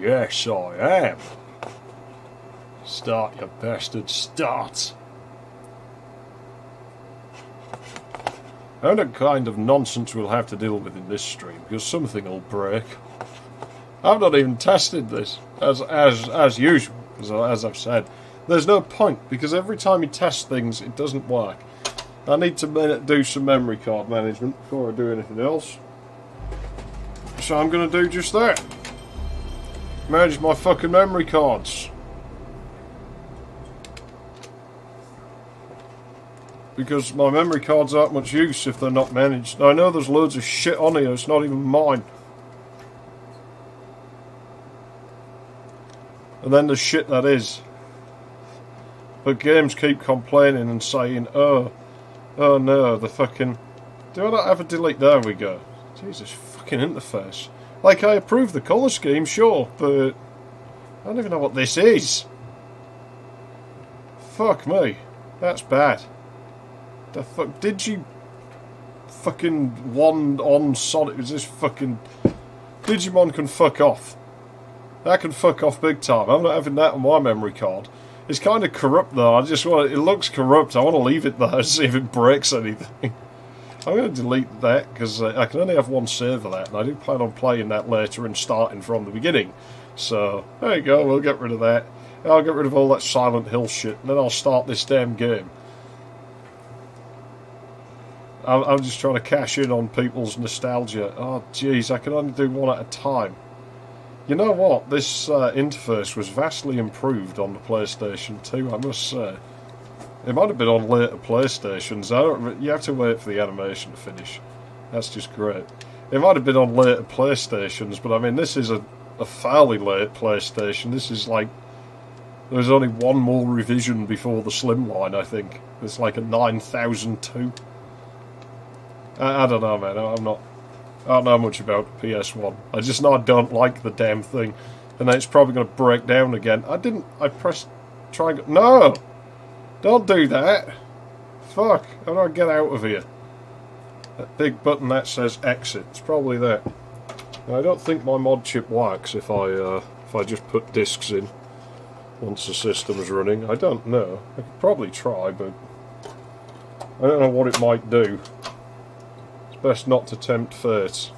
yes I am. Start, you bastard, start. I don't know what kind of nonsense we'll have to deal with in this stream, because something will break. I've not even tested this, as usual, as I've said. There's no point, because every time you test things, it doesn't work. I need to do some memory card management before I do anything else. So I'm going to do just that. Manage my fucking memory cards. Because my memory cards aren't much use if they're not managed. I know there's loads of shit on here, it's not even mine. And then there's shit that is. But games keep complaining and saying, oh no, the fucking... Do I not have a delete? There we go. Jesus fucking interface. Like, I approve the colour scheme, sure, but... I don't even know what this is. Fuck me. That's bad. The fuck did you fucking wand on Sonic? Is this fucking Digimon can fuck off? That can fuck off big time. I'm not having that on my memory card. It's kind of corrupt though. I just want it looks corrupt. I want to leave it there and see if it breaks anything. I'm going to delete that because I can only have one save of that, and I do plan on playing that later and starting from the beginning. So there you go. We'll get rid of that. I'll get rid of all that Silent Hill shit, and then I'll start this damn game. I'm just trying to cash in on people's nostalgia. Oh, jeez, I can only do one at a time. You know what? This interface was vastly improved on the PlayStation 2, I must say. It might have been on later PlayStations. You have to wait for the animation to finish. That's just great. It might have been on later PlayStations, but I mean, this is a fairly late PlayStation. This is like... There was only one more revision before the Slimline, I think. It's like a 9002. I don't know, man. I don't know much about PS1. I just know I don't like the damn thing. And it's probably going to break down again. I pressed triangle. No! Don't do that! Fuck. How do I get out of here? That big button that says exit. It's probably that. Now, I don't think my mod chip works if I just put discs in once the system's running. I don't know. I could probably try, but I don't know what it might do. Best not to tempt fate.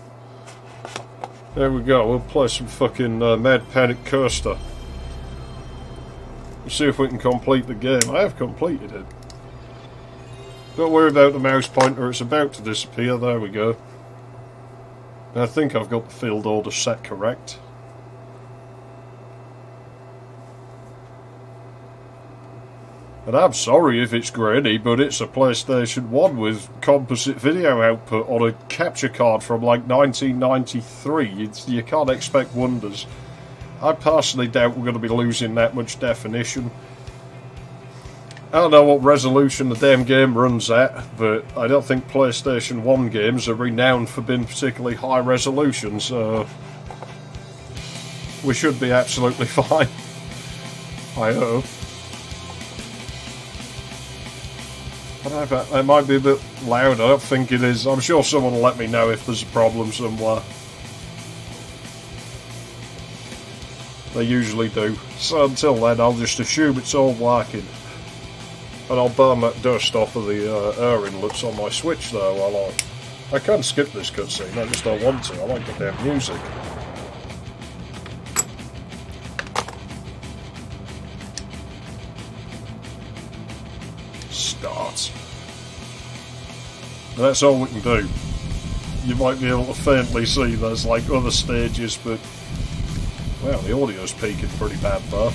There we go, we'll play some fucking Mad Panic Coaster. We'll see if we can complete the game. I have completed it. Don't worry about the mouse pointer, it's about to disappear. There we go. I think I've got the field order set correct. And I'm sorry if it's grainy, but it's a PlayStation 1 with composite video output on a capture card from like 1993. You can't expect wonders. I personally doubt we're going to be losing that much definition. I don't know what resolution the damn game runs at, but I don't think PlayStation 1 games are renowned for being particularly high resolution, so we should be absolutely fine. I hope. It might be a bit loud, I don't think it is. I'm sure someone will let me know if there's a problem somewhere. They usually do. So until then, I'll just assume it's all working. And I'll burn that dust off of the air inlets on my Switch though while I can skip this cutscene, I just don't want to. I like the damn music. Start. And that's all we can do. You might be able to faintly see there's like other stages, but well, the audio's peaking pretty bad though.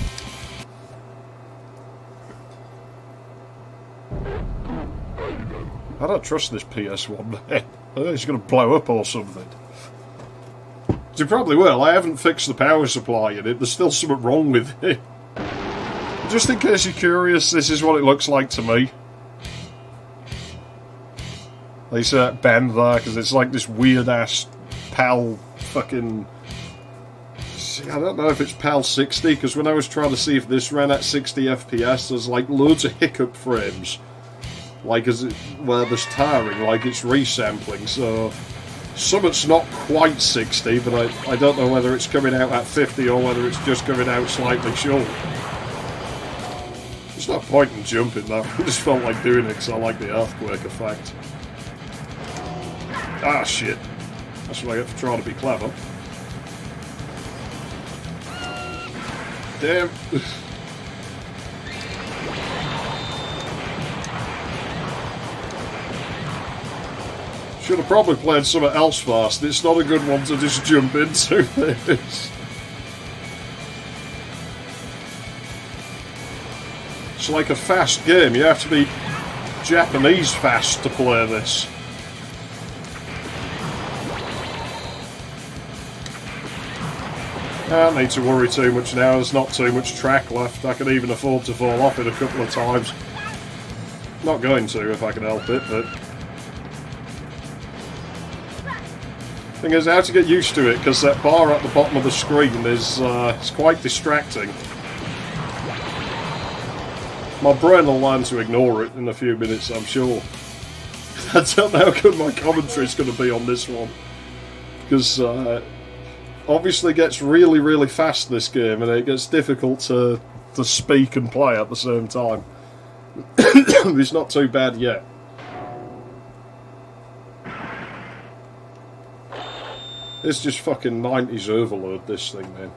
I don't trust this PS1. I think it's going to blow up or something. You probably will. I haven't fixed the power supply in it. There's still something wrong with it. Just in case you're curious, this is what it looks like to me. They see that band there, because it's like this weird-ass PAL fucking... I don't know if it's PAL 60, because when I was trying to see if this ran at 60 FPS, there's like loads of hiccup frames. Like, where there's tarring, like it's resampling, so... Something's not quite 60, but I don't know whether it's coming out at 50 or whether it's just coming out slightly short. There's no point in jumping though. I just felt like doing it because I like the earthquake effect. Ah, shit. That's what I get for trying to be clever. Damn. Should have probably played something else first. It's not a good one to just jump into this. It's like a fast game. You have to be Japanese fast to play this. I don't need to worry too much now. There's not too much track left. I can even afford to fall off it a couple of times. Not going to if I can help it, but... Thing is, I have to get used to it because that bar at the bottom of the screen is it's quite distracting. My brain will learn to ignore it in a few minutes, I'm sure. I don't know how good my commentary is going to be on this one, because obviously it gets really, really fast this game, and it gets difficult to speak and play at the same time. It's not too bad yet. It's just fucking 90s overload, this thing, man.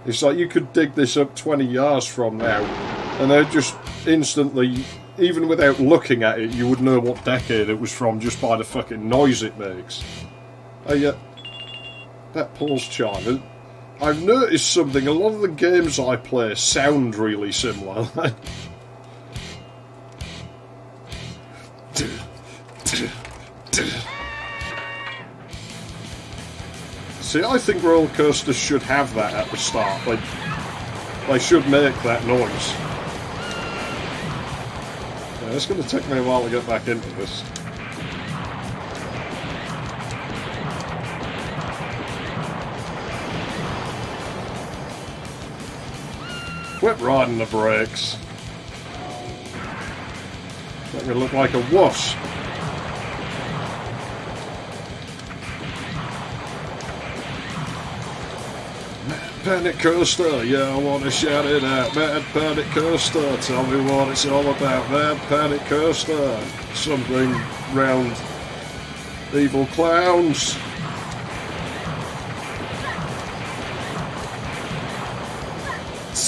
It's like you could dig this up 20 yards from now, and they'd just instantly, even without looking at it, you would know what decade it was from just by the fucking noise it makes. Oh yeah, that pulse chime. I've noticed something, a lot of the games I play sound really similar. See, I think roller coasters should have that at the start. They should make that noise. Yeah, it's going to take me a while to get back into this. Quit riding the brakes. Make me look like a wuss. Panic Coaster, yeah, I want to shout it out. Mad Panic Coaster, tell me what it's all about. Mad Panic Coaster, something round evil clowns.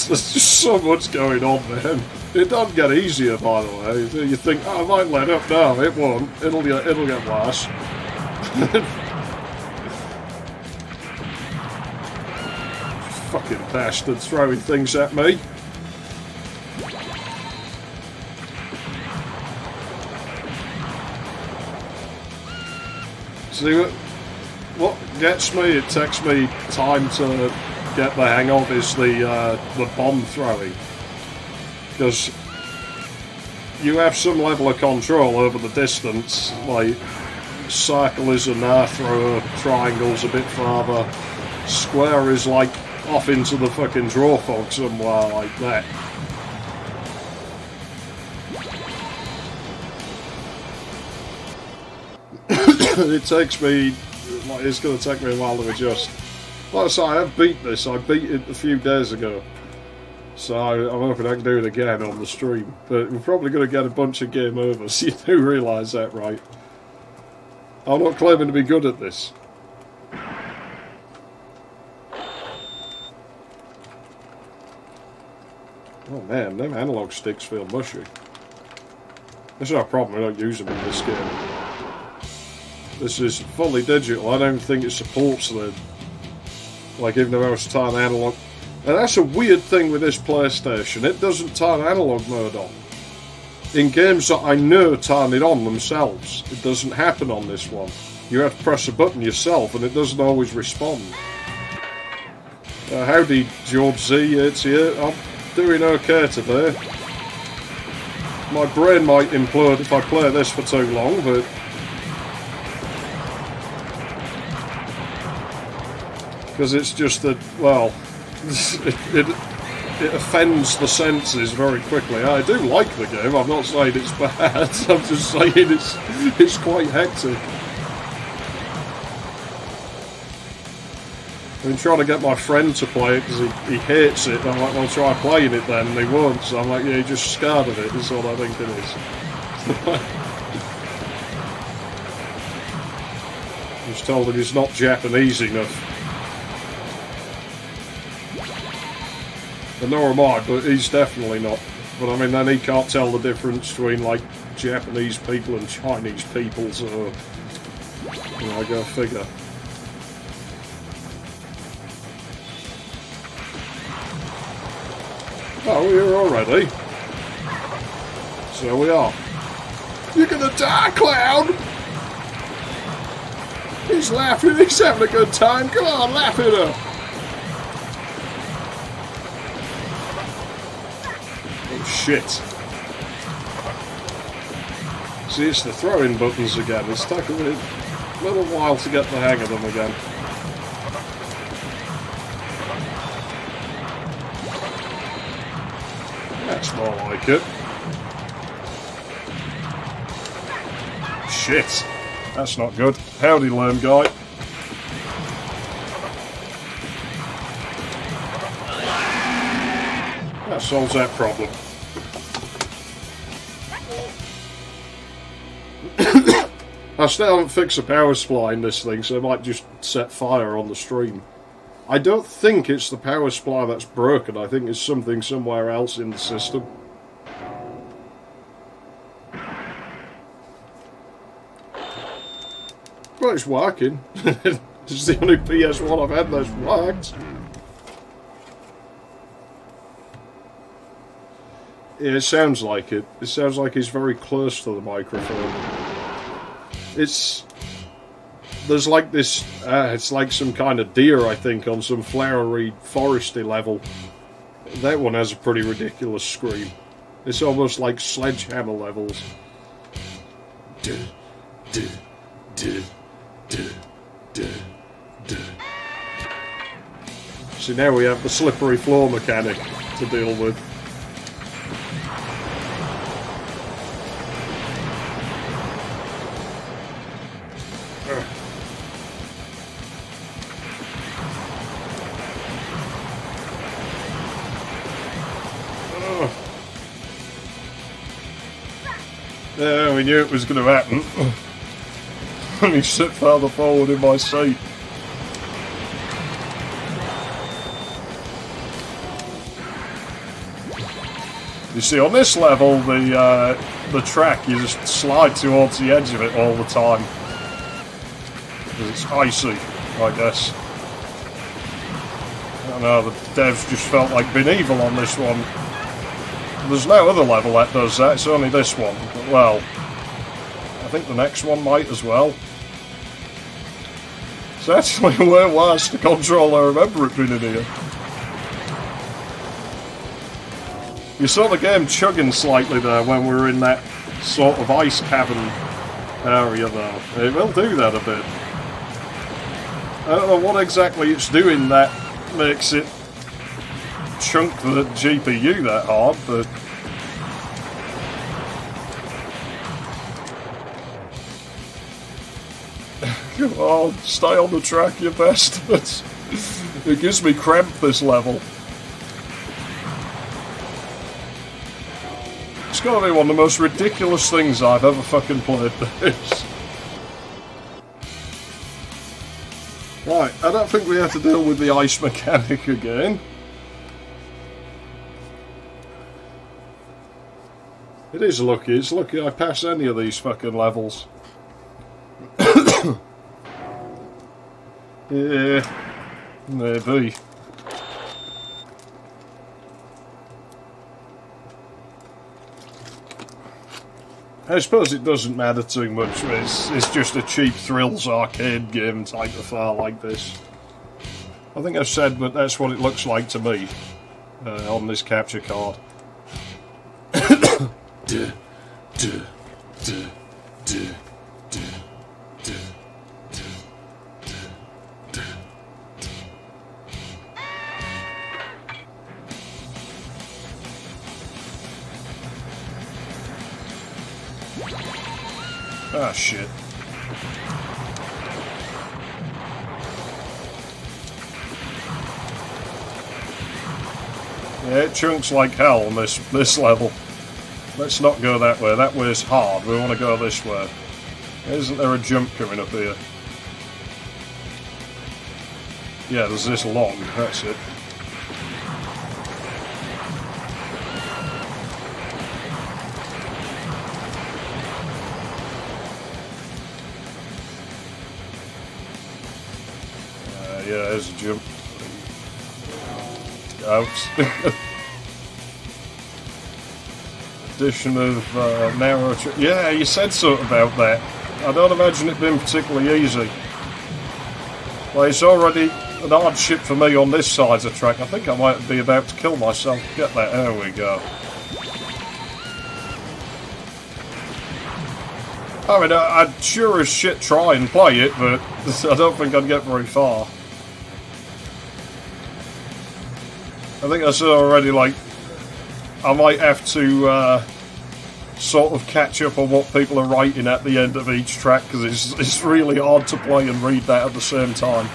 There's just so much going on, man. It doesn't get easier, by the way. You think, oh, I might let up. No, it won't. It'll get worse. Fucking bastard throwing things at me. See, what gets me, it takes me time to get the hang of, is the bomb throwing. Because you have some level of control over the distance, like circle is an air thrower, triangle's a bit farther, square is like off into the fucking draw fog somewhere like that. It takes me, like, it's going to take me a while to adjust. Like I say, I have beat this. I beat it a few days ago, so I'm hoping I can do it again on the stream. But we're probably going to get a bunch of game overs. You do realise that, right? I'm not claiming to be good at this. Oh man, them analog sticks feel mushy. That's not a problem, I don't use them in this game. This is fully digital, I don't think it supports the... Like, even though I was turning analog... And that's a weird thing with this PlayStation, it doesn't turn analog mode on. In games that I know turn it on themselves, it doesn't happen on this one. You have to press a button yourself and it doesn't always respond. Howdy, George Z, it's here. I'm doing okay today. My brain might implode if I play this for too long, but... Because it's just that, well... it offends the senses very quickly. I do like the game, I'm not saying it's bad, I'm just saying it's quite hectic. I've been trying to get my friend to play it because he hates it. I'm like, well, try playing it then, and he won't. So I'm like, yeah, you're just scared of it, is what I think it is. I was told that he's not Japanese enough. And nor am I, but he's definitely not. But I mean, then he can't tell the difference between, like, Japanese people and Chinese people, so... You know, I go figure. Oh, we're here already. So we are. You're gonna die, Clown! He's laughing, he's having a good time. Come on, laugh at him! Oh, shit. See, it's the throwing buttons again. It's taken me a little while to get the hang of them again. That's more like it. Shit. That's not good. Howdy, lame guy. That solves that problem. I still haven't fixed the power supply in this thing, so I might just set fire on the stream. I don't think it's the power supply that's broken, I think it's something somewhere else in the system. Well, it's working. It's the only PS1 I've had that's worked. Yeah, it sounds like it. It sounds like it's very close to the microphone. There's like this, it's like some kind of deer, I think, on some flowery, foresty level. That one has a pretty ridiculous scream. It's almost like sledgehammer levels. Duh, duh, duh, duh, duh, duh. See, now we have the slippery floor mechanic to deal with. Yeah, we knew it was going to happen. Let me sit further forward in my seat. You see, on this level, the track, you just slide towards the edge of it all the time. Because it's icy, I guess. I don't know, the devs just felt like being evil on this one. There's no other level that does that, it's only this one. But, well, I think the next one might as well. It's actually way worse to control, I remember it being in here. You saw the game chugging slightly there when we were in that sort of ice cavern area though. It will do that a bit. I don't know what exactly it's doing that makes it chunk the GPU that hard, but come on, stay on the track, you bastards. It gives me cramp, this level. It's gotta be one of the most ridiculous things I've ever fucking played this. Right, I don't think we have to deal with the ice mechanic again. It is lucky, it's lucky I pass any of these fucking levels. Yeah, maybe. I suppose it doesn't matter too much, it's just a cheap thrills arcade game type affair like this. I think I've said, but that's what it looks like to me on this capture card. Duh, duh, duh, duh, duh, duh. Ah, shit. Yeah, it chunks like hell on this level. Let's not go that way. That way's hard. We want to go this way. Isn't there a jump coming up here? Yeah, there's this log. That's it. Yeah, there's a jump. Out. Addition of narrow. Yeah, you said something about that. I don't imagine it being particularly easy. Well, it's already an hardship for me on this side of the track. I think I might be about to kill myself. Get that. There we go. I mean, I'd sure as shit try and play it, but I don't think I'd get very far. I think I said already, like, I might have to sort of catch up on what people are writing at the end of each track, because it's really hard to play and read that at the same time.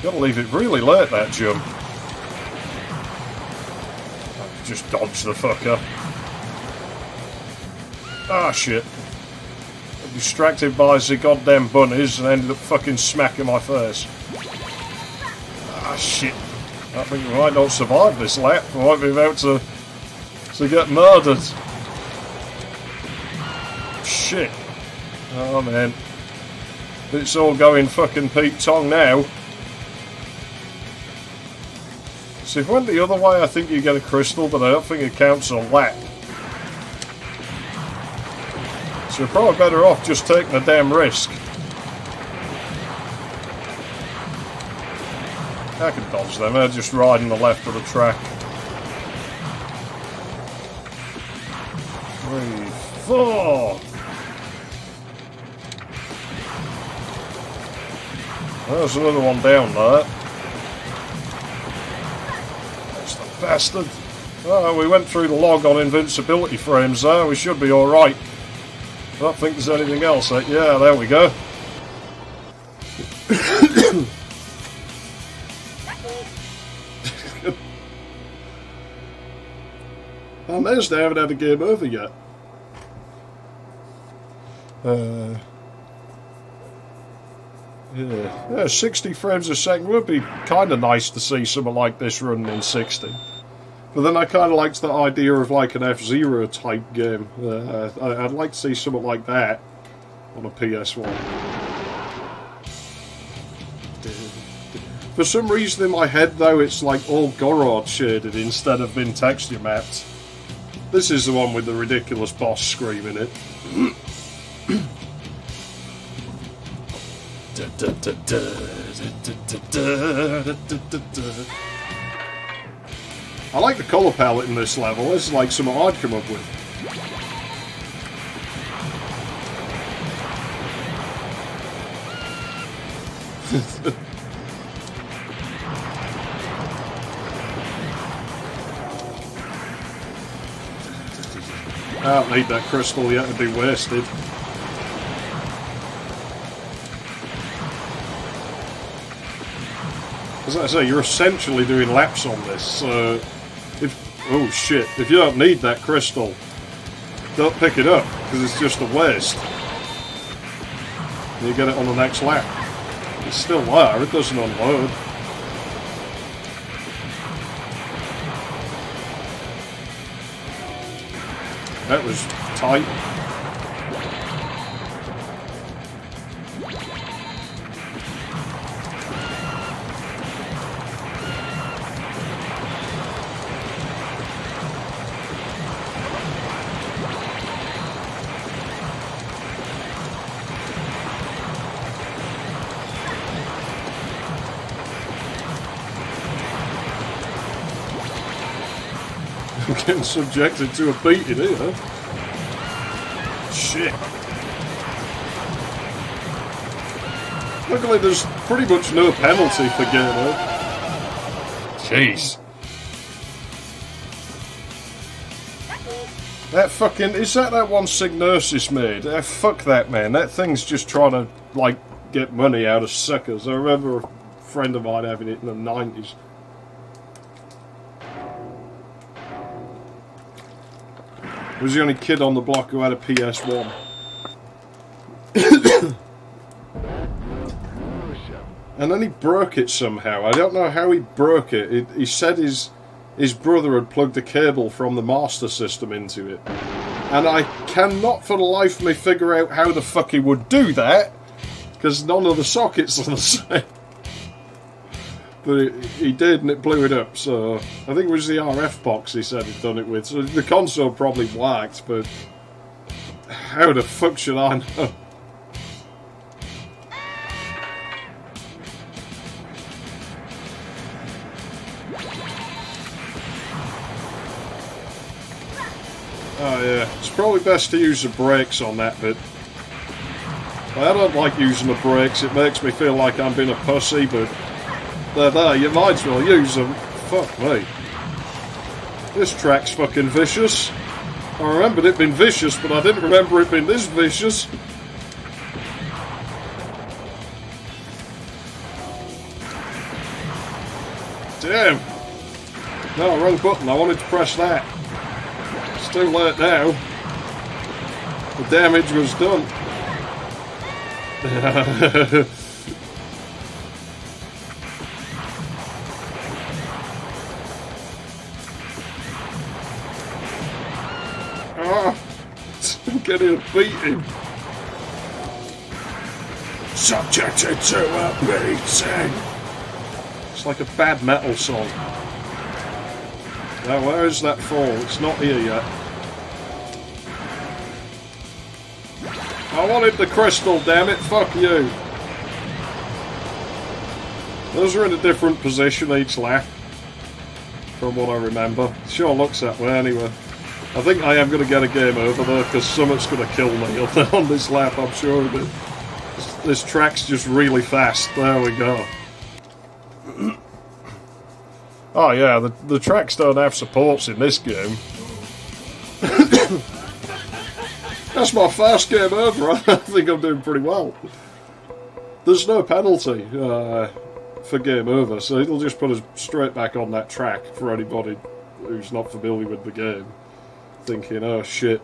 Gotta leave it really late, that jump. Just dodge the fucker. Ah, shit. I'm distracted by the goddamn bunnies and ended up fucking smacking my face. Ah, shit. I think we might not survive this lap. We might be about to get murdered. Shit. Oh, man. It's all going fucking Pete Tong now. So if it went the other way, I think you get a crystal, but I don't think it counts a lap. So you're probably better off just taking a damn risk. I can dodge them, they're just riding the left of the track. 3, 4. There's another one down there. Bastard. Oh, we went through the log on invincibility frames there. We should be alright. I don't think there's anything else. Yeah, there we go. I'm amazed I haven't had a game over yet. Yeah, 60 frames a second would be kind of nice to see something like this running in 60. But then I kind of liked the idea of like an F-Zero type game. I'd like to see something like that on a PS1. For some reason in my head though, it's like all Gorod shaded instead of being texture mapped. This is the one with the ridiculous boss screaming it. I like the colour palette in this level. This is like something I'd come up with. I don't need that crystal yet to be wasted. As I say, you're essentially doing laps on this, so oh shit, if you don't need that crystal, don't pick it up, because it's just a waste. You get it on the next lap. It's still there, it doesn't unload. That was tight. I'm getting subjected to a beating here. Shit. Luckily, there's pretty much no penalty for game over. Jeez. That fucking... Is that one Signosis made? Fuck that, man. That thing's just trying to, like, get money out of suckers. I remember a friend of mine having it in the 90s. He was the only kid on the block who had a PS1. And then he broke it somehow. I don't know how he broke it. He said his brother had plugged a cable from the Master System into it. And I cannot for the life of me figure out how the fuck he would do that, because none of the sockets are the same. But he did, and it blew it up, so... I think it was the RF box he said he'd done it with. So the console probably worked, but... How the fuck should I know? Oh yeah, it's probably best to use the brakes on that bit. I don't like using the brakes, it makes me feel like I'm being a pussy, but they're there, you might as well use them. Fuck me. This track's fucking vicious. I remembered it being vicious, but I didn't remember it being this vicious. Damn. No, wrong button, I wanted to press that. It's too late now. The damage was done. I'm getting a beating. Subjected to a beating. It's like a bad metal song. Now, where is that fall? It's not here yet. I wanted the crystal, damn it, fuck you. Those are in a different position each lap, from what I remember. It sure looks that way anyway. I think I am going to get a game over though, because something's going to kill me on this lap, I'm sure of it. This track's just really fast. There we go. Oh yeah, the tracks don't have supports in this game. That's my first game over. I think I'm doing pretty well. There's no penalty for game over, so it'll just put us straight back on that track for anybody who's not familiar with the game. Thinking, oh shit.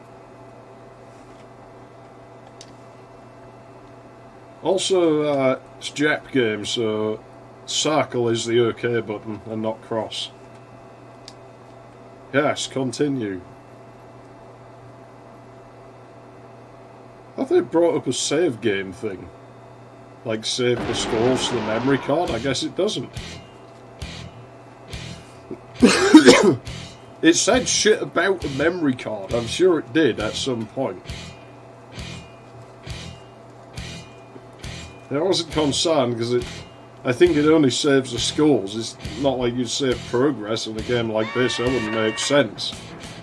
Also, it's a Jap game, so circle is the OK button and not cross. Yes, continue. I thought it brought up a save game thing. Like save the scores to the memory card. I guess it doesn't. It said shit about the memory card. I'm sure it did at some point. I wasn't concerned because I think it only saves the scores. It's not like you save progress in a game like this. That wouldn't make sense.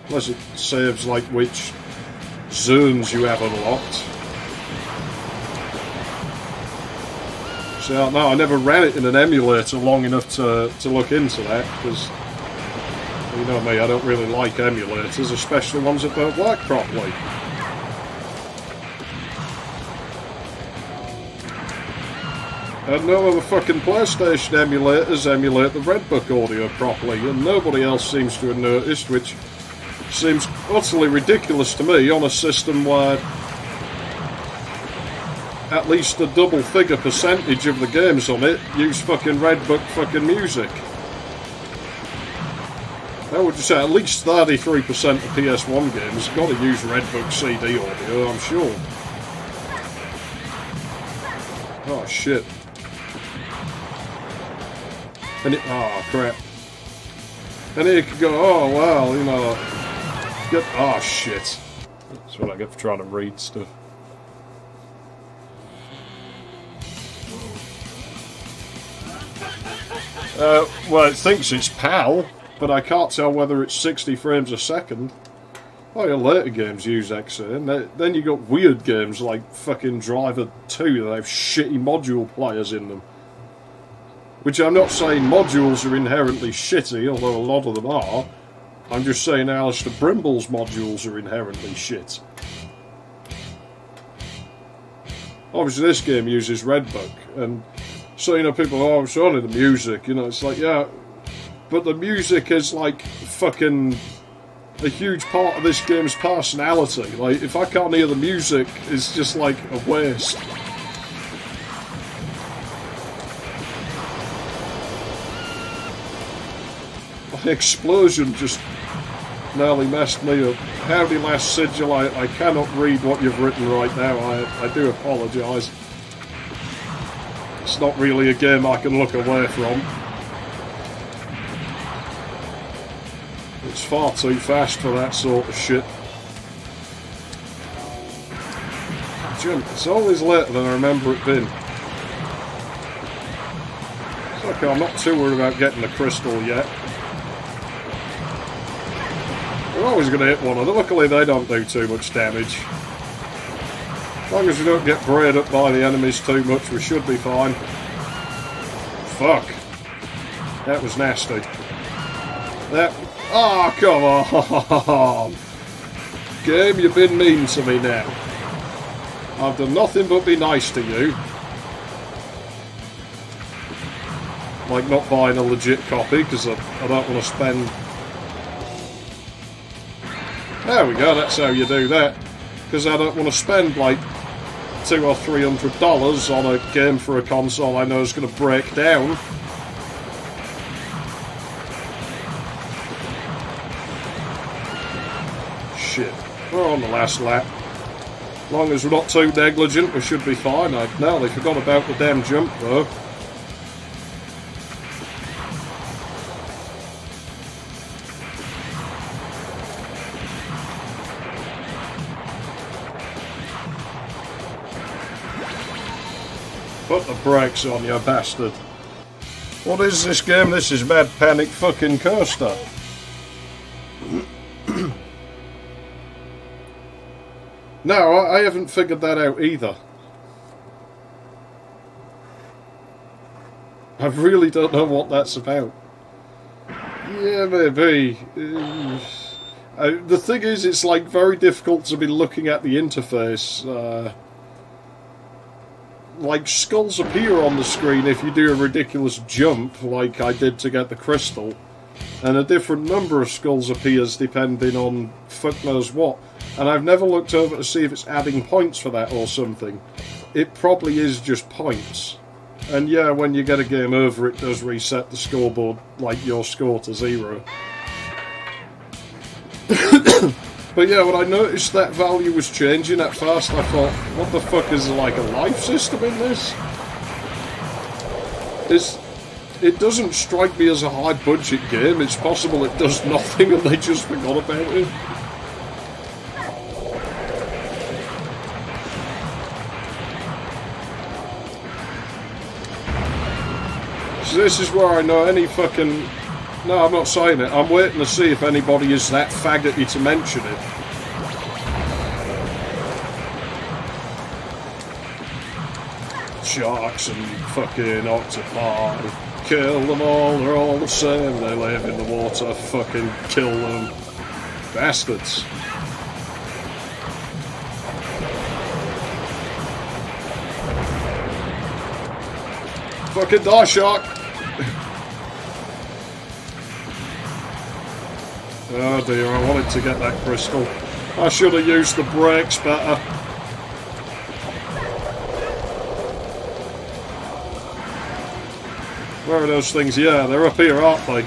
Unless it saves like which zones you have unlocked. So no, I never ran it in an emulator long enough to look into that, because you know me, I don't really like emulators, especially ones that don't work properly. And no other fucking PlayStation emulators emulate the Redbook audio properly, and nobody else seems to have noticed, which seems utterly ridiculous to me on a system where at least a double-figure percentage of the games on it use fucking Redbook fucking music. I would say at least 33% of PS1 games have got to use Redbook CD audio, I'm sure. Oh shit. And it, oh crap. And here you could go, oh well, you know, get, oh shit. That's what I get for trying to read stuff. Well, it thinks it's PAL, but I can't tell whether it's 60 frames a second. Oh yeah, later games use XA. Then you got weird games like fucking Driver 2 that have shitty module players in them. Which I'm not saying modules are inherently shitty, although a lot of them are. I'm just saying Alistair Brimble's modules are inherently shit. Obviously this game uses Redbug, and so, you know, people, oh, it's only the music, you know, it's like, yeah, but the music is like fucking a huge part of this game's personality. Like, if I can't hear the music, it's just like a waste. The explosion just nearly messed me up. Howdy last sigil, I cannot read what you've written right now, I do apologise. It's not really a game I can look away from. It's far too fast for that sort of shit. Jump, it's always later than I remember it being. It's okay, I'm not too worried about getting the crystal yet. We're always going to hit one of them. Luckily they don't do too much damage. As long as we don't get brayed up by the enemies too much, we should be fine. Fuck. That was nasty. That... Oh, come on! Game, you've been mean to me now. I've done nothing but be nice to you. Like not buying a legit copy, because I don't want to spend... There we go, that's how you do that. Because I don't want to spend like $200 or $300 on a game for a console I know is going to break down. Shit, we're on the last lap. As long as we're not too negligent, we should be fine. I nearly forgot about the damn jump though. Put the brakes on, you bastard. What is this game? This is Mad Panic fucking Coaster. No, I haven't figured that out either. I really don't know what that's about. Yeah, maybe. The thing is, it's like very difficult to be looking at the interface. Like, skulls appear on the screen if you do a ridiculous jump, like I did to get the crystal, and a different number of skulls appears depending on fuck knows what, and I've never looked over to see if it's adding points for that or something. It probably is just points. And yeah, when you get a game over, it does reset the scoreboard, like your score to 0. But yeah, when I noticed that value was changing at first, I thought, what the fuck, is there like a life system in this? It doesn't strike me as a high budget game. It's possible it does nothing and they just forgot about it. So this is where I know any fucking... No, I'm not saying it. I'm waiting to see if anybody is that faggoty to mention it. Sharks and fucking octopi. Kill them all, they're all the same. They live in the water, fucking kill them. Bastards. Fucking die, shark! Oh dear, I wanted to get that crystal. I should have used the brakes better. Where are those things? Yeah, they're up here, aren't they?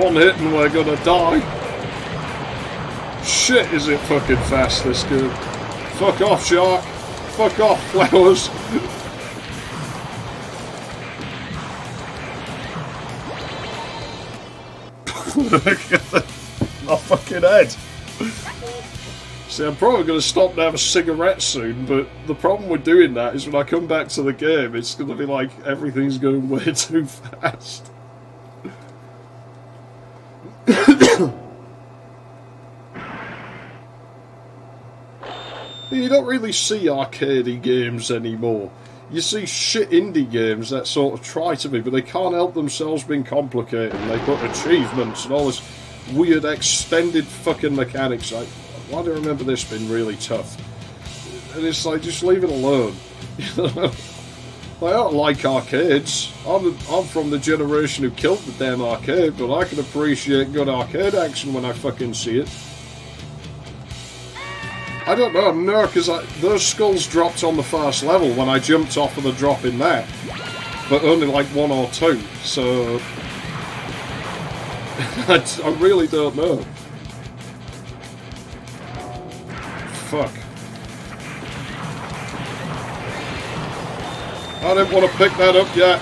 One hit and we're gonna die. Shit, is it fucking fast, this game. Fuck off, shark. Fuck off, flowers. My fucking head. See, I'm probably going to stop and have a cigarette soon, but the problem with doing that is when I come back to the game, it's going to be like everything's going way too fast. You don't really see arcadey games anymore. You see shit indie games that sort of try to be, but they can't help themselves being complicated. And they put achievements and all this weird extended fucking mechanics. Like, why do I remember this being really tough? And it's like, just leave it alone. You know? I don't like arcades. I'm from the generation who killed the damn arcade, but I can appreciate good arcade action when I fucking see it. I don't know, no, because those skulls dropped on the first level when I jumped off of the drop in there. But only like 1 or 2, so... I really don't know. Fuck. I didn't want to pick that up yet.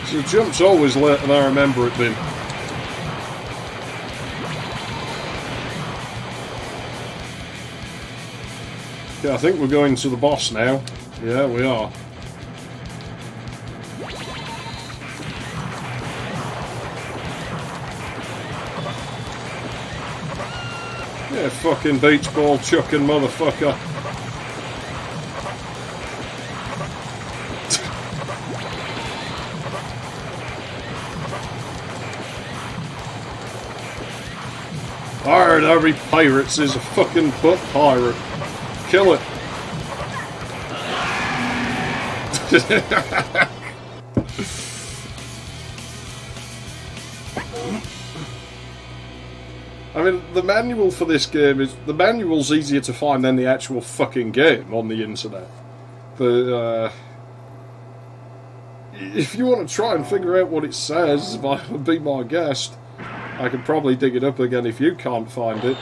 So the jump's always later than I remember it being. Okay, I think we're going to the boss now. Yeah, we are. Yeah, fucking beach ball chucking motherfucker. I heard every pirate is a fucking butt pirate. Kill it. I mean, the manual for this game is... The manual's easier to find than the actual fucking game on the internet. But, if you want to try and figure out what it says, be my guest. I could probably dig it up again if you can't find it.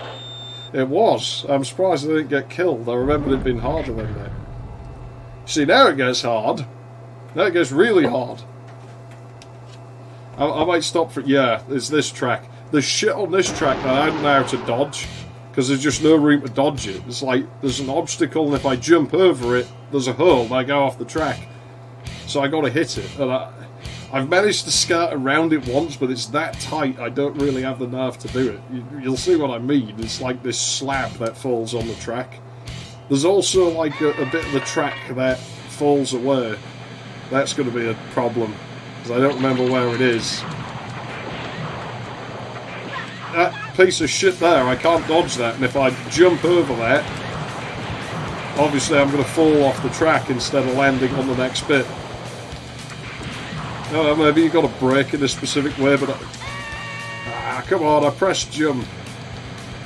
It was. I'm surprised I didn't get killed. I remembered it being harder than that. See, now it gets hard. Now it gets really hard. I might stop for... Yeah, it's this track. There's shit on this track that I don't know how to dodge. Because there's just no room to dodge it. It's like, there's an obstacle and if I jump over it, there's a hole and I go off the track. So I gotta hit it. And I've managed to skirt around it once, but it's that tight I don't really have the nerve to do it. You'll see what I mean. It's like this slab that falls on the track. There's also like a bit of the track that falls away. That's going to be a problem, because I don't remember where it is. That piece of shit there, I can't dodge that, and if I jump over that, obviously I'm going to fall off the track instead of landing on the next bit. No, maybe you've got to brake in a specific way, but... come on, I pressed jump.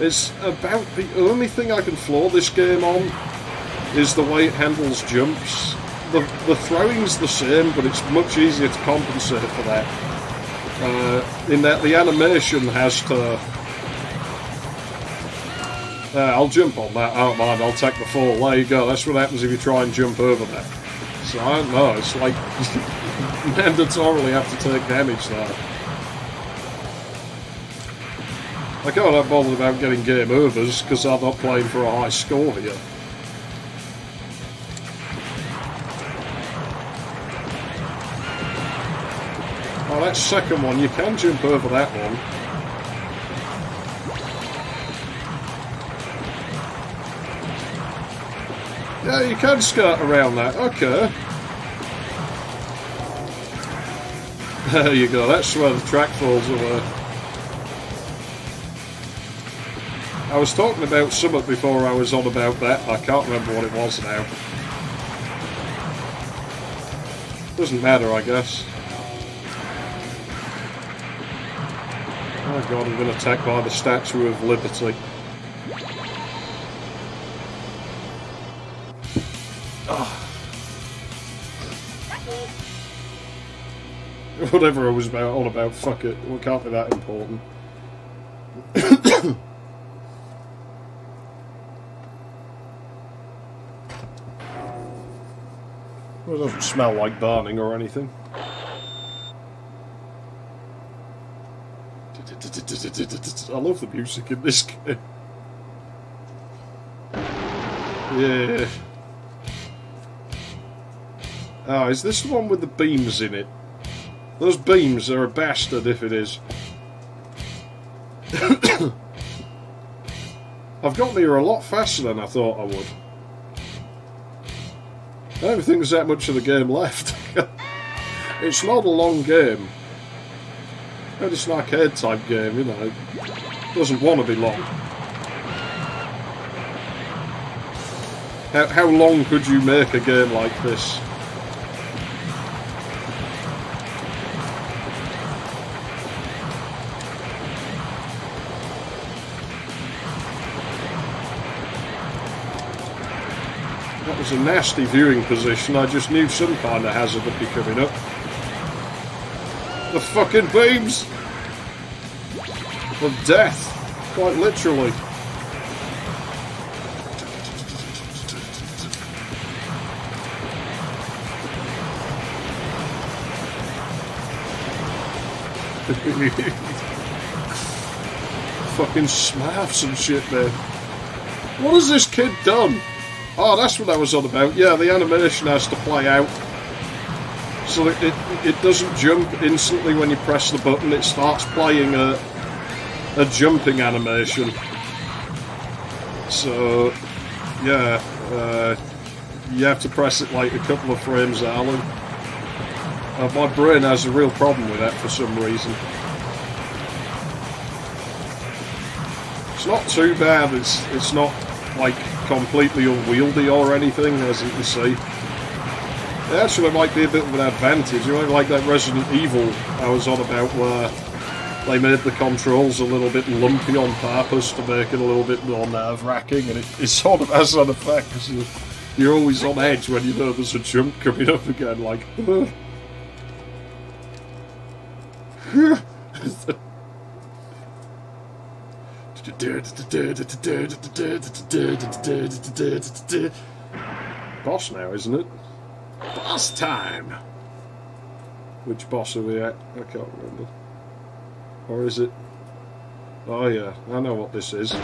It's about the only thing I can floor this game on is the way it handles jumps. The throwing's the same, but it's much easier to compensate for that. In that the animation has to... I'll jump on that, I don't mind, I'll take the fall. There you go, that's what happens if you try and jump over that. So I don't know, it's like... mandatorily have to take damage there. I can't have bothered about getting game overs because I'm not playing for a high score here. Oh, that second one, you can jump over that one. Yeah, you can skirt around that, okay. There you go, that's where the track falls away. I was talking about something before I was on about that, I can't remember what it was now. Doesn't matter, I guess. Oh god, I'm been attacked by the Statue of Liberty. Whatever I was on about, fuck it. It can't be that important. Well, it doesn't smell like burning or anything. I love the music in this game. Yeah. Oh, is this the one with the beams in it? Those beams are a bastard if it is. I've got here a lot faster than I thought I would. I don't think there's that much of the game left. It's not a long game. It's an arcade type game, you know. It doesn't want to be long. How long could you make a game like this? That was a nasty viewing position. I just knew some kind of hazard would be coming up. The fucking beams! Of death. Quite literally. Fucking smurfs and shit there. What has this kid done? Oh, that's what I was on about. Yeah, the animation has to play out. So it doesn't jump instantly when you press the button. It starts playing a jumping animation. So, yeah, you have to press it like a couple of frames early. My brain has a real problem with that for some reason. It's not too bad. It's not like completely unwieldy or anything, as you can see. It actually might be a bit of an advantage. You know, like that Resident Evil I was on about, where they made the controls a little bit lumpy on purpose to make it a little bit more nerve-wracking, and it sort of has that effect, because you're always on edge when you know there's a jump coming up again, like... Boss now, isn't it? Boss time! Which boss are we at? I can't remember. Or is it? Oh yeah, I know what this is.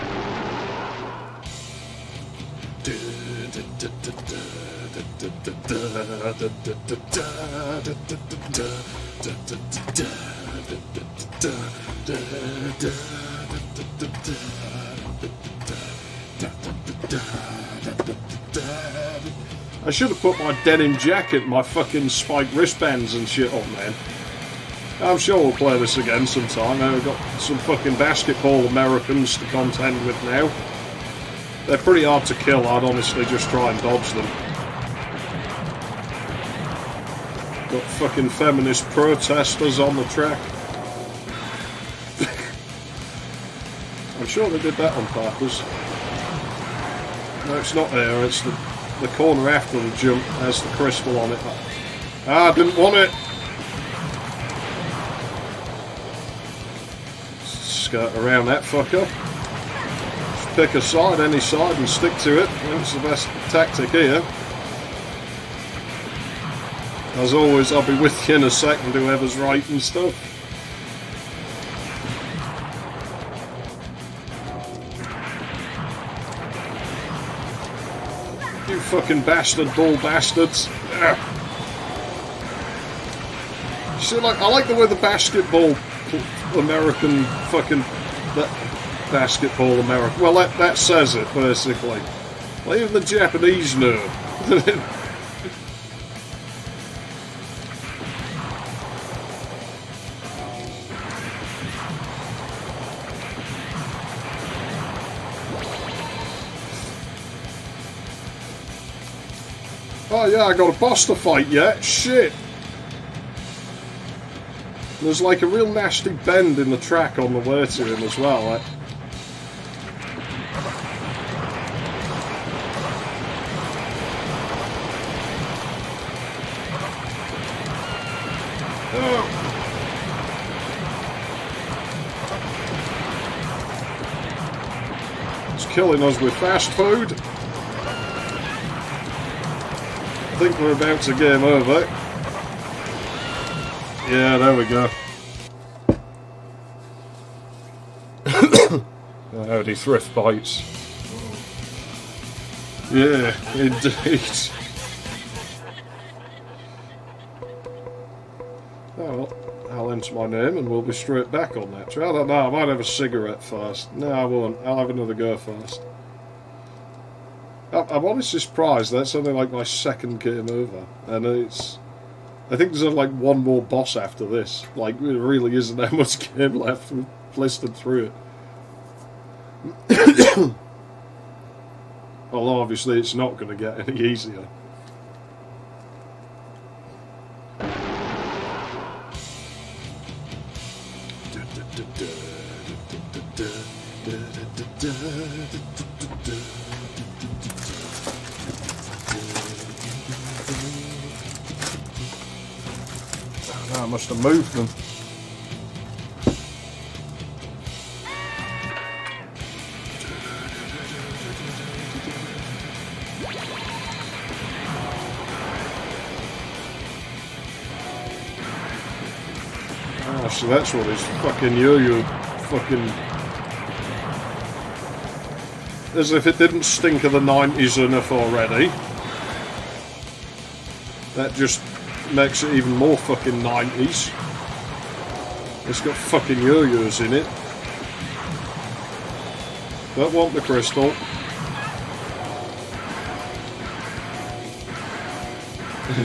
I should have put my denim jacket, my fucking spiked wristbands and shit on, man. I'm sure we'll play this again sometime. We've got some fucking basketball Americans to contend with now. They're pretty hard to kill. I'd honestly just try and dodge them. Got fucking feminist protesters on the track. I'm sure they did that on purpose. No, it's not there. It's the corner after the jump has the crystal on it. Ah, I didn't want it. Skirt around that fucker. Just pick a side, any side, and stick to it. That's the best tactic here. As always, I'll be with you in a second, whoever's right and stuff. You fucking bastard ball bastards. Ugh. See, like, I like the way the basketball American fucking... that basketball American... Well, that says it, basically. Well, even the Japanese know. Oh yeah, I got a boss to fight yet. Shit. There's like a real nasty bend in the track on the way to him as well. Oh. It's killing us with fast food. I think we're about to game over. Yeah, there we go. Howdy, thrift bites. Yeah, indeed. Oh, I'll enter my name and we'll be straight back on that. I don't know, I might have a cigarette first. No, I won't. I'll have another go first. I'm honestly surprised. That's only like my second game over. And it's... I think there's only like one more boss after this. Like, there really isn't that much game left. We've blistered through it. Although, obviously, it's not going to get any easier. I must have moved them. Oh, so that's what his fucking yo-yo fucking... As if it didn't stink of the 90s enough already. That just makes it even more fucking 90s. It's got fucking yo-yos in it. Don't want the crystal.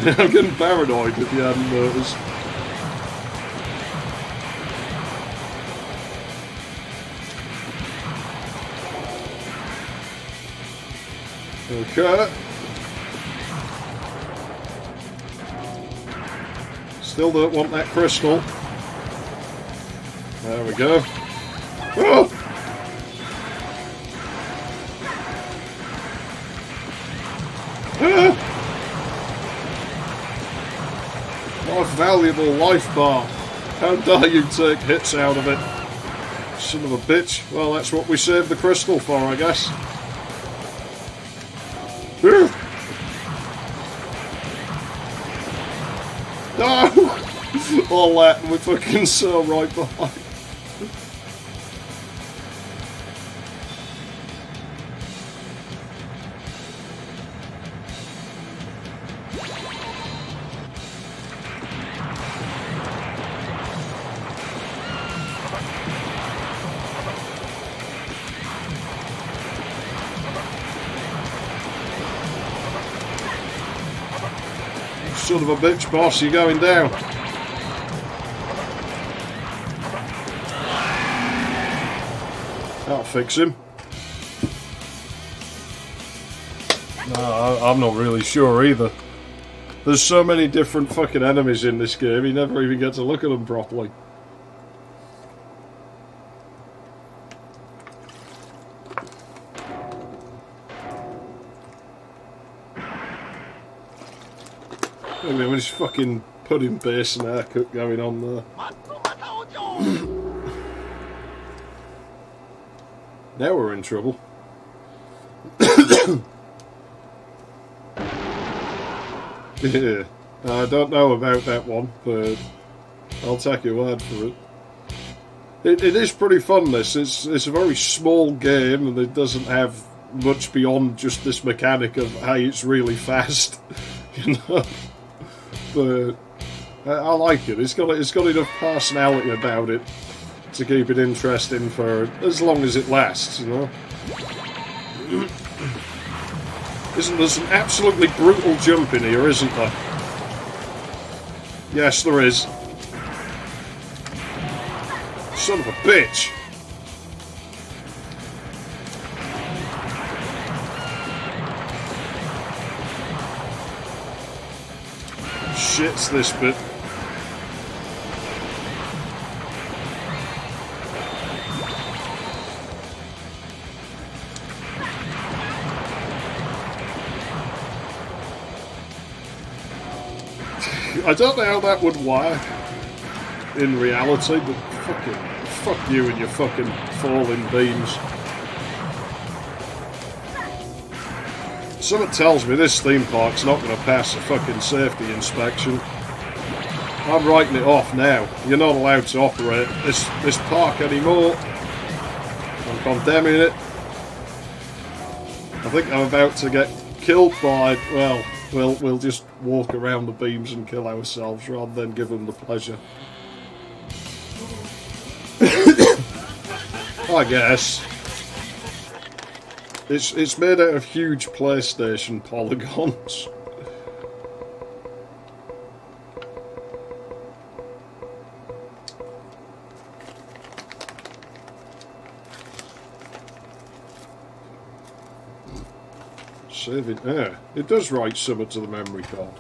I'm getting paranoid if you hadn't noticed. Okay. Still don't want that crystal. There we go. Oh! Ah! My valuable life bar. How dare you take hits out of it? Son of a bitch. Well, that's what we saved the crystal for, I guess. No! All that, and we're fucking so right behind. Son of a bitch, boss, you're going down. That'll fix him. No, I'm not really sure either. There's so many different fucking enemies in this game, you never even get to look at them properly. Look at him with his fucking pudding base and haircut going on there. Now we're in trouble. Yeah, I don't know about that one, but I'll take your word for it. It is pretty fun, this. It's a very small game, and it doesn't have much beyond just this mechanic of, hey, it's really fast, you know? But I like it. It's got enough personality about it to keep it interesting for as long as it lasts, you know. Isn't there some absolutely brutal jump in here, isn't there? Yes, there is. Son of a bitch. Shit's this bit. I don't know how that would work in reality, but fuck you and your fucking falling beams. Something tells me this theme park's not going to pass a fucking safety inspection. I'm writing it off now. You're not allowed to operate this park anymore. I'm condemning it. I think I'm about to get killed by, well, we'll just walk around the beams and kill ourselves rather than give them the pleasure. I guess. It's made out of huge PlayStation polygons. Saving. Yeah, it does write something to the memory card.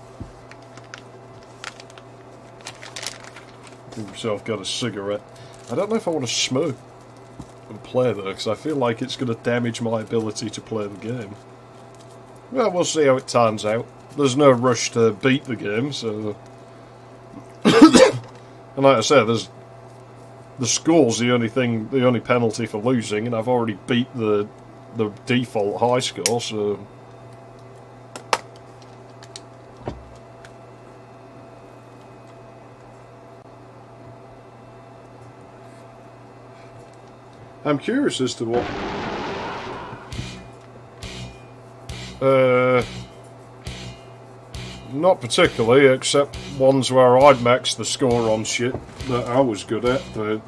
Give myself got a cigarette. I don't know if I want to smoke and play though, because I feel like it's going to damage my ability to play the game. Well, we'll see how it turns out. There's no rush to beat the game, so... And like I said, the score's the only penalty for losing, and I've already beat the default high score, so... I'm curious as to what... not particularly, except ones where I'd maxed the score on shit that I was good at. But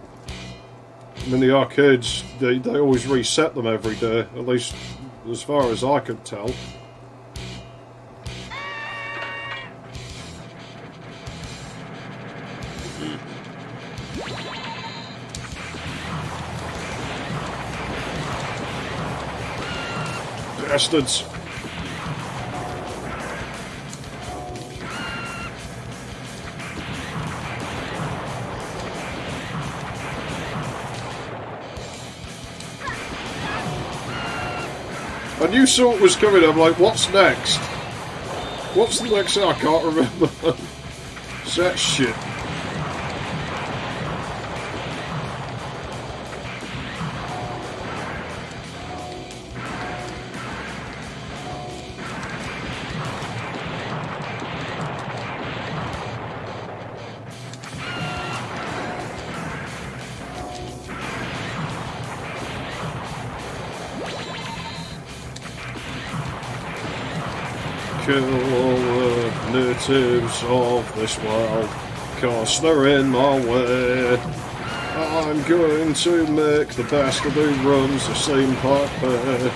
in the arcades, they always reset them every day, at least as far as I could tell. Bastards. I knew something was coming. I'm like, what's next? What's the next thing? I can't remember. It's that shit. Kill all the natives of this world, 'cause they're in my way. I'm going to make the bastard who runs the theme park pay.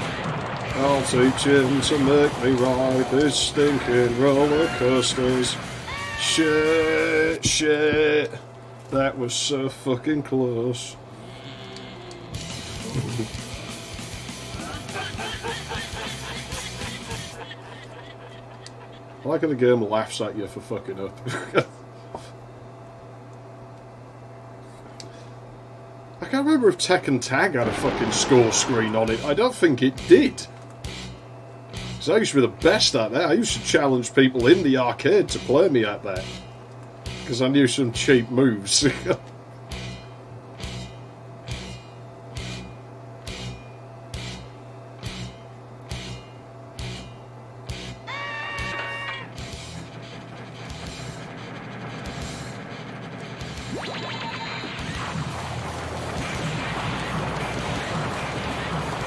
I'll teach him to make me ride his stinking roller coasters. Shit, shit. That was so fucking close. I like how the game laughs at you for fucking up. I can't remember if Tekken Tag had a fucking score screen on it. I don't think it did. Because I used to be the best at that. I used to challenge people in the arcade to play me at that. Because I knew some cheap moves.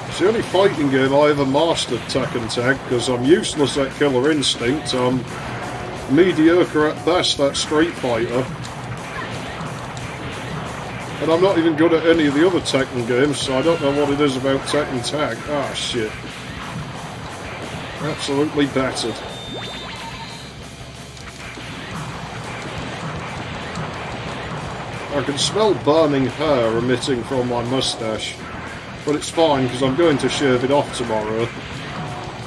It's the only fighting game I ever mastered, Tekken Tag, because I'm useless at Killer Instinct, I'm mediocre at best at Street Fighter, and I'm not even good at any of the other Tekken games, so I don't know what it is about Tekken Tag. Ah, shit. Absolutely battered. I can smell burning hair emitting from my moustache. But it's fine, because I'm going to shave it off tomorrow,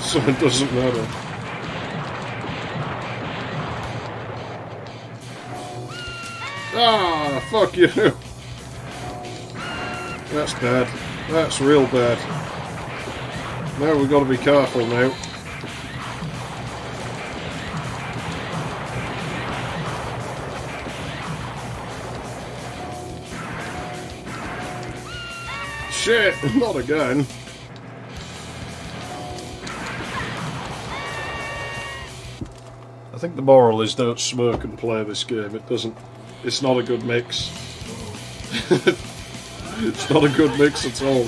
so it doesn't matter. Ah, fuck you! That's bad. That's real bad. Now we've got to be careful now. Shit, not again. I think the moral is don't smoke and play this game. It's not a good mix. It's not a good mix at all.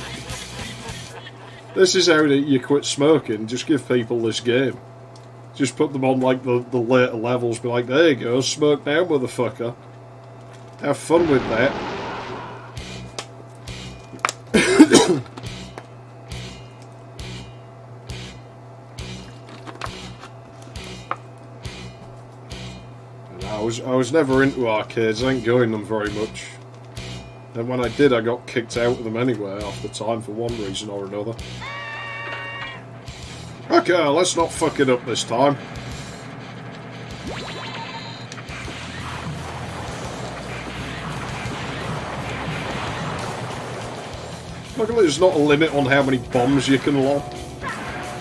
This is how you quit smoking. Just give people this game. Just put them on like the later levels. Be like, there you go, smoke now, motherfucker. Have fun with that. I was never into arcades. I ain't going them very much. And when I did, I got kicked out of them anyway half the time for one reason or another. Okay, let's not fuck it up this time. Luckily, there's not a limit on how many bombs you can lob.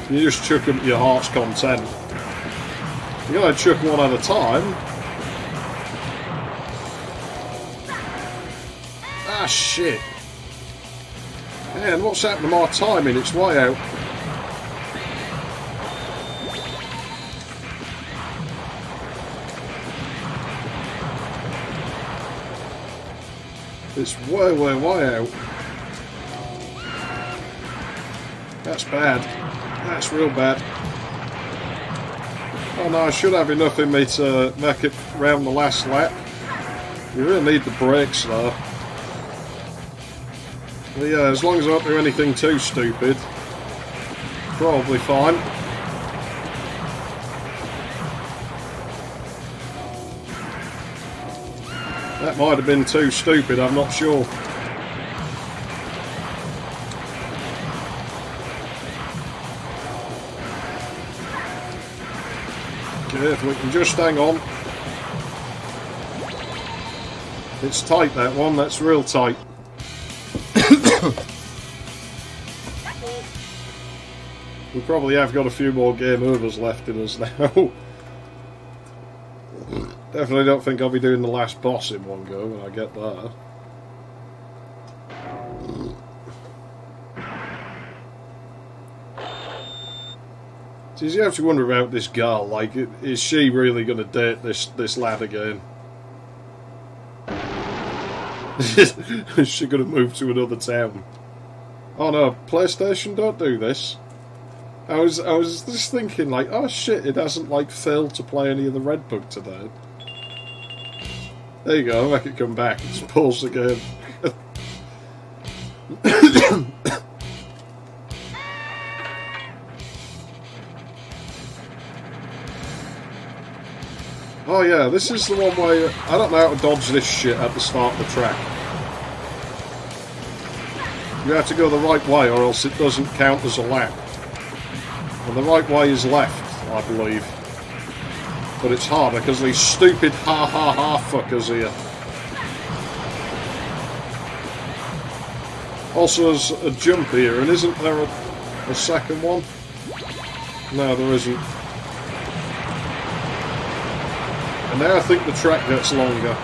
You just chuck them to your heart's content. You gotta chuck one at a time. Ah, shit. Man, what's happened to my timing? It's way out. It's way, way, way out. That's bad. That's real bad. Oh no, I should have enough in me to make it round the last lap. You really need the brakes though. But yeah, as long as I don't do anything too stupid, probably fine. That might have been too stupid, I'm not sure. Okay, if we can just hang on. It's tight, that one, that's real tight. We probably have got a few more game overs left in us now. Definitely don't think I'll be doing the last boss in one go when I get there. So you have to wonder about this girl, like, is she really going to date this lad again? Is she going to move to another town? Oh no, PlayStation don't do this. I was just thinking, like, oh shit, it hasn't, like, failed to play any of the Red Book today. There you go, make it come back. It's paused again. Oh yeah, this is the one where I don't know how to dodge this shit at the start of the track. You have to go the right way or else it doesn't count as a lap. And the right way is left, I believe. But it's harder because these stupid ha-ha-ha fuckers here. Also, there's a jump here, and isn't there a second one? No, there isn't. And now I think the track gets longer.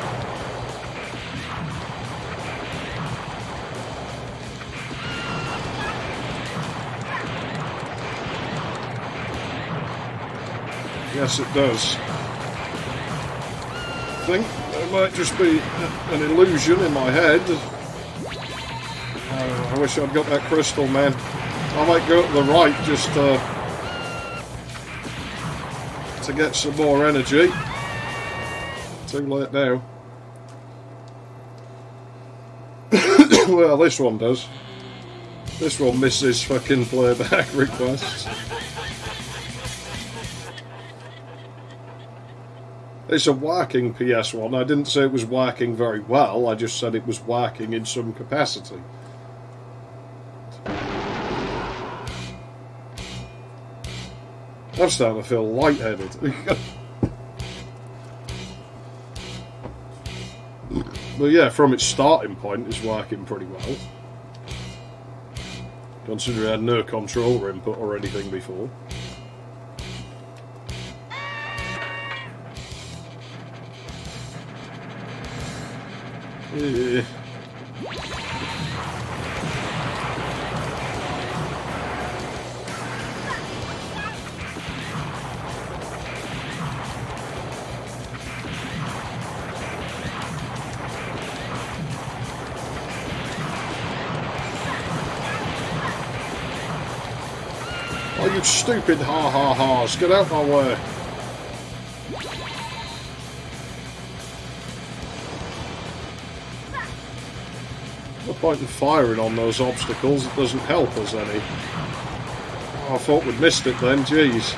Yes, it does. I think it might just be an illusion in my head. I wish I'd got that crystal, man. I might go to the right just to get some more energy. Too late now. Well, this one does. This one misses fucking playback requests. It's a working PS1. I didn't say it was working very well, I just said it was working in some capacity. I'm starting to feel lightheaded. But yeah, from its starting point, it's working pretty well. Considering I had no controller input or anything before. Yeah. you stupid ha-ha-has. Get out my way. No point in firing on those obstacles, it doesn't help us any. Oh, I thought we'd missed it then, jeez.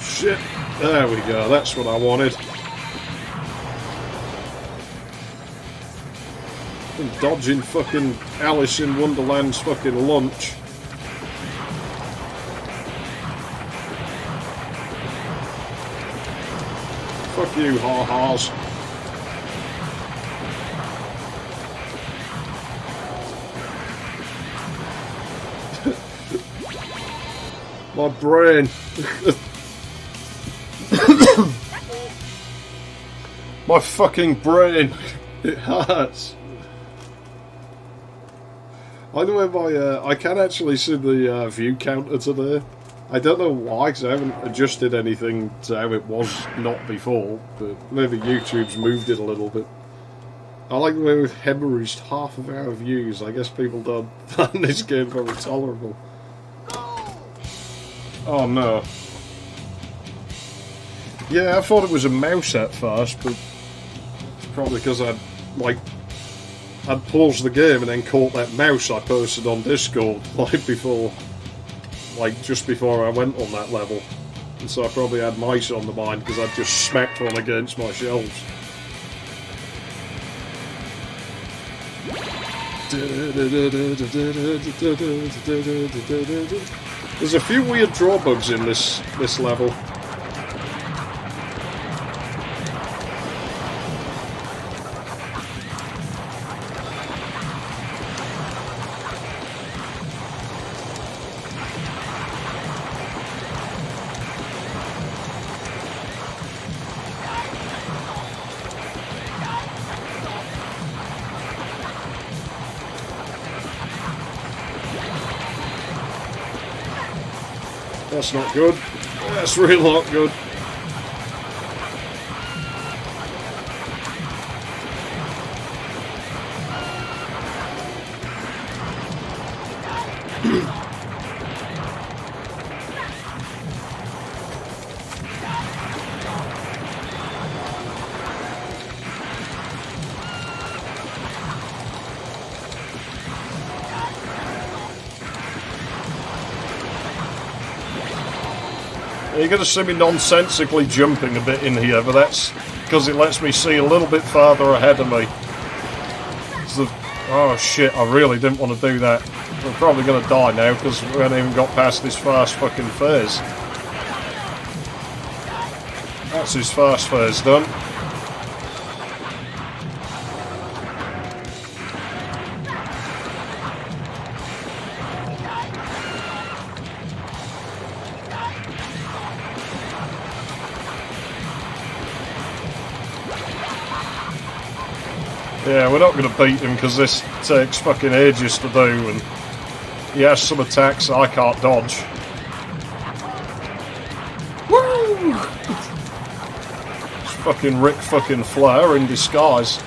Shit. There we go, that's what I wanted. I'm dodging fucking Alice in Wonderland's fucking lunch. Fuck you, ha-has. My brain. My fucking brain. It hurts. I know where I can actually see the view counter today. I don't know why, because I haven't adjusted anything to how it was not before, but maybe YouTube's moved it a little bit. I like the way we've hemorrhaged half of our views. I guess people don't find this game very tolerable. Oh no. Yeah, I thought it was a mouse at first, but it's probably because I'd paused the game and then caught that mouse I posted on Discord, just before I went on that level. And so I probably had mice on the mind because I'd just smacked one against my shelves. There's a few weird draw bugs in this level. That's not good. That's really not good. You're going to see me nonsensically jumping a bit in here, but that's because it lets me see a little bit farther ahead of me. Oh shit, I really didn't want to do that. We're probably going to die now because we haven't even got past this first fucking phase. That's his first phase done. Yeah, we're not going to beat him because this takes fucking ages to do, and he has some attacks I can't dodge. Woo! It's fucking Ric fucking Flair in disguise.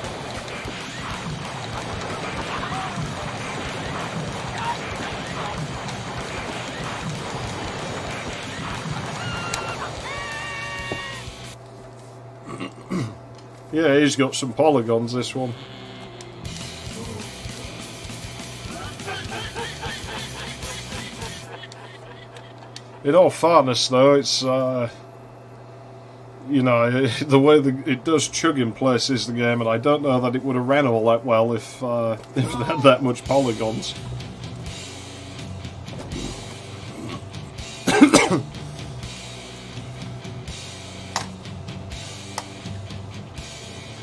Yeah, he's got some polygons, this one. In all fairness, though, it's, you know, the way it does chug in places, the game, and I don't know that it would have ran all that well if it had that much polygons.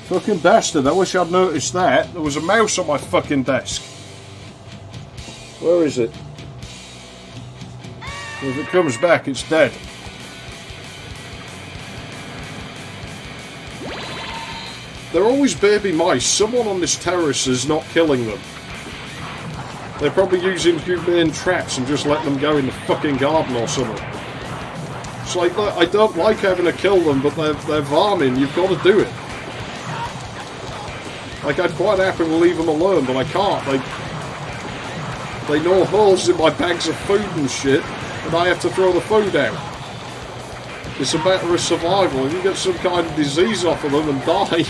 Fucking bastard, I wish I'd noticed that. There was a mouse on my fucking desk. Where is it? If it comes back, it's dead. They're always baby mice. Someone on this terrace is not killing them. They're probably using humane traps and just letting them go in the fucking garden or something. It's like, look, I don't like having to kill them, but they're varmint. You've got to do it. Like, I'd quite happily leave them alone, but I can't. They gnaw holes in my bags of food and shit, and I have to throw the food out. It's a matter of survival. If you get some kind of disease off of them and die...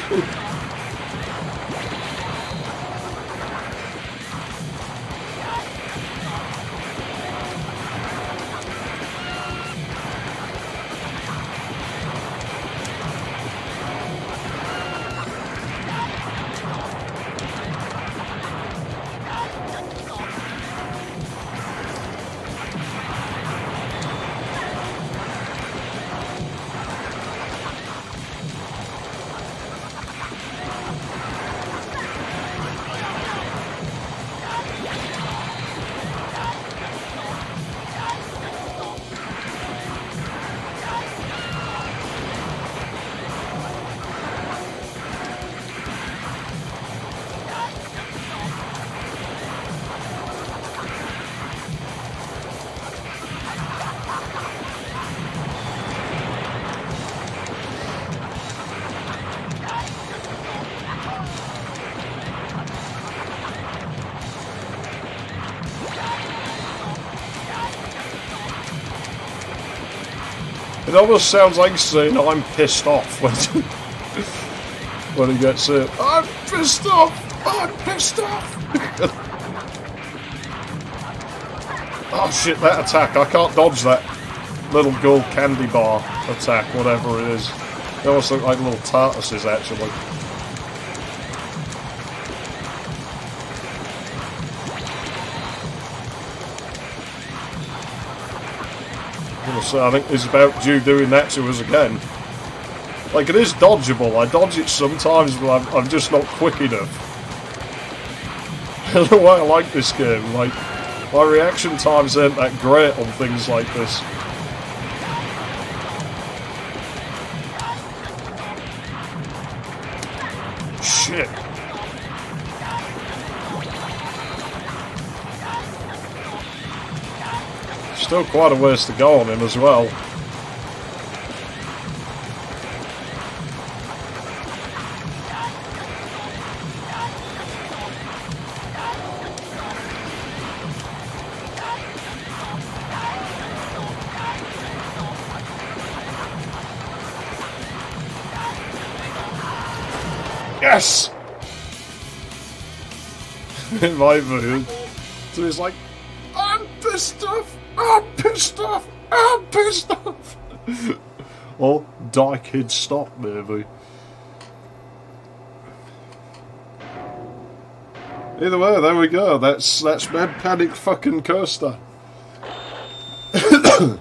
It almost sounds like saying I'm pissed off when, when he gets it. I'm pissed off! I'm pissed off! Oh shit, that attack. I can't dodge that little gold candy bar attack, whatever it is. They almost look like little tortoises, actually. So I think it's about due doing that to us again. Like, it is dodgeable. I dodge it sometimes, but I'm just not quick enough. I don't know why I like this game. Like, my reaction times aren't that great on things like this. Shit. Still quite a ways to go on him as well. Yes! It might be. So he's like, I'm pissed off! I'm pissed off! I'm pissed off! Or Die Kid Stop, maybe. Either way, there we go. That's Mad Panic fucking Coaster. That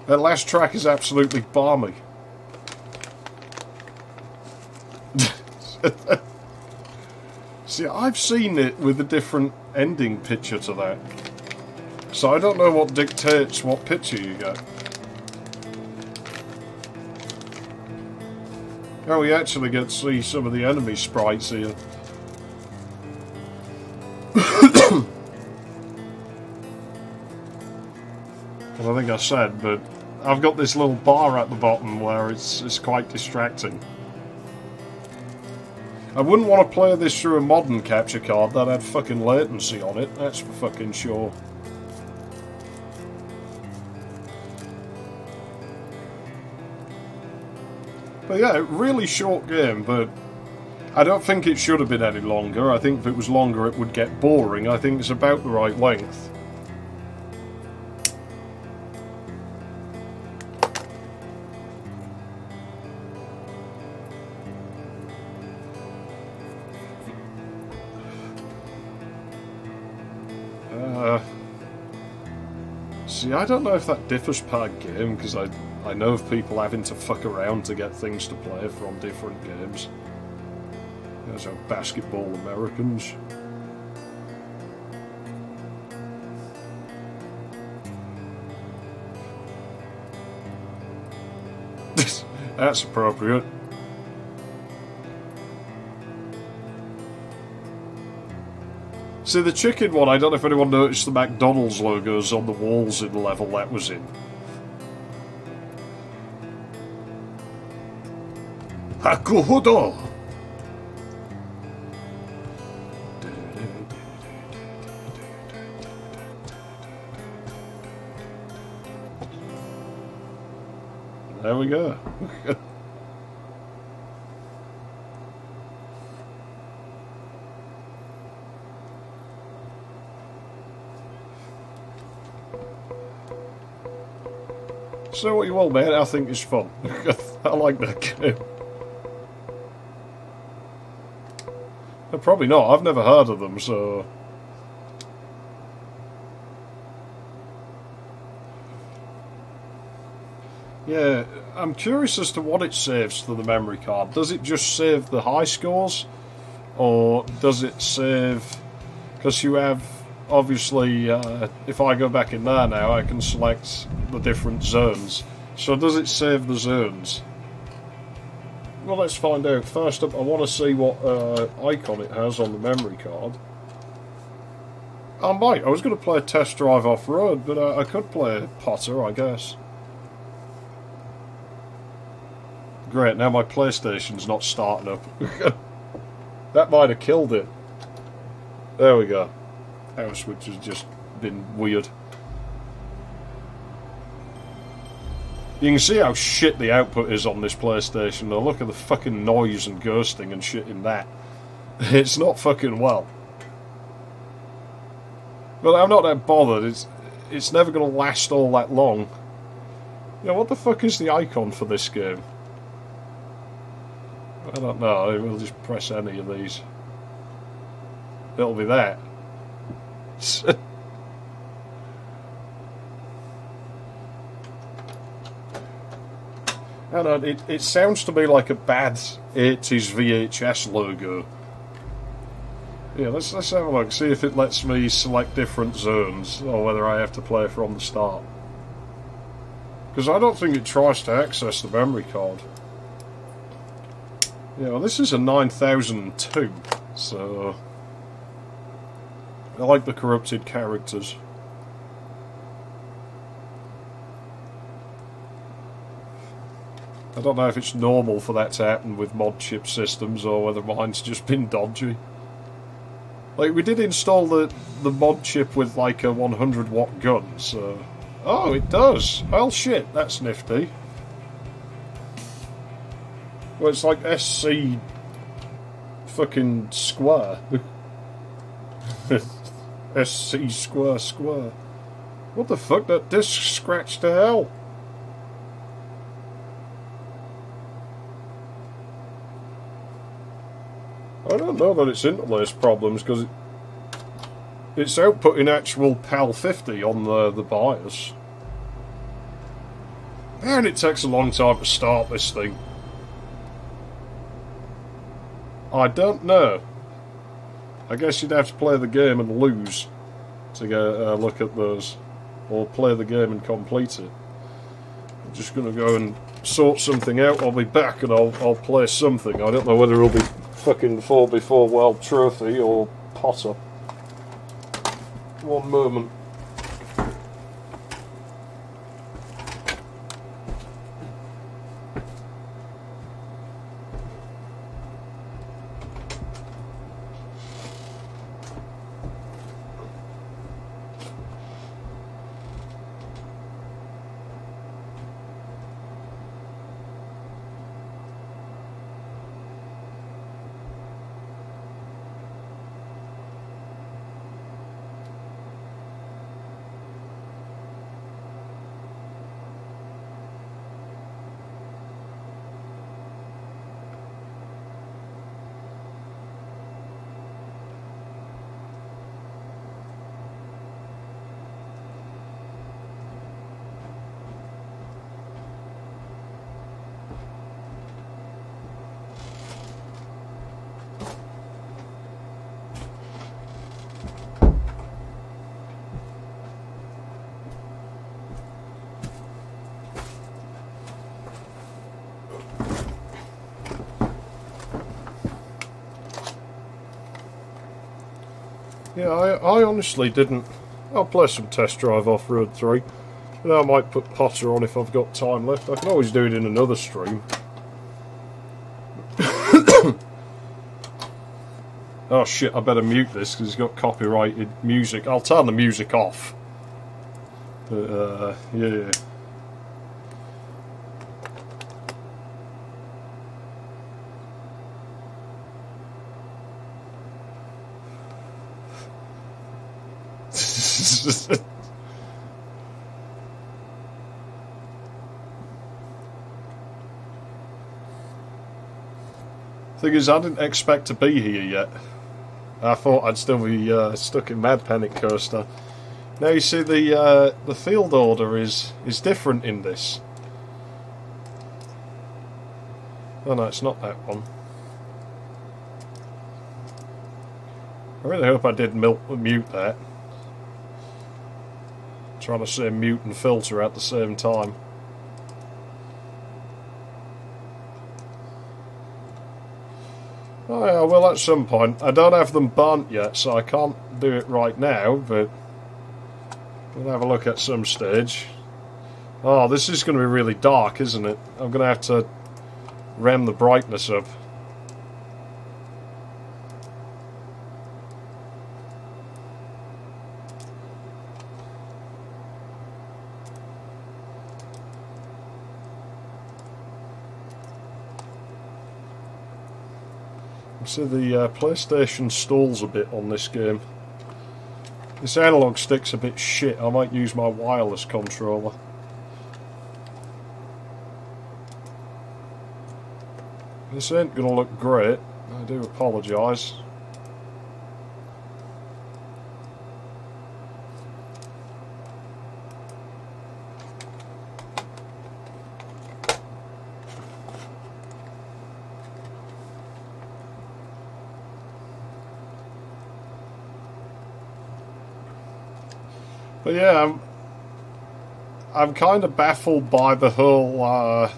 last track is absolutely balmy. See, I've seen it with a different ending picture to that. So I don't know what dictates what picture you get. Oh, we actually get to see some of the enemy sprites here. Well, I think I said, but I've got this little bar at the bottom where it's quite distracting. I wouldn't want to play this through a modern capture card that had fucking latency on it, that's for fucking sure. But yeah, really short game, but I don't think it should have been any longer. I think if it was longer it would get boring. I think it's about the right length. See, I don't know if that differs per game, because I know of people having to fuck around to get things to play from different games. There's our basketball Americans. That's appropriate. See, the chicken one, I don't know if anyone noticed the McDonald's logos on the walls in the level that was in. Hakuhodo! There we go. So what you will, mate, I think it's fun. I like that game. Probably not, I've never heard of them, so... Yeah, I'm curious as to what it saves to the memory card. Does it just save the high scores? Or does it save... Because you have, obviously, if I go back in there now, I can select the different zones. So does it save the zones? Well, let's find out. First up, I want to see what icon it has on the memory card. I might. I was going to play Test Drive Off-Road, but I could play Potter, I guess. Great, now my PlayStation's not starting up. That might have killed it. There we go. Power switch has just been weird. You can see how shit the output is on this PlayStation though. Look at the fucking noise and ghosting and shit in that. It's not fucking well. But I'm not that bothered. It's never going to last all that long. You know, what the fuck is the icon for this game? I don't know. We'll just press any of these. It'll be that. I don't know, it sounds to me like a bad 80s VHS logo. Yeah, let's have a look, see if it lets me select different zones, or whether I have to play from the start. Because I don't think it tries to access the memory card. Yeah, well, this is a 9002, so... I like the corrupted characters. I don't know if it's normal for that to happen with mod chip systems, or whether mine's just been dodgy. Like, we did install the mod chip with, like, a 100-watt gun, so... Oh, it does! Well, shit, that's nifty. Well, it's like SC... fucking square. SC square square. What the fuck? That disc scratched to hell. I don't know that it's interlace problems, because it's outputting actual PAL 50 on the BIOS. And it takes a long time to start this thing. I don't know. I guess you'd have to play the game and lose to get a look at those. Or play the game and complete it. I'm just going to go and sort something out. I'll be back and I'll play something. I don't know whether it'll be fucking 4x4 World Trophy or Potter. One moment. Yeah, I honestly didn't... I'll play some Test Drive Off-Road 3. And I might put Potter on if I've got time left. I can always do it in another stream. Oh shit, I better mute this because it's got copyrighted music. I'll turn the music off. Yeah. Thing is, I didn't expect to be here yet. I thought I'd still be stuck in Mad Panic Coaster. Now you see the field order is different in this. Oh no, it's not that one. I really hope I did mute that. Trying to say mute and filter at the same time. Oh yeah, well at some point. I don't have them burnt yet, so I can't do it right now, but we'll have a look at some stage. Oh, this is going to be really dark, isn't it? I'm going to have to ram the brightness up. So the PlayStation stalls a bit on this game. This analog stick's a bit shit. I might use my wireless controller. This ain't gonna look great. I do apologise. But yeah, I'm kind of baffled by the whole.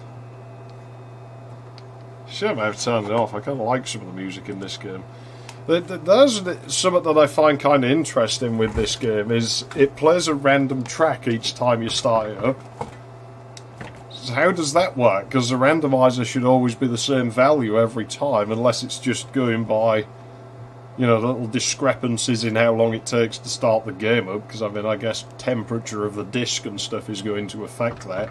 Shit, I may have turned it off. I kind of like some of the music in this game. There's something that I find kind of interesting with this game is it plays a random track each time you start it up. So how does that work? Because the randomizer should always be the same value every time, unless it's just going by, you know, little discrepancies in how long it takes to start the game up, because I mean, I guess temperature of the disc and stuff is going to affect that.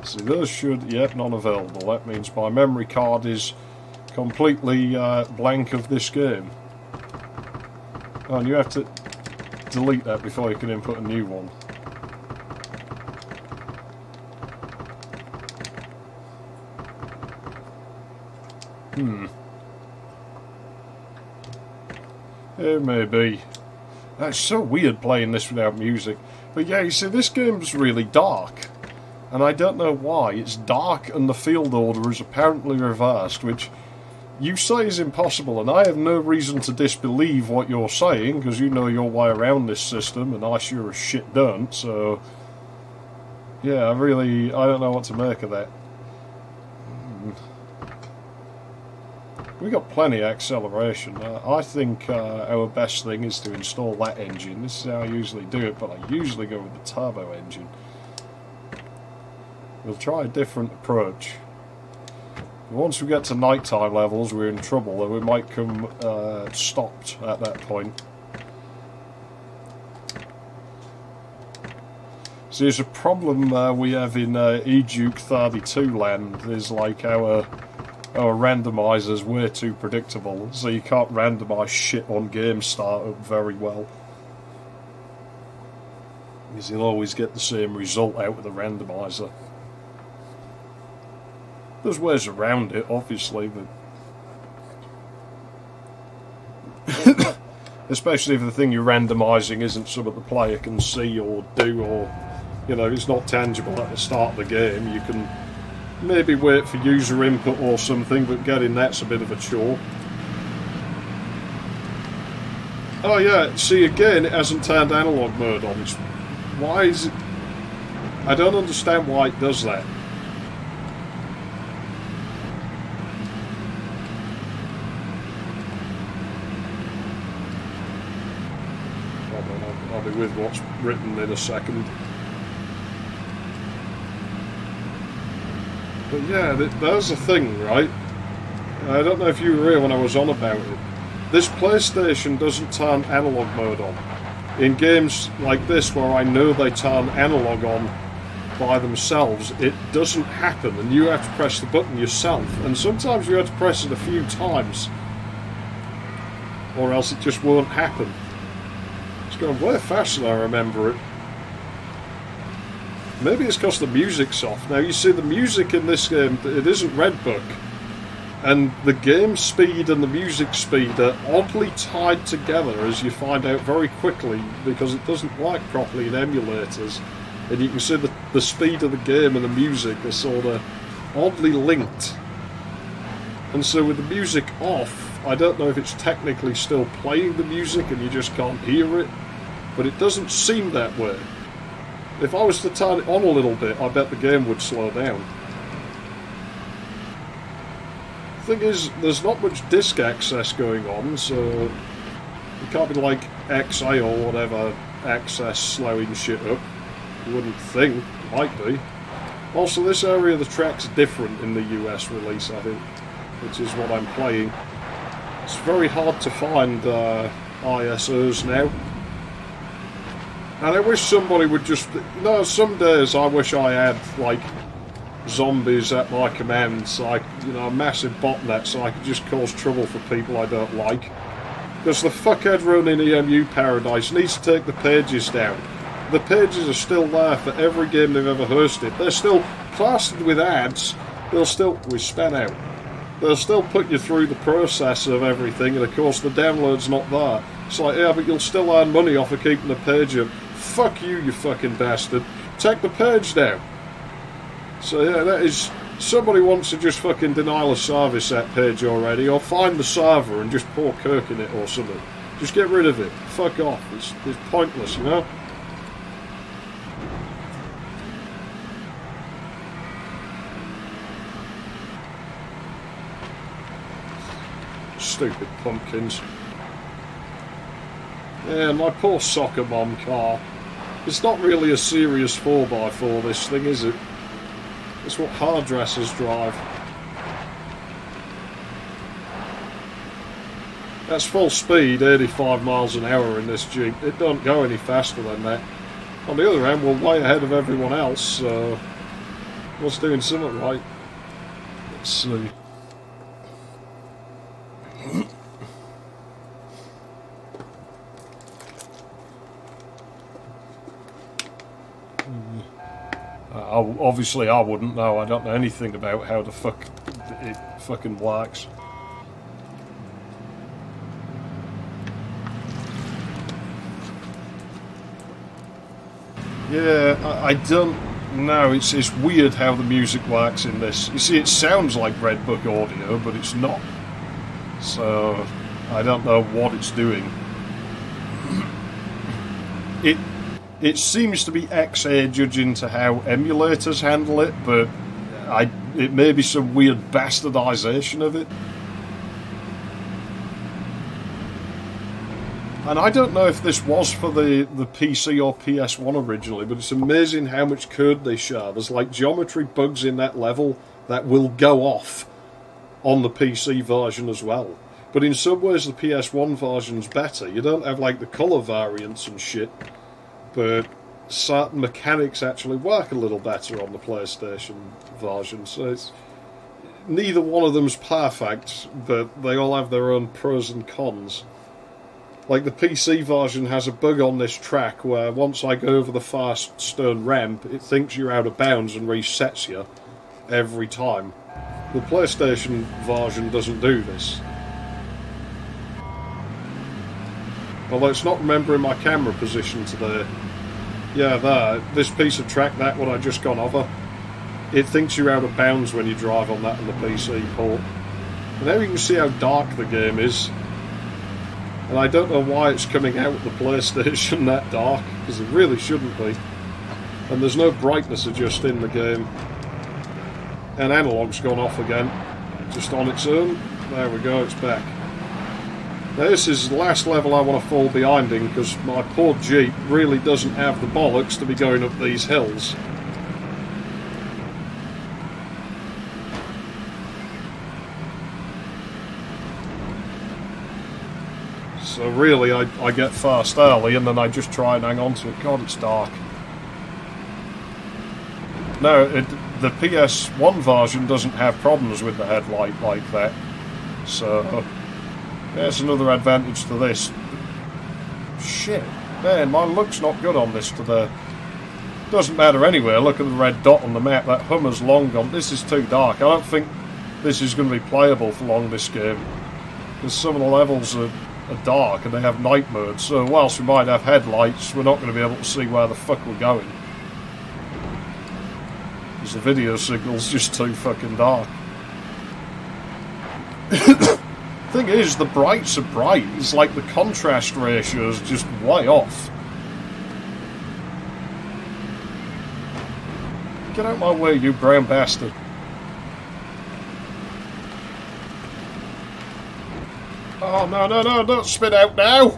See, those should, yep, not available. That means my memory card is completely blank of this game. Oh, and you have to delete that before you can input a new one. It may be. It's so weird playing this without music. But yeah, you see, this game's really dark. And I don't know why. It's dark and the field order is apparently reversed, which you say is impossible, and I have no reason to disbelieve what you're saying, because you know your way around this system, and I sure as shit don't, so... Yeah, I don't know what to make of that. We got plenty of acceleration. I think our best thing is to install that engine. This is how I usually do it, but I usually go with the turbo engine. We'll try a different approach. Once we get to nighttime levels, we're in trouble, and we might come stopped at that point. See, there's a problem we have in eDuke 32 land, is like our randomizer's way too predictable, so you can't randomize shit on game startup very well. Because you'll always get the same result out of the randomizer. There's ways around it, obviously, but... Especially if the thing you're randomising isn't something the player can see or do, or, you know, it's not tangible at the start of the game. You can maybe wait for user input or something, but getting that's a bit of a chore. Oh yeah, see, again, it hasn't turned analog mode on. Why is it... I don't understand why it does that. I'll be with what's written in a second. But yeah, there's a thing, right? I don't know if you were here when I was on about it. This PlayStation doesn't turn analog mode on. In games like this, where I know they turn analog on by themselves, it doesn't happen, and you have to press the button yourself. And sometimes you have to press it a few times, or else it just won't happen. It's going way faster than I remember it. Maybe it's because the music's off. Now, you see, the music in this game, it isn't Red Book. And the game speed and the music speed are oddly tied together, as you find out very quickly, because it doesn't work properly in emulators. And you can see the speed of the game and the music are sort of oddly linked. And so with the music off, I don't know if it's technically still playing the music and you just can't hear it, but it doesn't seem that way. If I was to turn it on a little bit, I bet the game would slow down. The thing is, there's not much disk access going on, so it can't be like XA or whatever access slowing shit up. You wouldn't think. It might be. Also, this area of the track's different in the US release, I think, which is what I'm playing. It's very hard to find ISOs now. And I wish somebody would just... You know, some days I wish I had, like, zombies at my command, so you know, a massive botnet, so I could just cause trouble for people I don't like. Because the fuckhead running EMU Paradise needs to take the pages down. The pages are still there for every game they've ever hosted. They're still plastered with ads. They'll still... We span out. They'll still put you through the process of everything, and of course the download's not there. It's like, yeah, but you'll still earn money off of keeping the page up. Fuck you, you fucking bastard. Take the page down. So yeah, that is... Somebody wants to just fucking denial of service that page already, or find the server and just pour Kirk in it or something. Just get rid of it. Fuck off. It's pointless, you know? Stupid pumpkins. Yeah, my poor soccer mom car. It's not really a serious 4x4, this thing, is it? It's what hairdressers drive. That's full speed, 85 miles an hour in this Jeep. It don't go any faster than that. On the other hand, we're way ahead of everyone else, so... What's doing something right? Let's see. Obviously I wouldn't know. I don't know anything about how the fuck it fucking works. Yeah, I don't know. It's weird how the music works in this. You see, it sounds like Red Book audio, but it's not. So I don't know what it's doing. It seems to be XA judging to how emulators handle it, but it may be some weird bastardization of it. And I don't know if this was for the PC or PS1 originally, but it's amazing how much code they share. There's like geometry bugs in that level that will go off on the PC version as well. But in some ways the PS1 version's better. You don't have like the colour variants and shit, but certain mechanics actually work a little better on the PlayStation version. So it's, neither one of them's perfect, but they all have their own pros and cons. Like the PC version has a bug on this track where once I go over the fast stone ramp, it thinks you're out of bounds and resets you every time. The PlayStation version doesn't do this. Although it's not remembering my camera position today. Yeah, there, this piece of track, that one I just gone over, it thinks you're out of bounds when you drive on that on the PC port. And now you can see how dark the game is. And I don't know why it's coming out with the PlayStation that dark, because it really shouldn't be. And there's no brightness adjust in the game. And analog's gone off again, just on its own. There we go, it's back. Now this is the last level I want to fall behind in, because my poor Jeep really doesn't have the bollocks to be going up these hills. So really I get fast early and then I just try and hang on to it. God, it's dark. No, the PS1 version doesn't have problems with the headlight like that. So... there's another advantage to this. Shit. Man, my luck's not good on this today. Doesn't matter anyway, look at the red dot on the map, that Hummer's long gone. This is too dark. I don't think this is going to be playable for long, this game. Because some of the levels are dark and they have night mode, so whilst we might have headlights, we're not going to be able to see where the fuck we're going. Because the video signal's just too fucking dark. Thing is, the brights are bright, it's like the contrast ratio is just way off. Get out my way, you brown bastard. Oh, no, no, no, don't spit out now!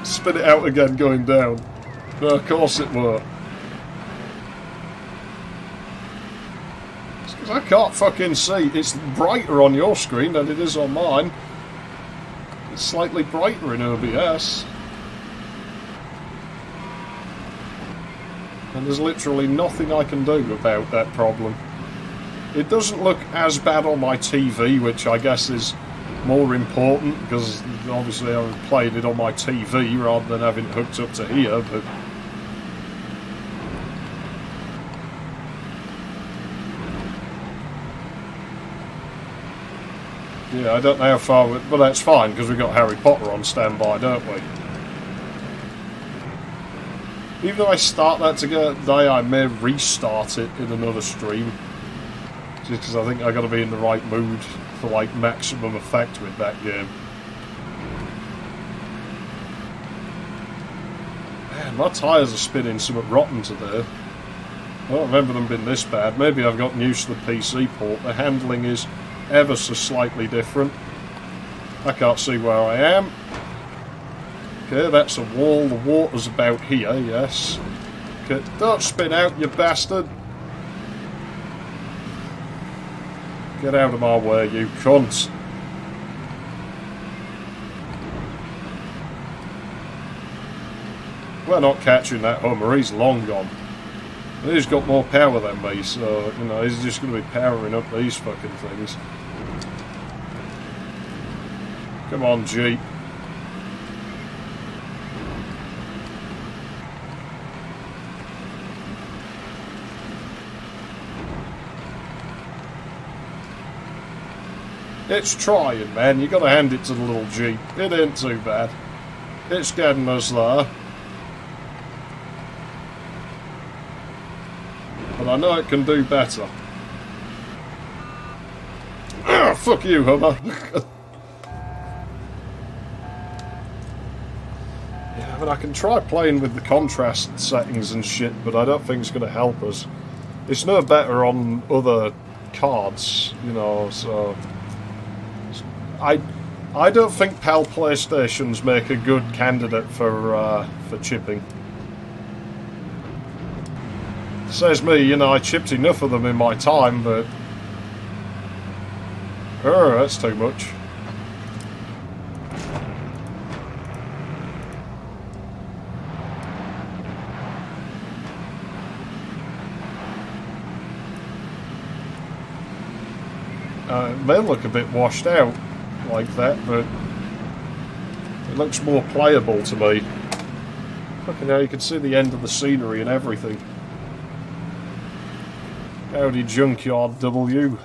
Spit it out again going down. No, of course it won't. It's because I can't fucking see. It's brighter on your screen than it is on mine. It's slightly brighter in OBS. And there's literally nothing I can do about that problem. It doesn't look as bad on my TV, which I guess is more important, because obviously I'm playing it on my TV rather than having it hooked up to here, but... yeah, I don't know how far... but that's fine, because we've got Harry Potter on standby, don't we? Even though I start that today, I may restart it in another stream. Just because I think I've got to be in the right mood for, like, maximum effect with that game. Man, my tyres are spinning somewhat rotten today. I don't remember them being this bad. Maybe I've gotten used to the PC port. The handling is ever so slightly different. I can't see where I am. Okay, that's a wall. The water's about here, yes. Okay, don't spin out, you bastard. Get out of my way, you cunt. We're not catching that Hummer, he's long gone. And he's got more power than me, so, you know, he's just going to be powering up these fucking things. Come on, Jeep. It's trying, man. You got to hand it to the little Jeep. It ain't too bad. It's getting us there. But I know it can do better. Ah, fuck you, Hummer. Yeah, I mean, I can try playing with the contrast settings and shit, but I don't think it's going to help us. It's no better on other cards, you know, so... I don't think PAL PlayStations make a good candidate for chipping. Says me, you know, I chipped enough of them in my time, but... oh, that's too much. It may look a bit washed out like that, but it looks more playable to me. Fucking hell, you can see the end of the scenery and everything. Howdy, Junkyard W.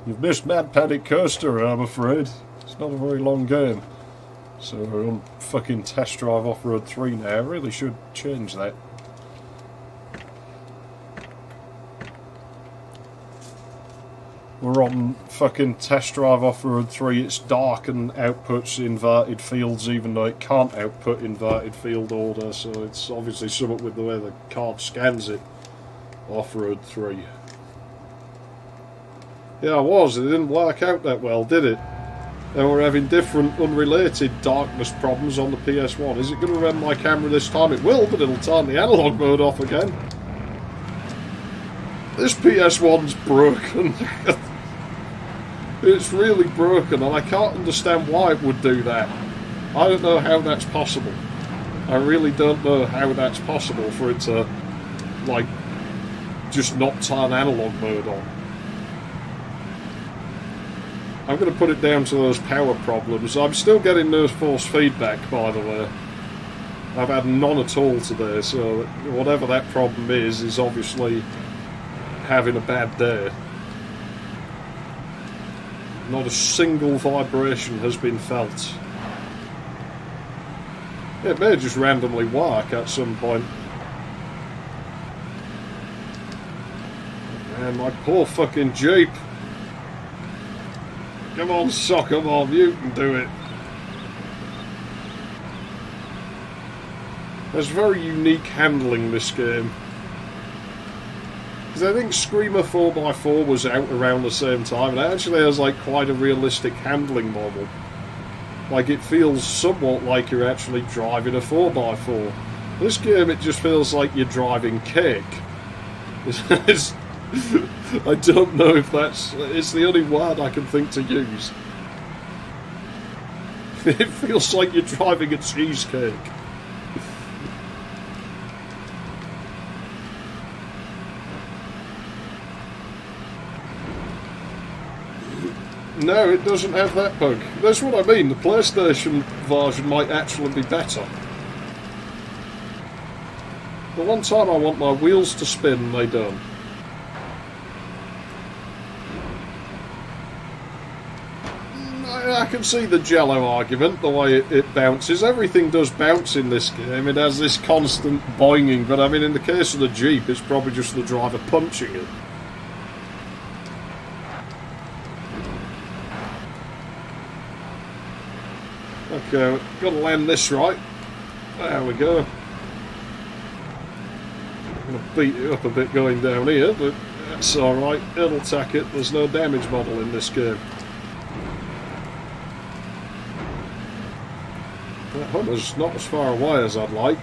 You've missed Mad Panic Coaster, I'm afraid. It's not a very long game. So we're on fucking Test Drive Off-Road 3 now. I really should change that. We're on fucking Test Drive Off-Road 3. It's dark and outputs inverted fields, even though it can't output inverted field order, so it's obviously something with the way the card scans it. Off-Road 3. Yeah, it didn't work out that well, did it? And we're having different unrelated darkness problems on the PS1. Is it going to run my camera this time? It will, but it'll turn the analog mode off again. This PS1's broken. It's really broken, and I can't understand why it would do that. I don't know how that's possible. I really don't know how that's possible for it to, like, just not turn analog mode on. I'm going to put it down to those power problems. I'm still getting no force feedback, by the way. I've had none at all today, so whatever that problem is obviously having a bad day. Not a single vibration has been felt. It may just randomly work at some point. And my poor fucking Jeep. Come on, soccer mom, you can do it. There's very unique handling this game. Because I think Screamer 4x4 was out around the same time, and it actually has like quite a realistic handling model. Like it feels somewhat like you're actually driving a 4x4. This game, it just feels like you're driving cake. I don't know if it's the only word I can think to use. It feels like you're driving a cheesecake. No, it doesn't have that bug. That's what I mean. The PlayStation version might actually be better. The one time I want my wheels to spin, they don't. I can see the Jello argument, the way it bounces. Everything does bounce in this game. It has this constant boinging, but I mean, in the case of the Jeep, it's probably just the driver punching it. Okay, got to land this right. There we go. I'm going to beat it up a bit going down here, but that's alright. It'll tack it. There's no damage model in this game. That Hummer's not as far away as I'd like.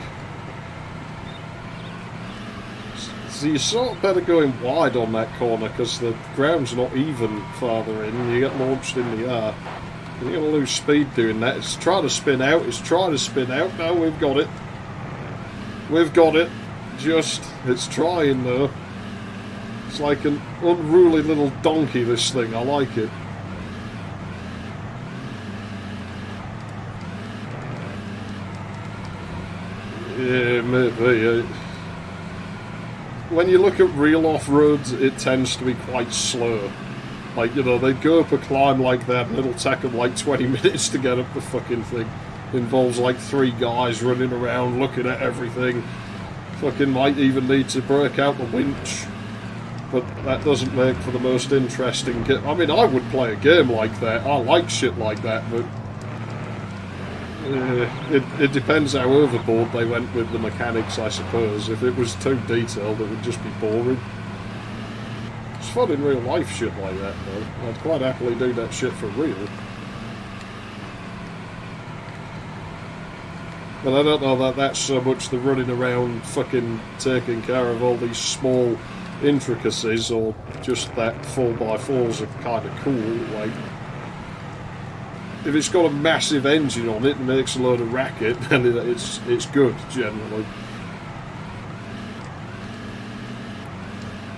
So you sort of better going wide on that corner because the ground's not even farther in. You get launched in the air. You're going to lose speed doing that. It's trying to spin out. It's trying to spin out. No, we've got it. We've got it. It's trying though. It's like an unruly little donkey, this thing. I like it. Yeah, maybe. When you look at real off-roads, it tends to be quite slow. Like, you know, they go up a climb like that and it'll take them like 20 minutes to get up the fucking thing. Involves like 3 guys running around looking at everything. Fucking might even need to break out the winch. But that doesn't make for the most interesting game. I mean, I would play a game like that. I like shit like that, but... it depends how overboard they went with the mechanics, I suppose. If it was too detailed, it would just be boring. It's fun in real life shit like that, though. I'd quite happily do that shit for real. But I don't know that that's so much the running around fucking taking care of all these small intricacies, or just that 4x4s are kind of cool, like... If it's got a massive engine on it and makes a load of racket, then it's good, generally.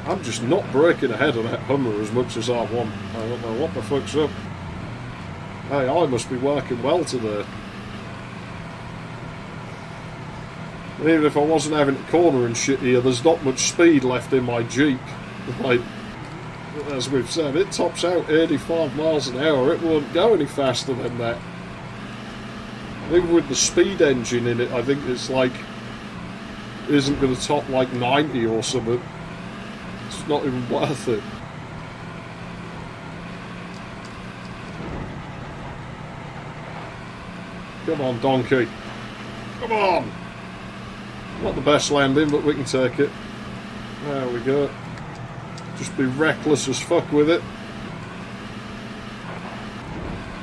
I'm just not braking ahead of that Hummer as much as I want. I don't know what the fuck's up. Hey, I must be working well today. And even if I wasn't having a corner and shit here, there's not much speed left in my Jeep. Like, as we've said, it tops out 85 miles an hour. It won't go any faster than that. Even with the speed engine in it, I think it's like... isn't going to top like 90 or something. It's not even worth it. Come on, donkey. Come on! Not the best landing, but we can take it. There we go. Just be reckless as fuck with it.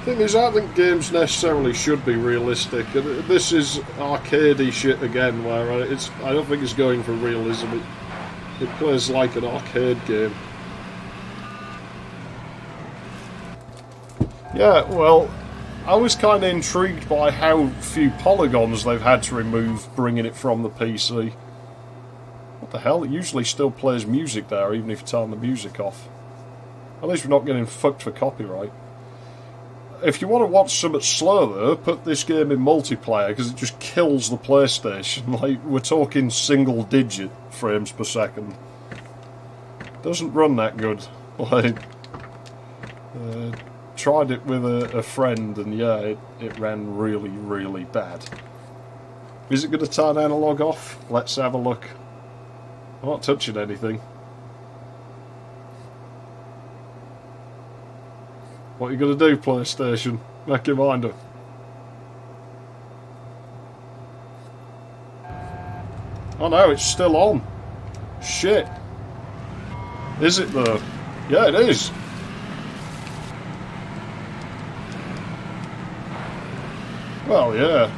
Thing is, I think games necessarily should be realistic, and this is arcadey shit again, where I don't think it's going for realism. It plays like an arcade game. Yeah, well, I was kind of intrigued by how few polygons they've had to remove bringing it from the PC. What the hell? It usually still plays music there, even if you turn the music off. At least we're not getting fucked for copyright. if you want to watch something slower, put this game in multiplayer, because it just kills the PlayStation. Like, we're talking single-digit frames per second. Doesn't run that good. Like, tried it with a friend, and yeah, it ran really, really bad. Is it going to turn analog off? Let's have a look. I'm not touching anything. What are you going to do, PlayStation? Make your mind up. Oh no, it's still on. Shit. Is it though? Yeah, it is. Well, yeah.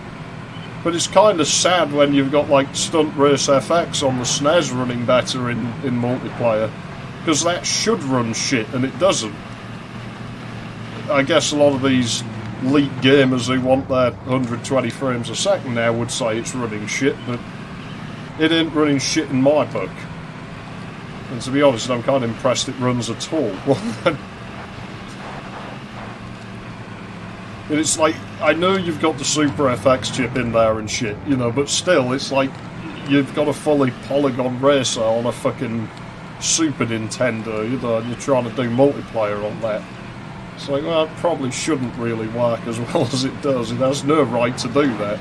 But it's kind of sad when you've got like Stunt Race FX on the SNES running better in multiplayer. Because that should run shit, and it doesn't. I guess a lot of these elite gamers who want their 120 frames a second now would say it's running shit, but it ain't running shit in my book. And to be honest, I'm kind of impressed it runs at all. And it's like, I know you've got the Super FX chip in there and shit, you know, but still, it's like you've got a fully polygon racer on a fucking Super Nintendo, you know, and you're trying to do multiplayer on that. It's like, well, it probably shouldn't really work as well as it does. It has no right to do that.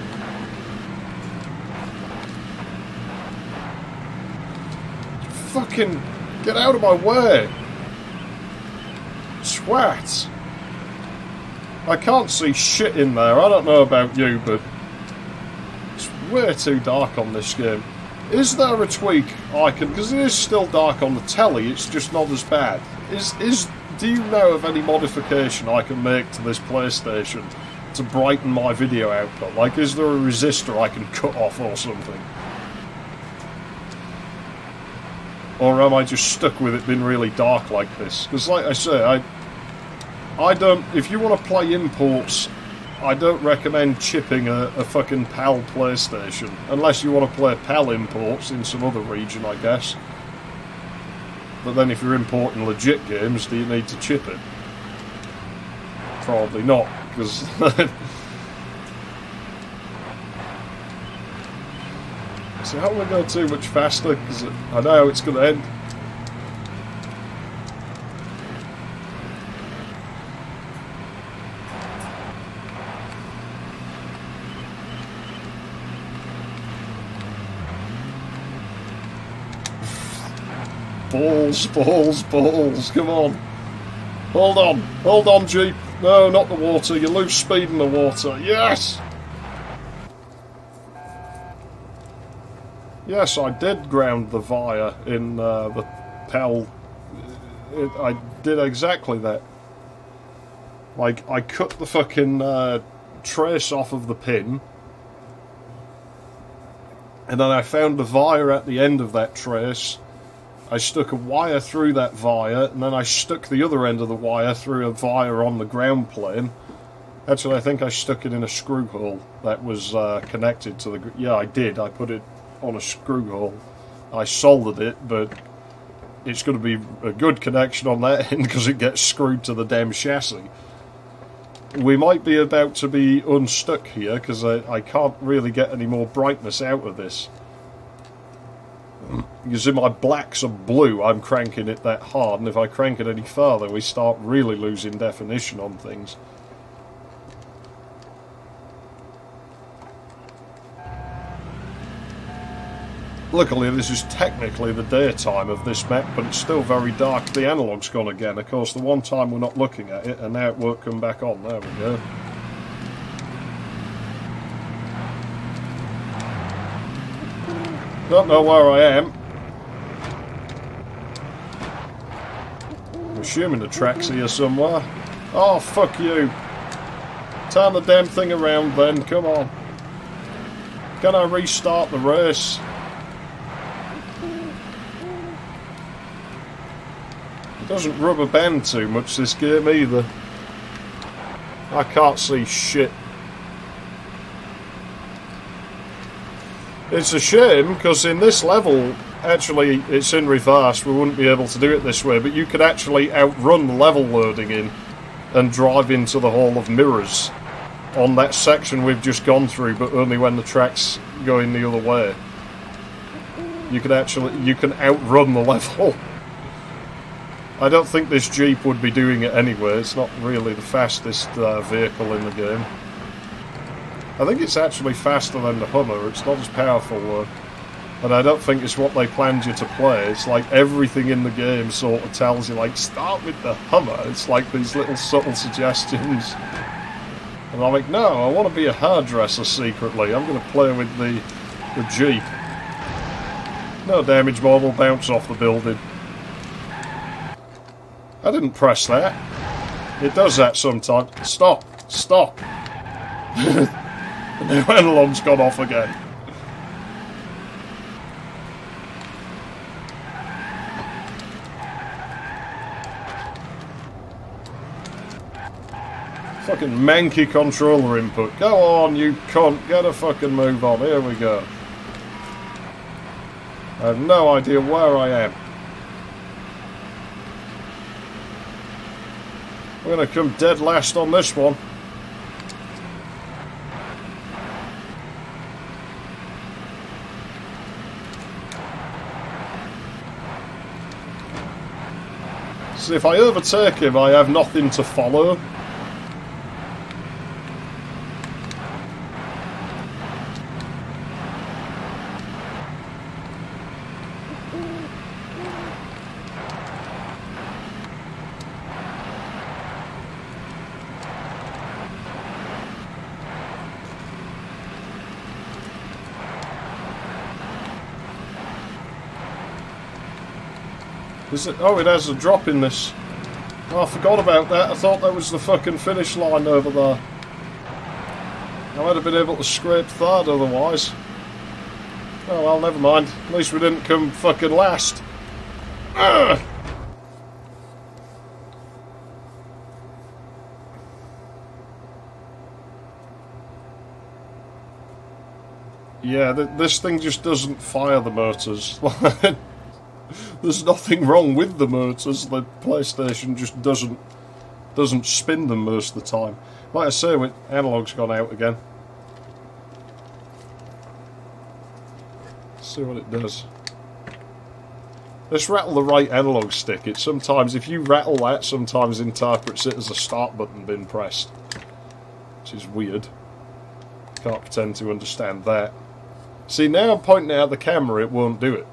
Fucking get out of my way! Swat! I can't see shit in there. I don't know about you, but it's way too dark on this game. Is there a tweak I can... because it is still dark on the telly, it's just not as bad. Do you know of any modification I can make to this PlayStation to brighten my video output? Like, is there a resistor I can cut off or something? Or am I just stuck with it being really dark like this? Because, like I say, I don't... if you want to play imports, I don't recommend chipping a fucking PAL PlayStation. Unless you want to play PAL imports in some other region, I guess. But then if you're importing legit games, do you need to chip it? Probably not, because... So how do I go too much faster? Because I know how it's going to end. Balls, balls, balls, come on. Hold on, Jeep. No, not the water, you lose speed in the water. Yes! Yes, I did ground the via in the PAL. I did exactly that. Like, I cut the fucking trace off of the pin, and then I found the via at the end of that trace. I stuck a wire through that via, and then I stuck the other end of the wire through a via on the ground plane. Actually, I think I stuck it in a screw hole that was connected to the... yeah, I did. I put it on a screw hole. I soldered it, but it's going to be a good connection on that end because it gets screwed to the damn chassis. We might be about to be unstuck here because I can't really get any more brightness out of this. Because if my blacks are blue, I'm cranking it that hard, and if I crank it any further, we start really losing definition on things. Luckily, this is technically the daytime of this map, but it's still very dark. The analog's gone again. Of course, the one time we're not looking at it, and now it won't come back on. There we go. Don't know where I am. I'm assuming the track's here somewhere. Oh, fuck you. Turn the damn thing around then, come on. Can I restart the race? It doesn't rubber band too much, this game, either. I can't see shit. It's a shame, because in this level, actually, it's in reverse, we wouldn't be able to do it this way, but you could actually outrun the level loading in. and drive into the Hall of Mirrors on that section we've just gone through, but only when the track's going the other way. You can outrun the level. I don't think this Jeep would be doing it anyway. It's not really the fastest vehicle in the game. I think it's actually faster than the Hummer. It's not as powerful though. And I don't think it's what they planned you to play. It's like everything in the game sort of tells you, like, start with the Hummer. It's like these little subtle suggestions. And I'm like, no, I want to be a hairdresser secretly. I'm going to play with the Jeep. No damage mod will bounce off the building. I didn't press that. It does that sometimes. Stop. Stop. The new analog's gone off again. Fucking manky controller input. Go on, you cunt. Get a fucking move on. Here we go. I have no idea where I am. We're going to come dead last on this one. So if I overtake him, I have nothing to follow. Is it? Oh, it has a drop in this. Oh, I forgot about that. I thought that was the fucking finish line over there. I might have been able to scrape third otherwise. Oh well, never mind. At least we didn't come fucking last. Ugh! Yeah, this thing just doesn't fire the motors. There's nothing wrong with the motors. The PlayStation just doesn't spin them most of the time. Like I say, with analog's gone out again. Let's see what it does. Let's rattle the right analog stick. It sometimes, if you rattle that, sometimes interprets it as a start button being pressed, which is weird. Can't pretend to understand that. See, now I'm pointing out the camera, it won't do it.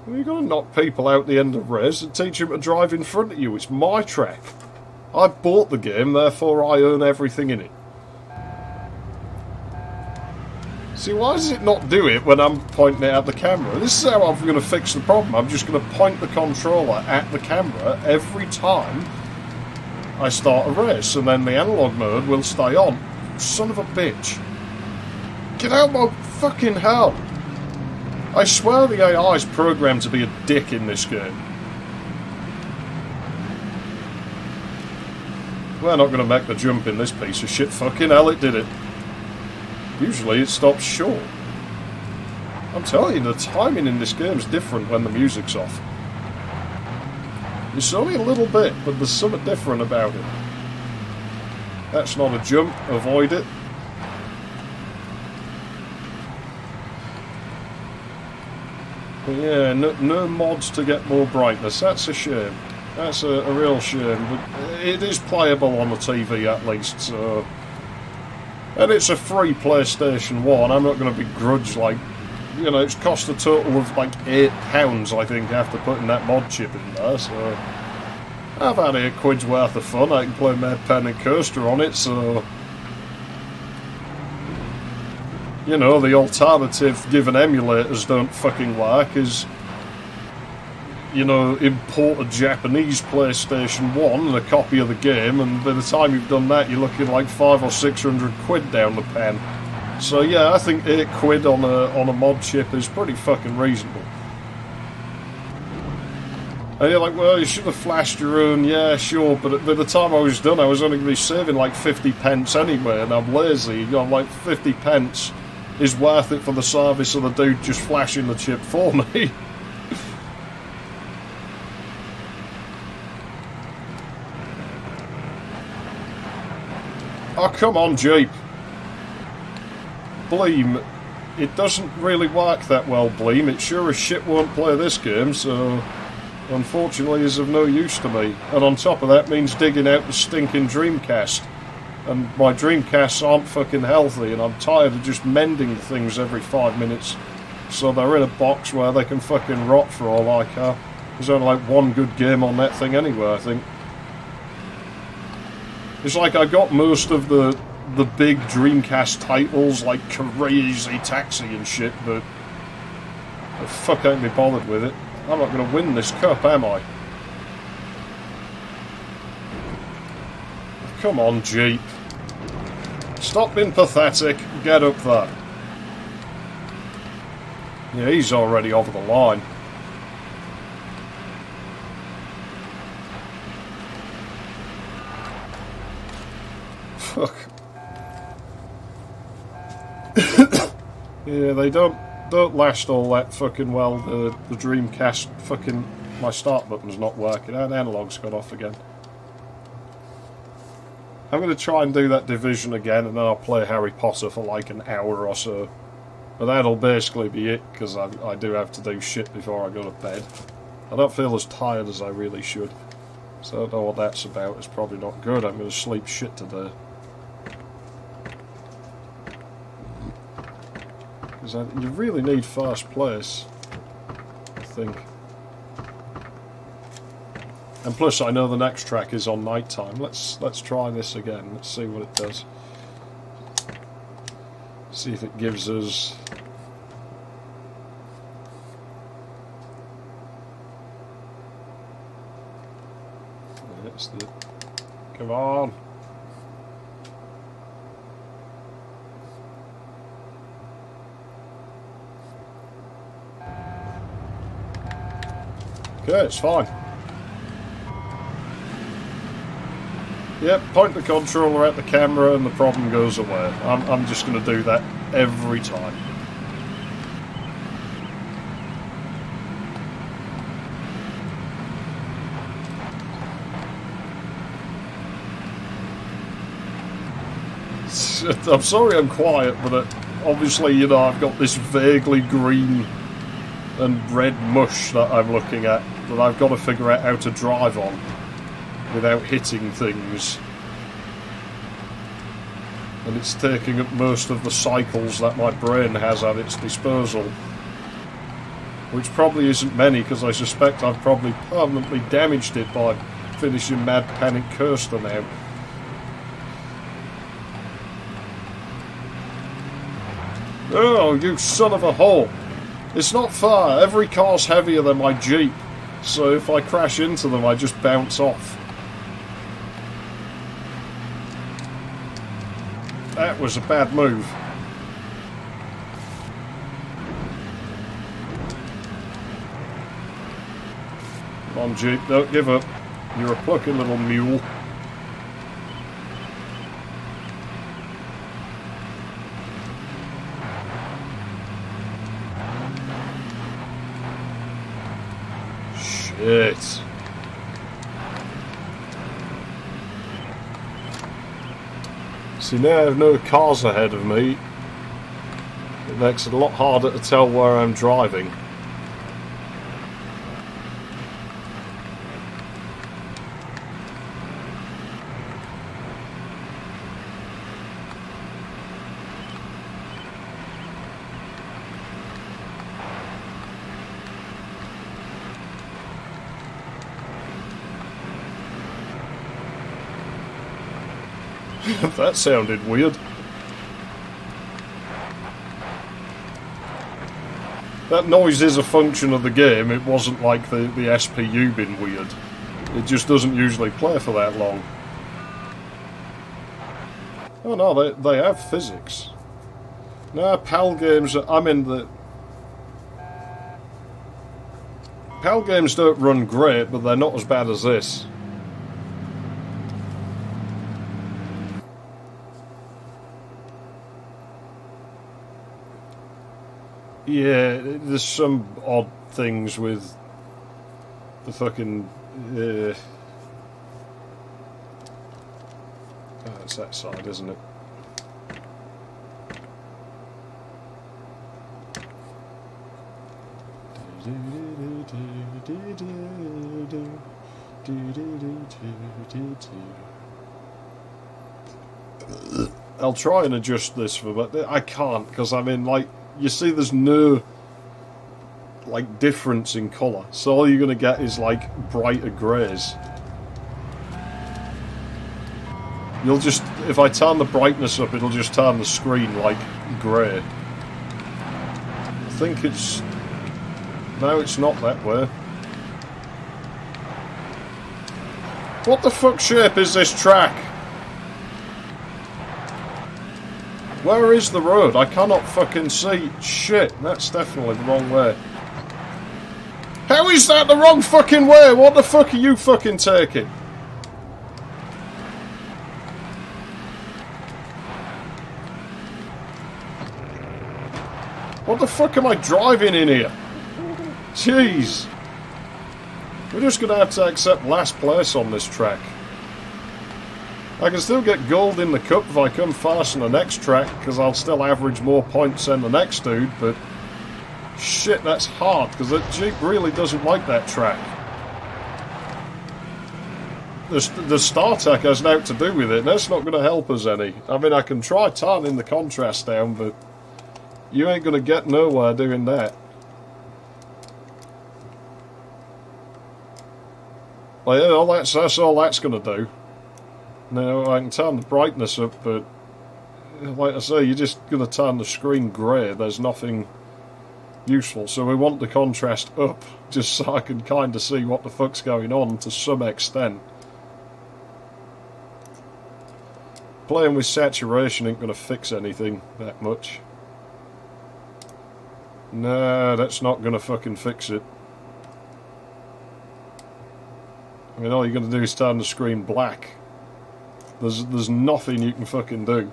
Well, you've got to knock people out the end of res and teach them to drive in front of you. It's my track. I bought the game, therefore I own everything in it. See, why does it not do it when I'm pointing it at the camera? This is how I'm going to fix the problem. I'm just going to point the controller at the camera every time I start a race, and then the analog mode will stay on. Son of a bitch. Get out my fucking hell. I swear the AI is programmed to be a dick in this game. We're not going to make the jump in this piece of shit. Fucking hell, it did it. Usually it stops short. I'm telling you, the timing in this game is different when the music's off. It's only a little bit, but there's something different about it. That's not a jump. Avoid it. But yeah, no mods to get more brightness. That's a shame. That's a real shame. But it is playable on the TV at least, so... And it's a free PlayStation 1. I'm not going to begrudge, like... You know, it's cost a total of like £8, I think, after putting that mod chip in there, so... I've had £8 worth of fun. I can play Mad Pen and Coaster on it, so... You know, the alternative, given emulators don't fucking work, is... You know, import a Japanese PlayStation 1 and a copy of the game, and by the time you've done that, you're looking like £500 or £600 down the pen. So yeah, I think £8 on a mod chip is pretty fucking reasonable. And you're like, well, you should have flashed your own. Yeah, sure, but by the time I was done, I was only going to be saving like 50p anyway, and I'm lazy. You know, like 50p is worth it for the service of the dude just flashing the chip for me. Oh, come on, Jeep. Bleem. It doesn't really work that well, Bleem. It sure as shit won't play this game, so unfortunately is of no use to me. And on top of that means digging out the stinking Dreamcast. And my Dreamcasts aren't fucking healthy, and I'm tired of just mending things every 5 minutes. So they're in a box where they can fucking rot for all I care. There's only like one good game on that thing anyway, I think. It's like I got most of the big Dreamcast titles like Crazy Taxi and shit, but the fuck ain't me bothered with it. I'm not going to win this cup, am I? Come on, Jeep. Stop being pathetic. Get up there. Yeah, he's already over the line. Fuck. Yeah, they don't last all that fucking well. The Dreamcast fucking... My start button's not working. And analog's gone off again. I'm going to try and do that Division again, and then I'll play Harry Potter for like an hour or so. But that'll basically be it, because I do have to do shit before I go to bed. I don't feel as tired as I really should. So I don't know what that's about. It's probably not good. I'm going to sleep shit today. Because you really need first place, I think. And plus I know the next track is on night time. Let's try this again. Let's see what it does. See if it gives us... That's the... Come on! Okay, it's fine. Yep, point the controller at the camera and the problem goes away. I'm just going to do that every time. I'm sorry I'm quiet, but obviously, you know, I've got this vaguely green and red mush that I'm looking at that I've got to figure out how to drive on without hitting things. And it's taking up most of the cycles that my brain has at its disposal. Which probably isn't many, because I suspect I've probably permanently damaged it by finishing Mad Panic Coaster now. Oh, you son of a whore! It's not fair. Every car's heavier than my Jeep, so if I crash into them I just bounce off. That was a bad move. Come on, Jeep, don't give up. You're a plucky little mule. Shit. See, now I have no cars ahead of me. It makes it a lot harder to tell where I'm driving. That sounded weird. That noise is a function of the game. It wasn't like the SPU being weird. It just doesn't usually play for that long. Oh no, they have physics. No, PAL games, I mean the... PAL games don't run great, but they're not as bad as this. Yeah, there's some odd things with the fucking... Oh, it's that side, isn't it? I'll try and adjust this for, but I can't, because I mean, like, you see there's no like difference in colour, so all you're going to get is like brighter greys. You'll just, if I turn the brightness up, it'll just turn the screen like grey. I think it's, no, it's not that way. What the fuck shape is this track? Where is the road? I cannot fucking see. Shit, that's definitely the wrong way. How is that the wrong fucking way? What the fuck are you fucking taking? What the fuck am I driving in here? Jeez. We're just going to have to accept last place on this track. I can still get gold in the cup if I come fast on the next track, because I'll still average more points than the next dude, but shit, that's hard, because that Jeep really doesn't like that track. The StarTech has nothing to do with it, and that's not going to help us any. I mean, I can try turning the contrast down, but you ain't going to get nowhere doing that. Like, you know, that's all that's going to do. Now, I can turn the brightness up, but like I say, you're just going to turn the screen grey. There's nothing useful. So we want the contrast up, just so I can kind of see what the fuck's going on to some extent. Playing with saturation ain't going to fix anything that much. No, that's not going to fucking fix it. I mean, all you're going to do is turn the screen black. There's nothing you can fucking do.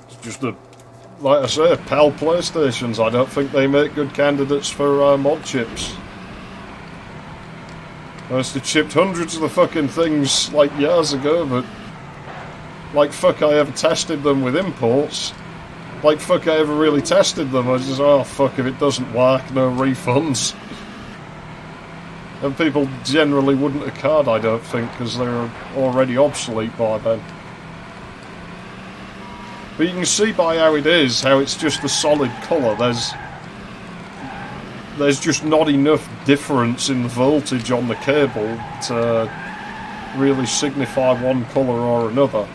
It's just a, like I say, PAL PlayStations. I don't think they make good candidates for mod chips. I used to chipped hundreds of the fucking things like years ago, but like fuck I ever tested them with imports. Like fuck I ever really tested them. I was just, oh fuck, if it doesn't work, no refunds. And people generally wouldn't have cared, I don't think, because they're already obsolete by then. But you can see by how it is, how it's just a solid colour. There's just not enough difference in the voltage on the cable to really signify one colour or another.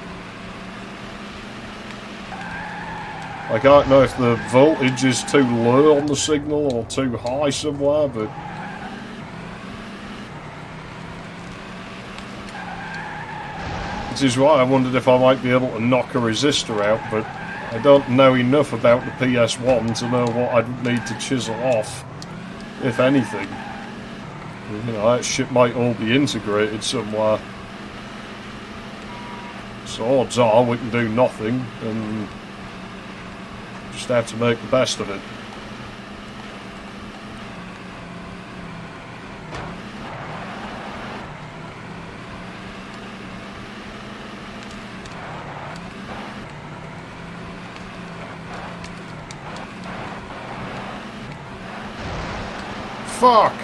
Like, I don't know if the voltage is too low on the signal or too high somewhere, but which is why I wondered if I might be able to knock a resistor out, but I don't know enough about the PS1 to know what I'd need to chisel off, if anything. You know, that shit might all be integrated somewhere. So odds are we can do nothing, and just have to make the best of it. Fuck!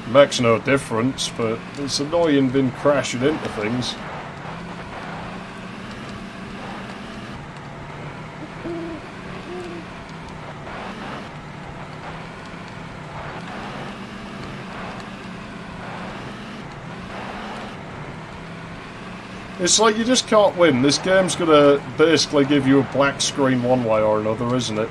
Makes no difference, but it's annoying being crashing into things. It's like you just can't win. This game's gonna basically give you a black screen one way or another, isn't it?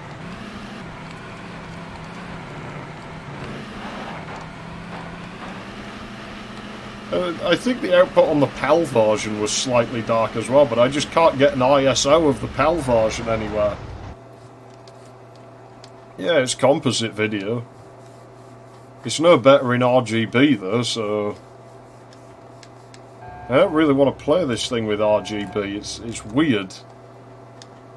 I think the output on the PAL version was slightly dark as well, but I just can't get an ISO of the PAL version anywhere. Yeah, it's composite video. It's no better in RGB though, so I don't really want to play this thing with RGB. It's weird.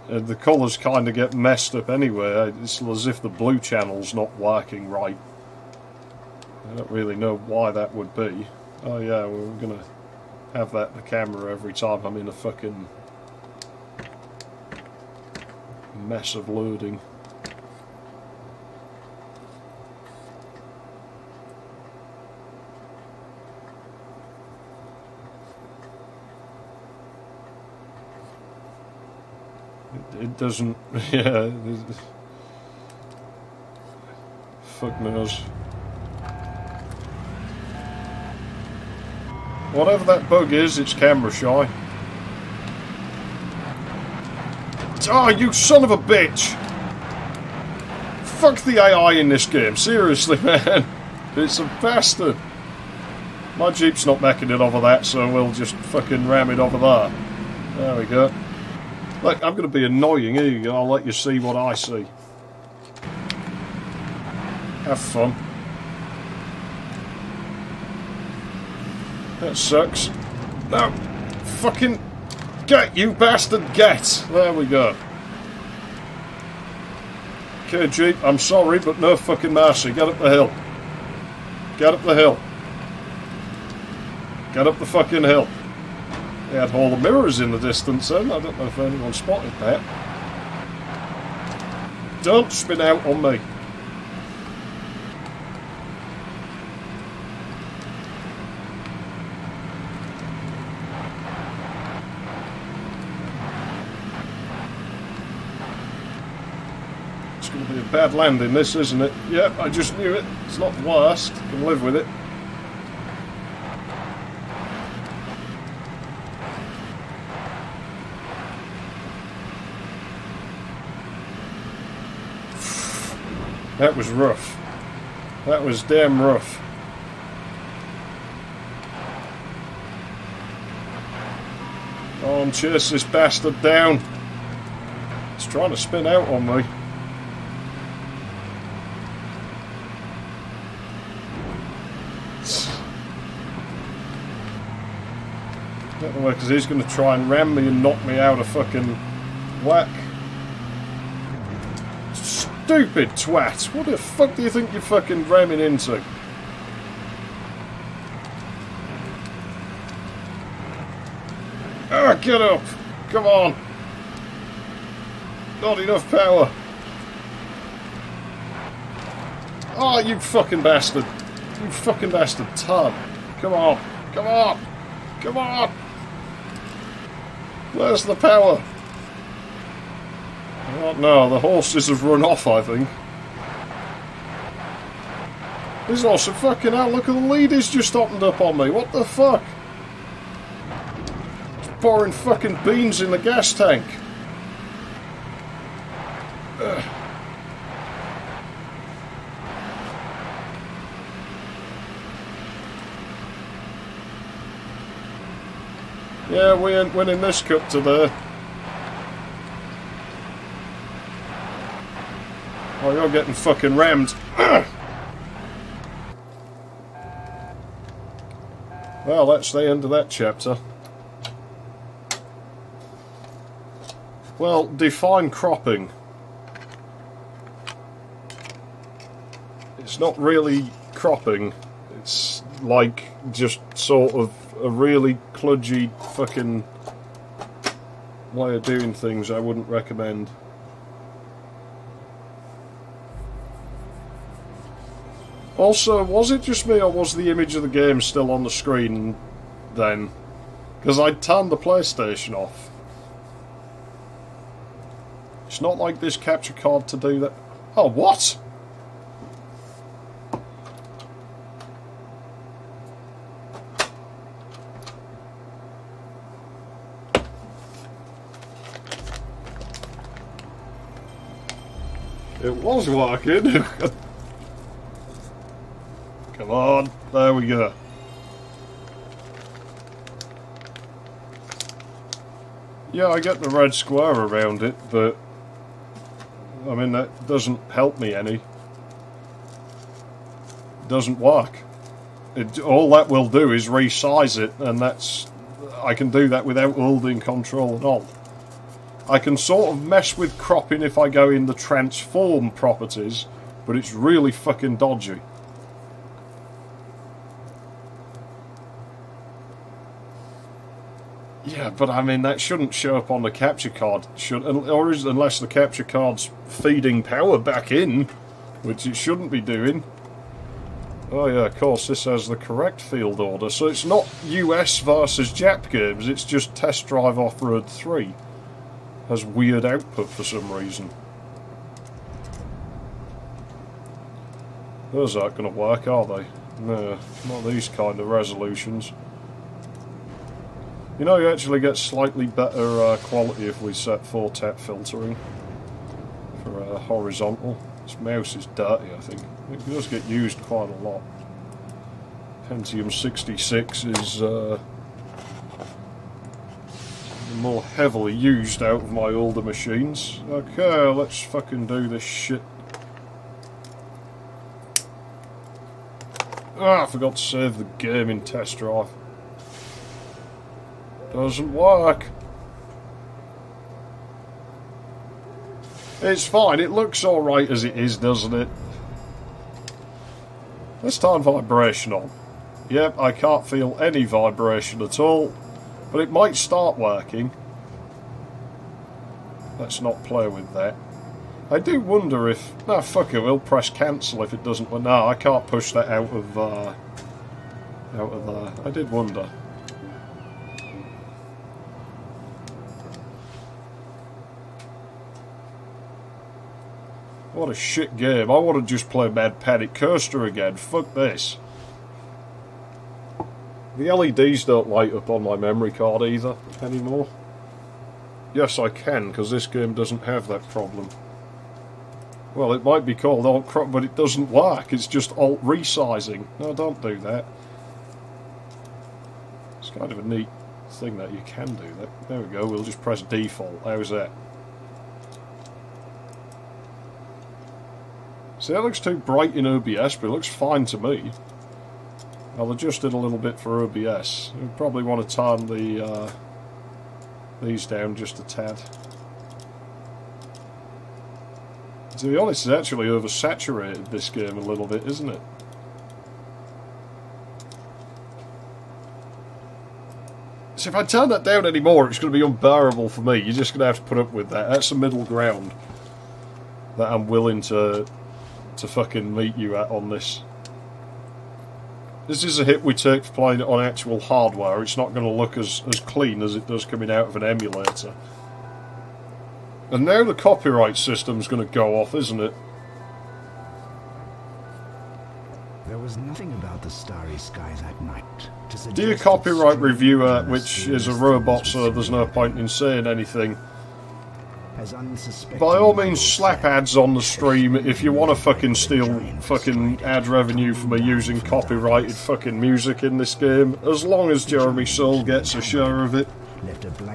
The colours kind of get messed up anyway. It's as if the blue channel's not working right. I don't really know why that would be. Oh yeah, we're gonna have that the camera every time I'm in a fucking mess of loading. It doesn't, yeah, fuck knows. Whatever that bug is, it's camera shy. Oh, you son of a bitch! Fuck the AI in this game, seriously, man. It's a bastard. My Jeep's not backing it over that, so we'll just fucking ram it over there. There we go. Look, I'm going to be annoying. Here you go, I'll let you see what I see. Have fun. That sucks. No! Fucking... Get, you bastard, get! There we go. Okay, Jeep, I'm sorry, but no fucking mercy. Get up the hill. Get up the hill. Get up the fucking hill. They had all the mirrors in the distance then. I don't know if anyone spotted that. Don't spin out on me. It's going to be a bad landing, this, isn't it? Yep, I just knew it. It's not the worst. I can live with it. That was rough. That was damn rough. Go on, chase this bastard down. It's trying to spin out on me. Not the way, because he's going to try and ram me and knock me out of fucking whack. Stupid twat! What the fuck do you think you're fucking ramming into? Ah, get up! Come on! Not enough power! Oh, you fucking bastard! You fucking bastard! Tub! Come on! Come on! Come on! Where's the power? Oh no, the horses have run off, I think. There's also fucking hell, look at the lead, he's just opened up on me, what the fuck? He's pouring fucking beans in the gas tank. Ugh. Yeah, we ain't winning this cup today. Oh, you're getting fucking rammed. Well, that's the end of that chapter. Well, define cropping. It's not really cropping. It's like just sort of a really kludgy fucking way of doing things I wouldn't recommend. Also, was it just me or was the image of the game still on the screen then? Because I'd turned the PlayStation off. It's not like this capture card to do that. Oh, what? It was working. Come on, there we go. Yeah, I get the red square around it, but I mean that doesn't help me any. It doesn't work. All that will do is resize it, and I can do that without holding control and all. I can sort of mess with cropping if I go in the transform properties, but it's really fucking dodgy. but I mean, that shouldn't show up on the capture card, unless the capture card's feeding power back in, which it shouldn't be doing. Oh yeah, of course, this has the correct field order, so it's not US versus Jap games, it's just Test Drive Off-Road 3. Has weird output for some reason. Those aren't going to work, are they? No, not these kind of resolutions. You know, you actually get slightly better quality if we set 4-tap filtering for horizontal. This mouse is dirty, I think. It does get used quite a lot. Pentium 66 is more heavily used out of my older machines. Okay, let's fucking do this shit. Ah, I forgot to save the game in Test Drive. Doesn't work. It's fine, it looks alright as it is, doesn't it? Let's turn vibration on. Yep, I can't feel any vibration at all, but it might start working. Let's not play with that. I do wonder if... No, fuck it, we'll press cancel if it doesn't... Well, no, I can't push that out of there. I did wonder. What a shit game. I want to just play Mad Panic Coaster again. Fuck this. The LEDs don't light up on my memory card either anymore. Yes, I can, because this game doesn't have that problem. Well, it might be called alt crop, but it doesn't work. It's just alt resizing. No, don't do that. It's kind of a neat thing that you can do that. There we go, we'll just press default. How's that? See, that looks too bright in OBS, but it looks fine to me. I'll adjust it a little bit for OBS. We probably want to turn the these down just a tad. To be honest, it's actually oversaturated this game a little bit, isn't it? So if I turn that down anymore, it's going to be unbearable for me. You're just going to have to put up with that. That's the middle ground that I'm willing to fucking meet you at on this. This is a hit we take for playing it on actual hardware. It's not going to look as clean as it does coming out of an emulator. And now the copyright system's going to go off, isn't it? There was nothing about the starry sky that night to suggest... Dear copyright reviewer, which is a robot, so there's no point in saying anything. By all means, slap ads on the stream if you want to fucking steal fucking ad revenue from me using copyrighted fucking music in this game, as long as Jeremy Soule gets a share of it.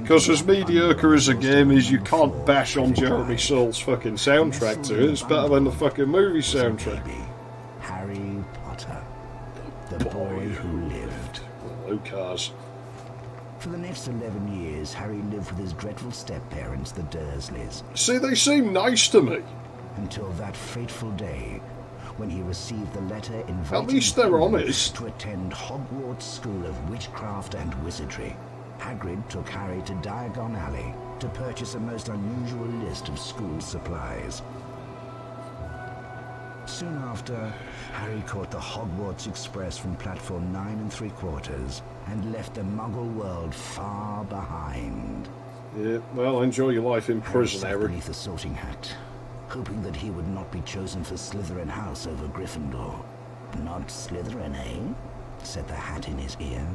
Because as mediocre as a game is, you can't bash on Jeremy Soule's fucking soundtrack to it. It's better than the fucking movie soundtrack. Harry Potter, the boy who lived. Hello, cars. For the next 11 years, Harry lived with his dreadful step-parents, the Dursleys. See, they seem nice to me. Until that fateful day, when he received the letter inviting At least they're honest. to attend Hogwarts School of Witchcraft and Wizardry. Hagrid took Harry to Diagon Alley to purchase a most unusual list of school supplies. Soon after, Harry caught the Hogwarts Express from platform 9 3/4 and left the Muggle world far behind. Yeah, well, enjoy your life in prison, Harry. Beneath a sorting hat, hoping that he would not be chosen for Slytherin House over Gryffindor. Not Slytherin, eh? Said the hat in his ear.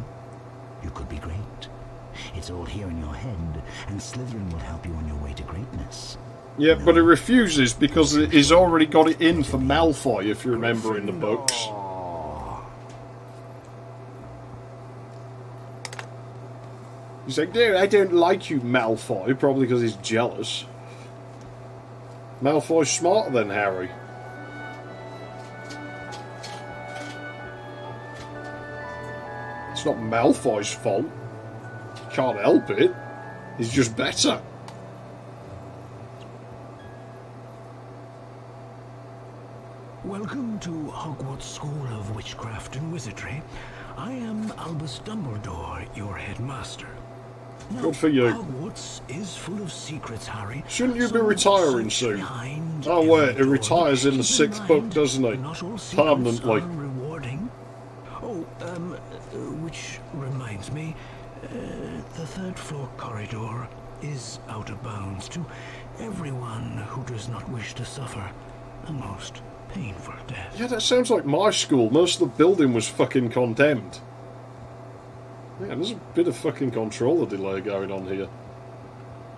You could be great. It's all here in your head, and Slytherin will help you on your way to greatness. Yeah, but he refuses because he's already got it in for Malfoy, if you remember in the books. He's like, dude, I don't like you, Malfoy, probably because he's jealous. Malfoy's smarter than Harry. It's not Malfoy's fault. He can't help it. He's just better. Welcome to Hogwarts School of Witchcraft and Wizardry. I am Albus Dumbledore, your headmaster. Now, Good for you. Hogwarts is full of secrets, Harry. Shouldn't you be So retiring search soon? behind Oh wait, every he door. retires in the Keep 6th book, mind, doesn't he? not all secrets Permanently. are rewarding. Oh, which reminds me, the 3rd floor corridor is out of bounds to everyone who does not wish to suffer a most painful death. Yeah, that sounds like my school. Most of the building was fucking condemned. Yeah, there's a bit of fucking controller delay going on here.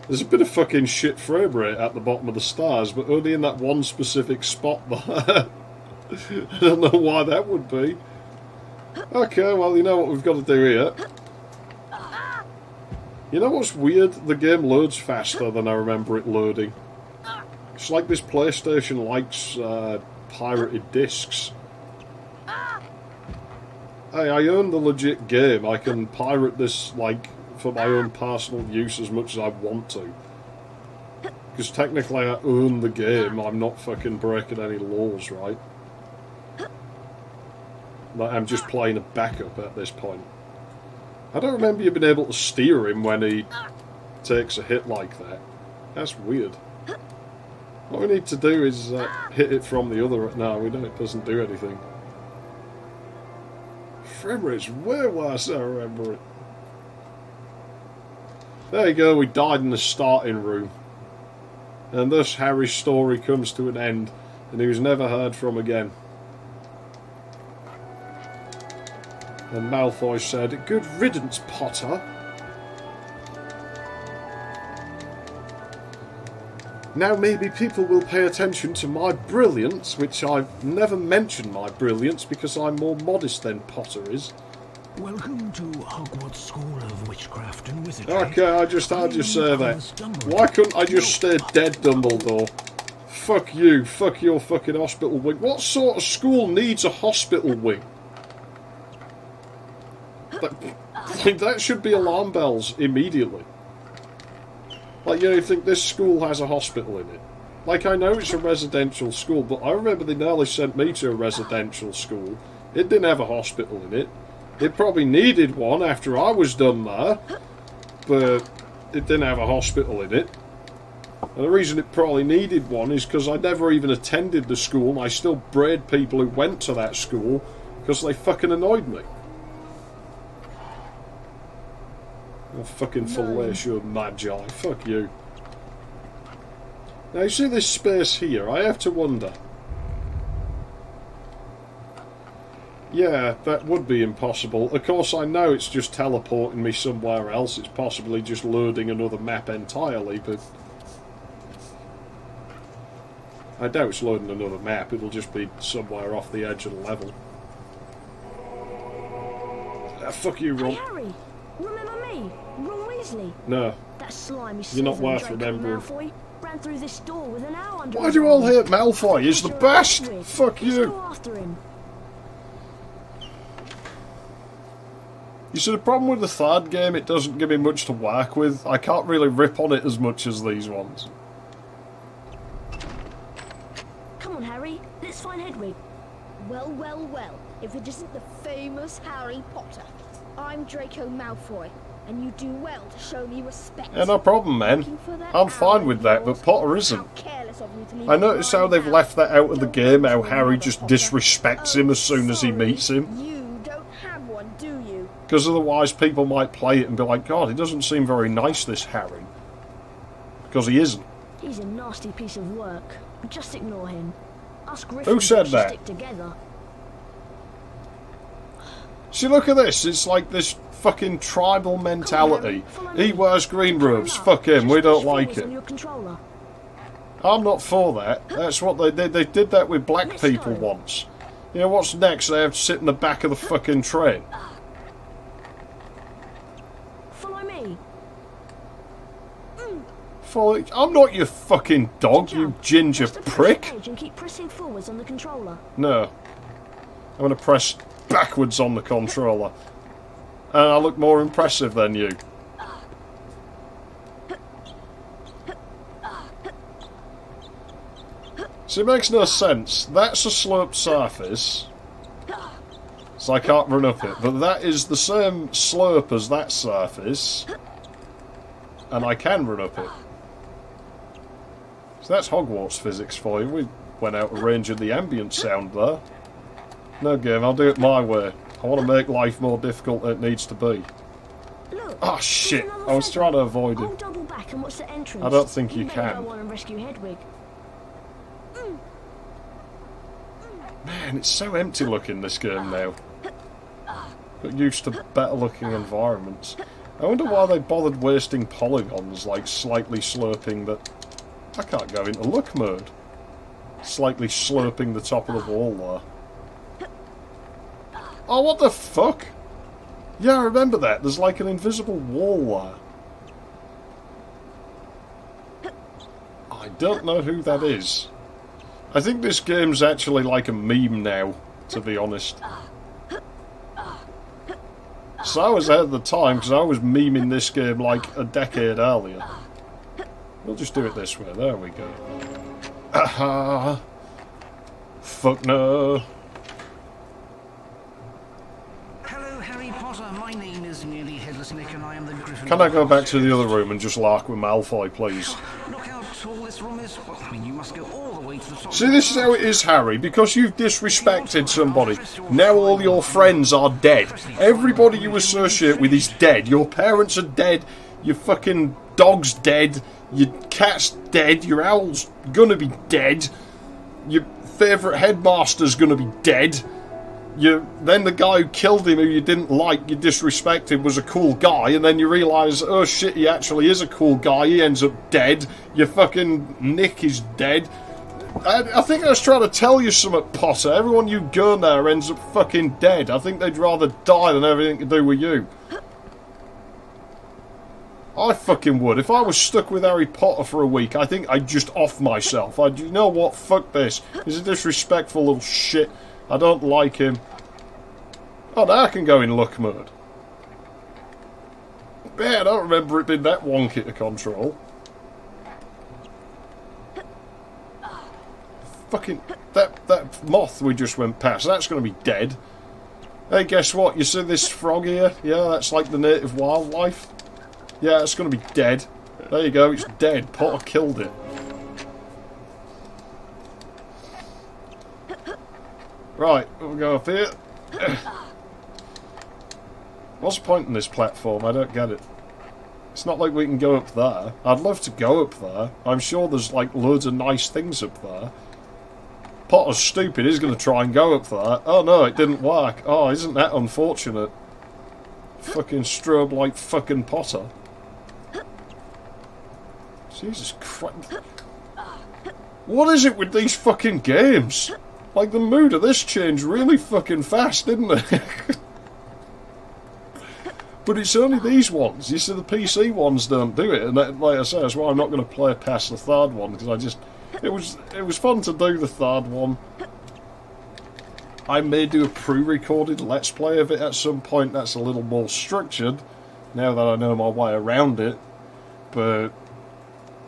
There's a bit of fucking shit frame rate at the bottom of the stars, but only in that one specific spot there. I don't know why that would be. Okay, well, you know what we've got to do here. You know what's weird? The game loads faster than I remember it loading. It's like this PlayStation likes pirated discs. Hey, I own the legit game. I can pirate this, like, for my own personal use as much as I want to. Because technically I own the game. I'm not fucking breaking any laws, right? Like, I'm just playing a backup at this point. I don't remember you being able to steer him when he takes a hit like that. That's weird. What we need to do is hit it from the other... No, we don't. It doesn't do anything. Frame rate's way worse than I remember it. There you go, we died in the starting room. And thus Harry's story comes to an end, and he was never heard from again. And Malfoy said, "Good riddance, Potter." Now maybe people will pay attention to my brilliance, which I've never mentioned my brilliance because I'm more modest than Potter is. Welcome to Hogwarts School of Witchcraft and Wizardry. Okay, I just had you say that. Why couldn't I just stay dead, Dumbledore? Fuck you, fuck your fucking hospital wing. What sort of school needs a hospital wing? That should be alarm bells immediately. Like, you know, you think this school has a hospital in it. Like, I know it's a residential school, but I remember they nearly sent me to a residential school. It didn't have a hospital in it. It probably needed one after I was done there, but it didn't have a hospital in it. And the reason it probably needed one is because I never even attended the school, and I still bred people who went to that school because they fucking annoyed me. Oh, fucking fellatio magi. Fuck you. Now, you see this space here? I have to wonder. Yeah, that would be impossible. Of course, I know it's just teleporting me somewhere else. It's possibly just loading another map entirely, but... I doubt it's loading another map. It'll just be somewhere off the edge of the level. Fuck you, Ron. Hey, Harry! Remember me? Ron Weasley? No. That slimy You're not Slytherin worth Draco remembering. Malfoy ran through this door with an owl under Why his do you all arm. hate Malfoy? He's the best! Fuck Let's you! go after him. You see, the problem with the third game, it doesn't give me much to work with. I can't really rip on it as much as these ones. Come on, Harry. Let's find Hedwig. Well, well, well. If it isn't the famous Harry Potter. I'm Draco Malfoy, and you do well to show me respect. Yeah, no problem, man. Looking for that I'm fine owl with of that, yours? but Potter How isn't. careless of you to leave I it notice how lying they've down. left that out of the Don't game, how go to Harry another just Potter. disrespects him as soon as he Sorry, meets him. You don't have one, do you? Because otherwise people might play it and be like, God, he doesn't seem very nice, this Harry. Because he isn't. He's a nasty piece of work. Just ignore him. Us Gryffindors Who said should that? stick together. See, look at this. It's like this fucking tribal mentality. He wears green robes. Fuck him. We don't like it. I'm not for that. That's what they did. They did that with black Let's people go. once. You know what's next? They have to sit in the back of the fucking train. Follow me. Follow. I'm not your fucking dog, you ginger Just press prick. the page and keep pressing forwards on the controller. No. I'm going to press backwards on the controller. And I look more impressive than you. So it makes no sense. That's a sloped surface. So I can't run up it. But that is the same slope as that surface. and I can run up it. So that's Hogwarts physics for you. We went out of range of the ambient sound there. No game, I'll do it my way. I want to make life more difficult than it needs to be. Look, Oh shit, I was trying to avoid I'll it. double back and watch the entrance. I don't think you may can. go on and rescue Hedwig. Man, it's so empty looking, this game now. Got used to better looking environments. I wonder why they bothered wasting polygons, like slightly slurping the... I can't go into look mode. Slightly slurping the top of the wall there. Oh, what the fuck? Yeah, I remember that. There's like an invisible wall there. I don't know who that is. I think this game's actually like a meme now, to be honest. So I was ahead of the time, because I was memeing this game like a decade earlier. We'll just do it this way. There we go. Aha! Fuck no! Hello, Harry Potter. My name is Nearly Headless Nick, and I am the Gryffindor. Can I go back to the other room and just lark with Malfoy, please? Look how tall this room is. Well, I mean, you must go all the way to the top. See, this is how it is, Harry. Because you've disrespected somebody, now all your friends are dead. Everybody you associate with is dead. Your parents are dead. Your fucking dog's dead. Your cat's dead. Your owl's gonna be dead. Your favourite headmaster's gonna be dead. Then the guy who killed him, who you didn't like, you disrespected, was a cool guy, and then you realise, oh shit, he actually is a cool guy, he ends up dead. Your fucking Nick is dead. I think I was trying to tell you something, Potter. Everyone you go there ends up fucking dead. I think they'd rather die than have anything to do with you. I fucking would. If I was stuck with Harry Potter for a week, I think I'd just off myself. You know what? Fuck this. He's a disrespectful little shit. I don't like him. Oh, now I can go in luck mode. Yeah, I don't remember it being that wonky to control. Fucking... That moth we just went past, that's going to be dead. Hey, guess what? You see this frog here? Yeah, that's like the native wildlife. Yeah, it's going to be dead. There you go, it's dead. Potter killed it. Right, we'll go up here. What's the point in this platform? I don't get it. It's not like we can go up there. I'd love to go up there. I'm sure there's like loads of nice things up there. Potter's stupid. He's going to try and go up there. Oh no, it didn't work. Oh, isn't that unfortunate? Fucking strobe like fucking Potter. Jesus Christ. What is it with these fucking games? Like, the mood of this changed really fucking fast, didn't it? But it's only these ones. You see, the PC ones don't do it. And that, like I say, that's why I'm not going to play past the third one. Because I just... It was fun to do the third one. I may do a pre-recorded Let's Play of it at some point. That's a little more structured. Now that I know my way around it. But...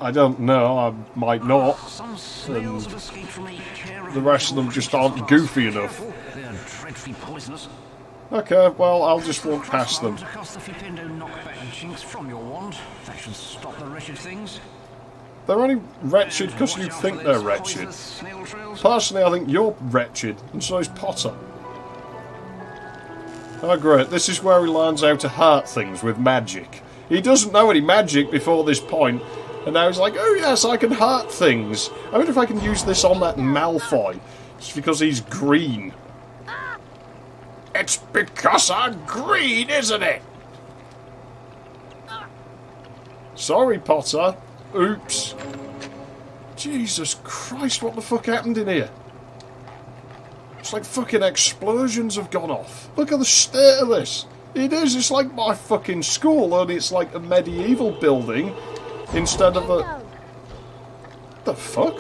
I don't know, I might not. And the rest of them just aren't goofy enough. Okay, well, I'll just walk past them. They're only wretched because you think they're wretched. Personally, I think you're wretched, and so is Potter. Oh great, this is where he learns how to hurt things with magic. He doesn't know any magic before this point. And now he's like, oh yes, I can hurt things. I wonder if I can use this on that Malfoy. It's because he's green. It's because I'm green, isn't it? Sorry, Potter. Oops. Jesus Christ, what the fuck happened in here? It's like fucking explosions have gone off. Look at the state of this. It is, it's like my fucking school, only it's like a medieval building. Instead of a... The fuck?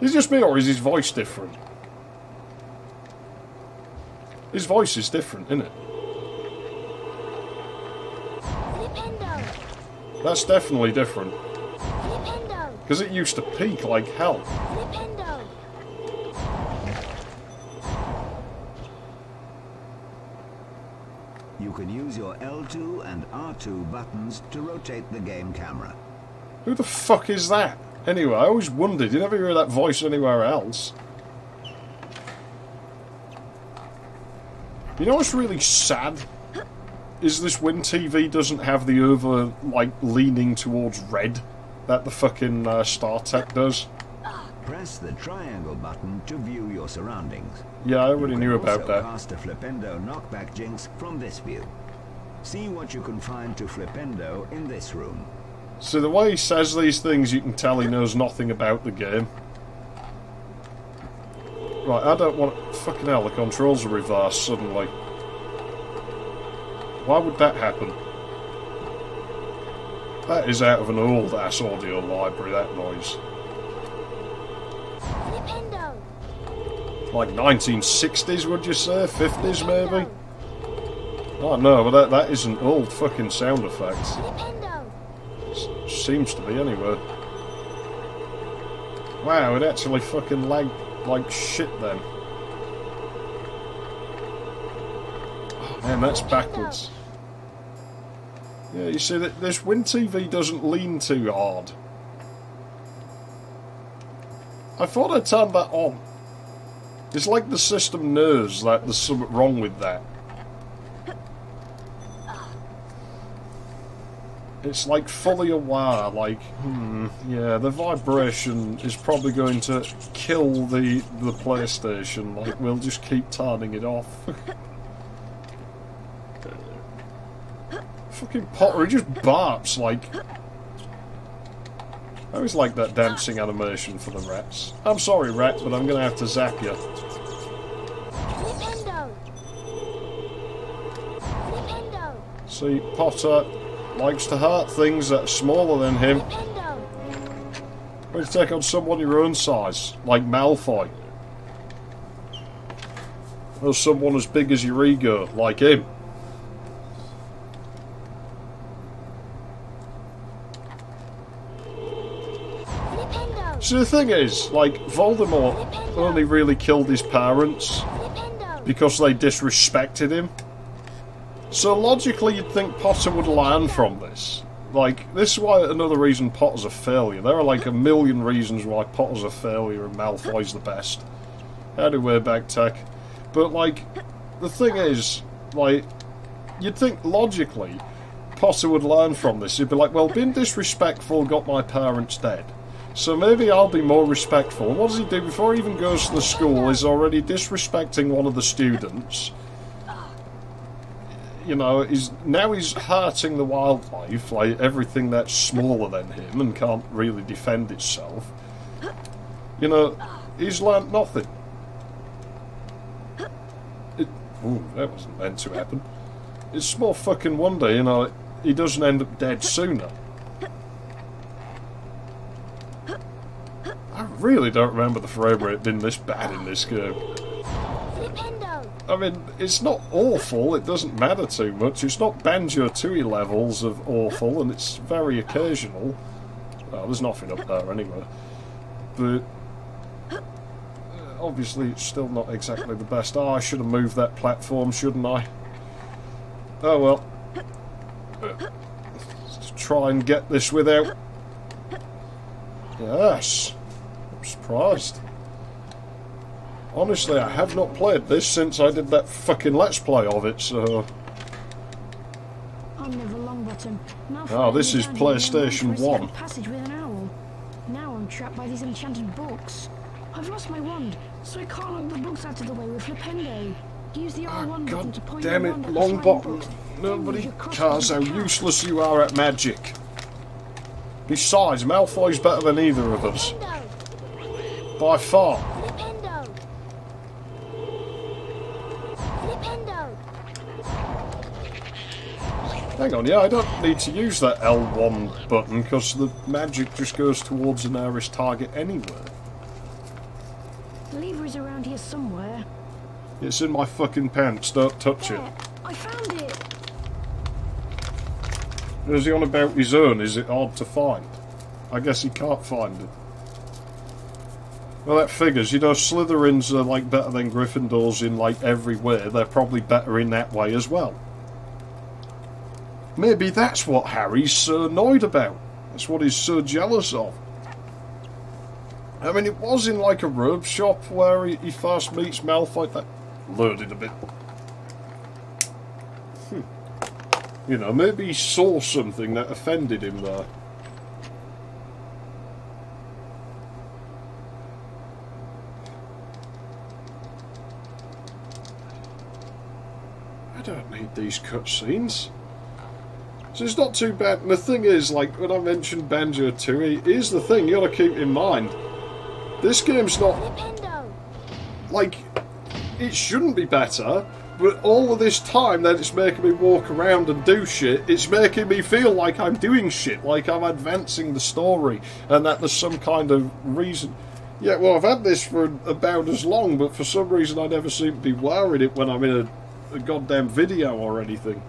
Is it just me or is his voice different? His voice is different, isn't it? That's definitely different. Because it used to peak like hell. You you can use your L2 and R2 buttons to rotate the game camera. Who the fuck is that? Anyway, I always wondered, you never hear that voice anywhere else. You know what's really sad? Is this when TV doesn't have the over, like, leaning towards red that the fucking StarTech does. Press the triangle button to view your surroundings. Yeah, I already knew about that. You can also cast a Flipendo knockback jinx from this view. See what you can find to Flipendo in this room. So the way he says these things, you can tell he knows nothing about the game. Right, I don't want... Fucking hell, the controls are reversed suddenly. Why would that happen? That is out of an old-ass audio library, that noise. Flipendo. Like 1960s, would you say? 50s, maybe? Oh, no, but that isn't old fucking sound effects. Flipendo. Seems to be, anyway. Wow, it actually fucking lagged like shit then. Oh, man, that's backwards. Yeah, you see, this Win TV doesn't lean too hard. I thought I turned that on. It's like the system knows that there's something wrong with that. It's like fully aware, like, yeah, the vibration is probably going to kill the PlayStation. Like, we'll just keep turning it off. Fucking Potter, he just barks, like... I always like that dancing animation for the rats. I'm sorry, rat, but I'm gonna have to zap you. Flipendo. Flipendo. See, Potter likes to hurt things that are smaller than him. Flipendo. Why don't you take on someone your own size, like Malfoy? Or someone as big as your ego, like him. Flipendo. So the thing is, like, Voldemort only really killed his parents Flipendo. because they disrespected him. So logically you'd think Potter would learn from this. Like, this is why another reason Potter's a failure. There are like a million reasons why Potter's a failure and Malfoy's the best. Anyway, back tech. But, like, the thing is, like, you'd think logically Potter would learn from this. He'd be like, well, being disrespectful got my parents dead. So maybe I'll be more respectful. And what does he do before he even goes to the school? He's already disrespecting one of the students. You know, he's hurting the wildlife, like everything that's smaller than him and can't really defend itself. You know, he's learnt nothing. Ooh, that wasn't meant to happen. It's small fucking wonder, you know, he doesn't end up dead sooner. I really don't remember the frame rate being this bad in this game. Flipendo. I mean, it's not awful, it doesn't matter too much. It's not Banjo-Tooie levels of awful, and it's very occasional. Well, there's nothing up there anyway. But obviously it's still not exactly the best. Oh, I should have moved that platform, shouldn't I? Oh well. Let's try and get this without... Yes. I'm surprised. Honestly, I have not played this since I did that fucking Let's Play of it, so... I'm never long bottom. Oh, this is PlayStation 1. Passage with an owl. Now I'm trapped by these enchanted books. I've lost my wand, so I can't knock the books out of the way with Flipendo. Use the R1 button to God point damn your it, wand at the Longbottom. sliding books. Nobody Use your crossbow cares to how cast. useless you are at magic. Besides, Malfoy's better than either of us. Flipendo. By far. Flipendo. Flipendo. Hang on, yeah, I don't need to use that L1 button because the magic just goes towards the nearest target anyway. The lever is around here somewhere. It's in my fucking pants, don't touch it. There, I found it. Is he on about his own? Is it hard to find? I guess he can't find it. Well, that figures. You know, Slytherins are, like, better than Gryffindors in, like, every way. They're probably better in that way as well. Maybe that's what Harry's so annoyed about. That's what he's so jealous of. I mean, it was in like a robe shop where he first meets Malfoy. That loaded a bit. You know, maybe he saw something that offended him there. I don't need these cutscenes. So it's not too bad. And the thing is, like, when I mentioned Banjo-Tooie, here's the thing you gotta keep in mind. This game's not... Like, it shouldn't be better, but all of this time that it's making me walk around and do shit, it's making me feel like I'm doing shit, like I'm advancing the story, and that there's some kind of reason. Yeah, well, I've had this for about as long, but for some reason I never seem to be wearing it when I'm in a goddamn video or anything.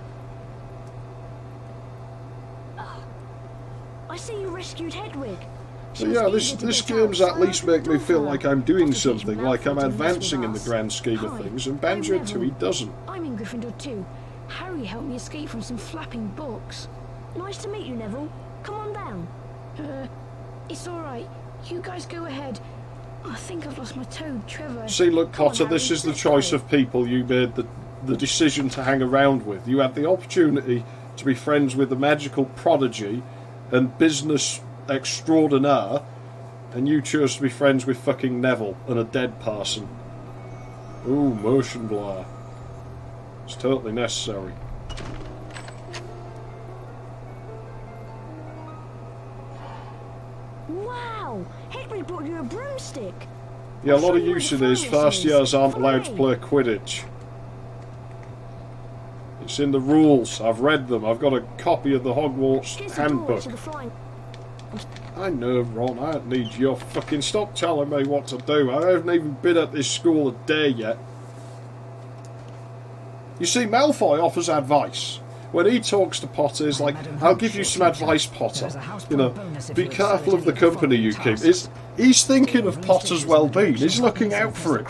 I see you rescued Hedwig. So yeah, this game's at least make me feel like I'm doing something, like I'm advancing in the grand scheme of things, and Banjo-Tooie doesn't. I'm in Gryffindor too. Harry helped me escape from some flapping books. Nice to meet you, Neville. Come on down. It's alright. You guys go ahead. I think I've lost my toad, Trevor. See, look, Potter, this is the choice of people you made the decision to hang around with. You had the opportunity to be friends with the magical prodigy and business extraordinaire, and you chose to be friends with fucking Neville and a dead person. Ooh, motion blur. It's totally necessary. Wow! Hedwig brought you a broomstick. Yeah, a lot of use of this. First years aren't allowed to play Quidditch. It's in the rules. I've read them. I've got a copy of the Hogwarts handbook. I know, Ron, I don't need your fucking... Stop telling me what to do. I haven't even been at this school a day yet. You see, Malfoy offers advice. When he talks to Potter, he's like, I'll give you some advice, Potter. You know, be careful of the company you keep. He's thinking of Potter's well-being. He's looking out for it.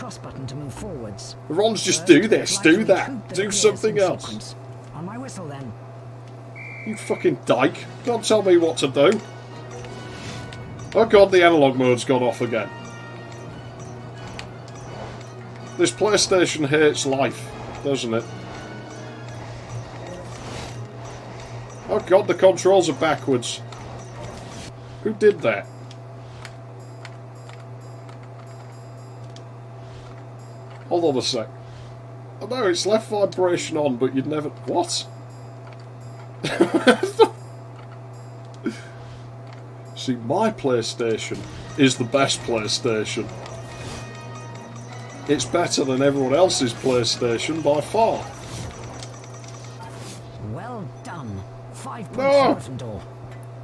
Ron's just do this, do that, do something else. On my whistle, then. You fucking dyke. Don't tell me what to do. Oh god, the analog mode's gone off again. This PlayStation hates life, doesn't it? Oh god, the controls are backwards. Who did that? Hold on a sec. Oh no, it's left vibration on, but you'd never... What? See, my PlayStation is the best PlayStation. It's better than everyone else's PlayStation by far. Well done. 5 points for Gryffindor.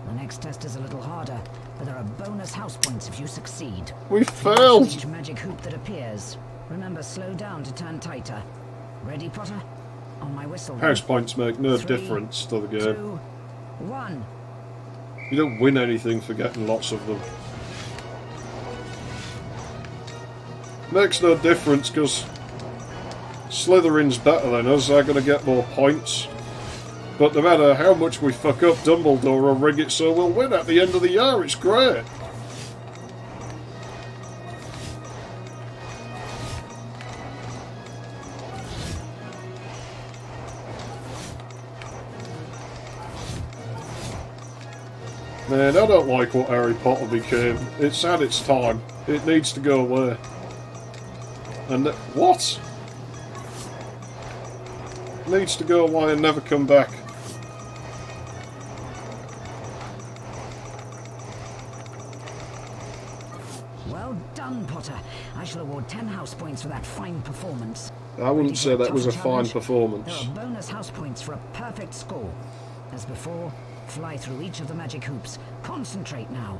The next test is a little harder, but there are bonus house points if you succeed. We failed! Each magic hoop that appears. Remember, slow down to turn tighter. Ready, Potter? On my whistle. House points make no difference to the game. 2, 1. You don't win anything for getting lots of them. Makes no difference because Slytherin's better than us, they're going to get more points. But no matter how much we fuck up, Dumbledore will rig it so we'll win at the end of the year. It's great. Man, I don't like what Harry Potter became. It's had its time. It needs to go away. And what? Needs to go away and never come back. Well done, Potter. I shall award 10 house points for that fine performance. I wouldn't say that was a fine performance. There are bonus house points for a perfect score. As before, fly through each of the magic hoops. Concentrate now.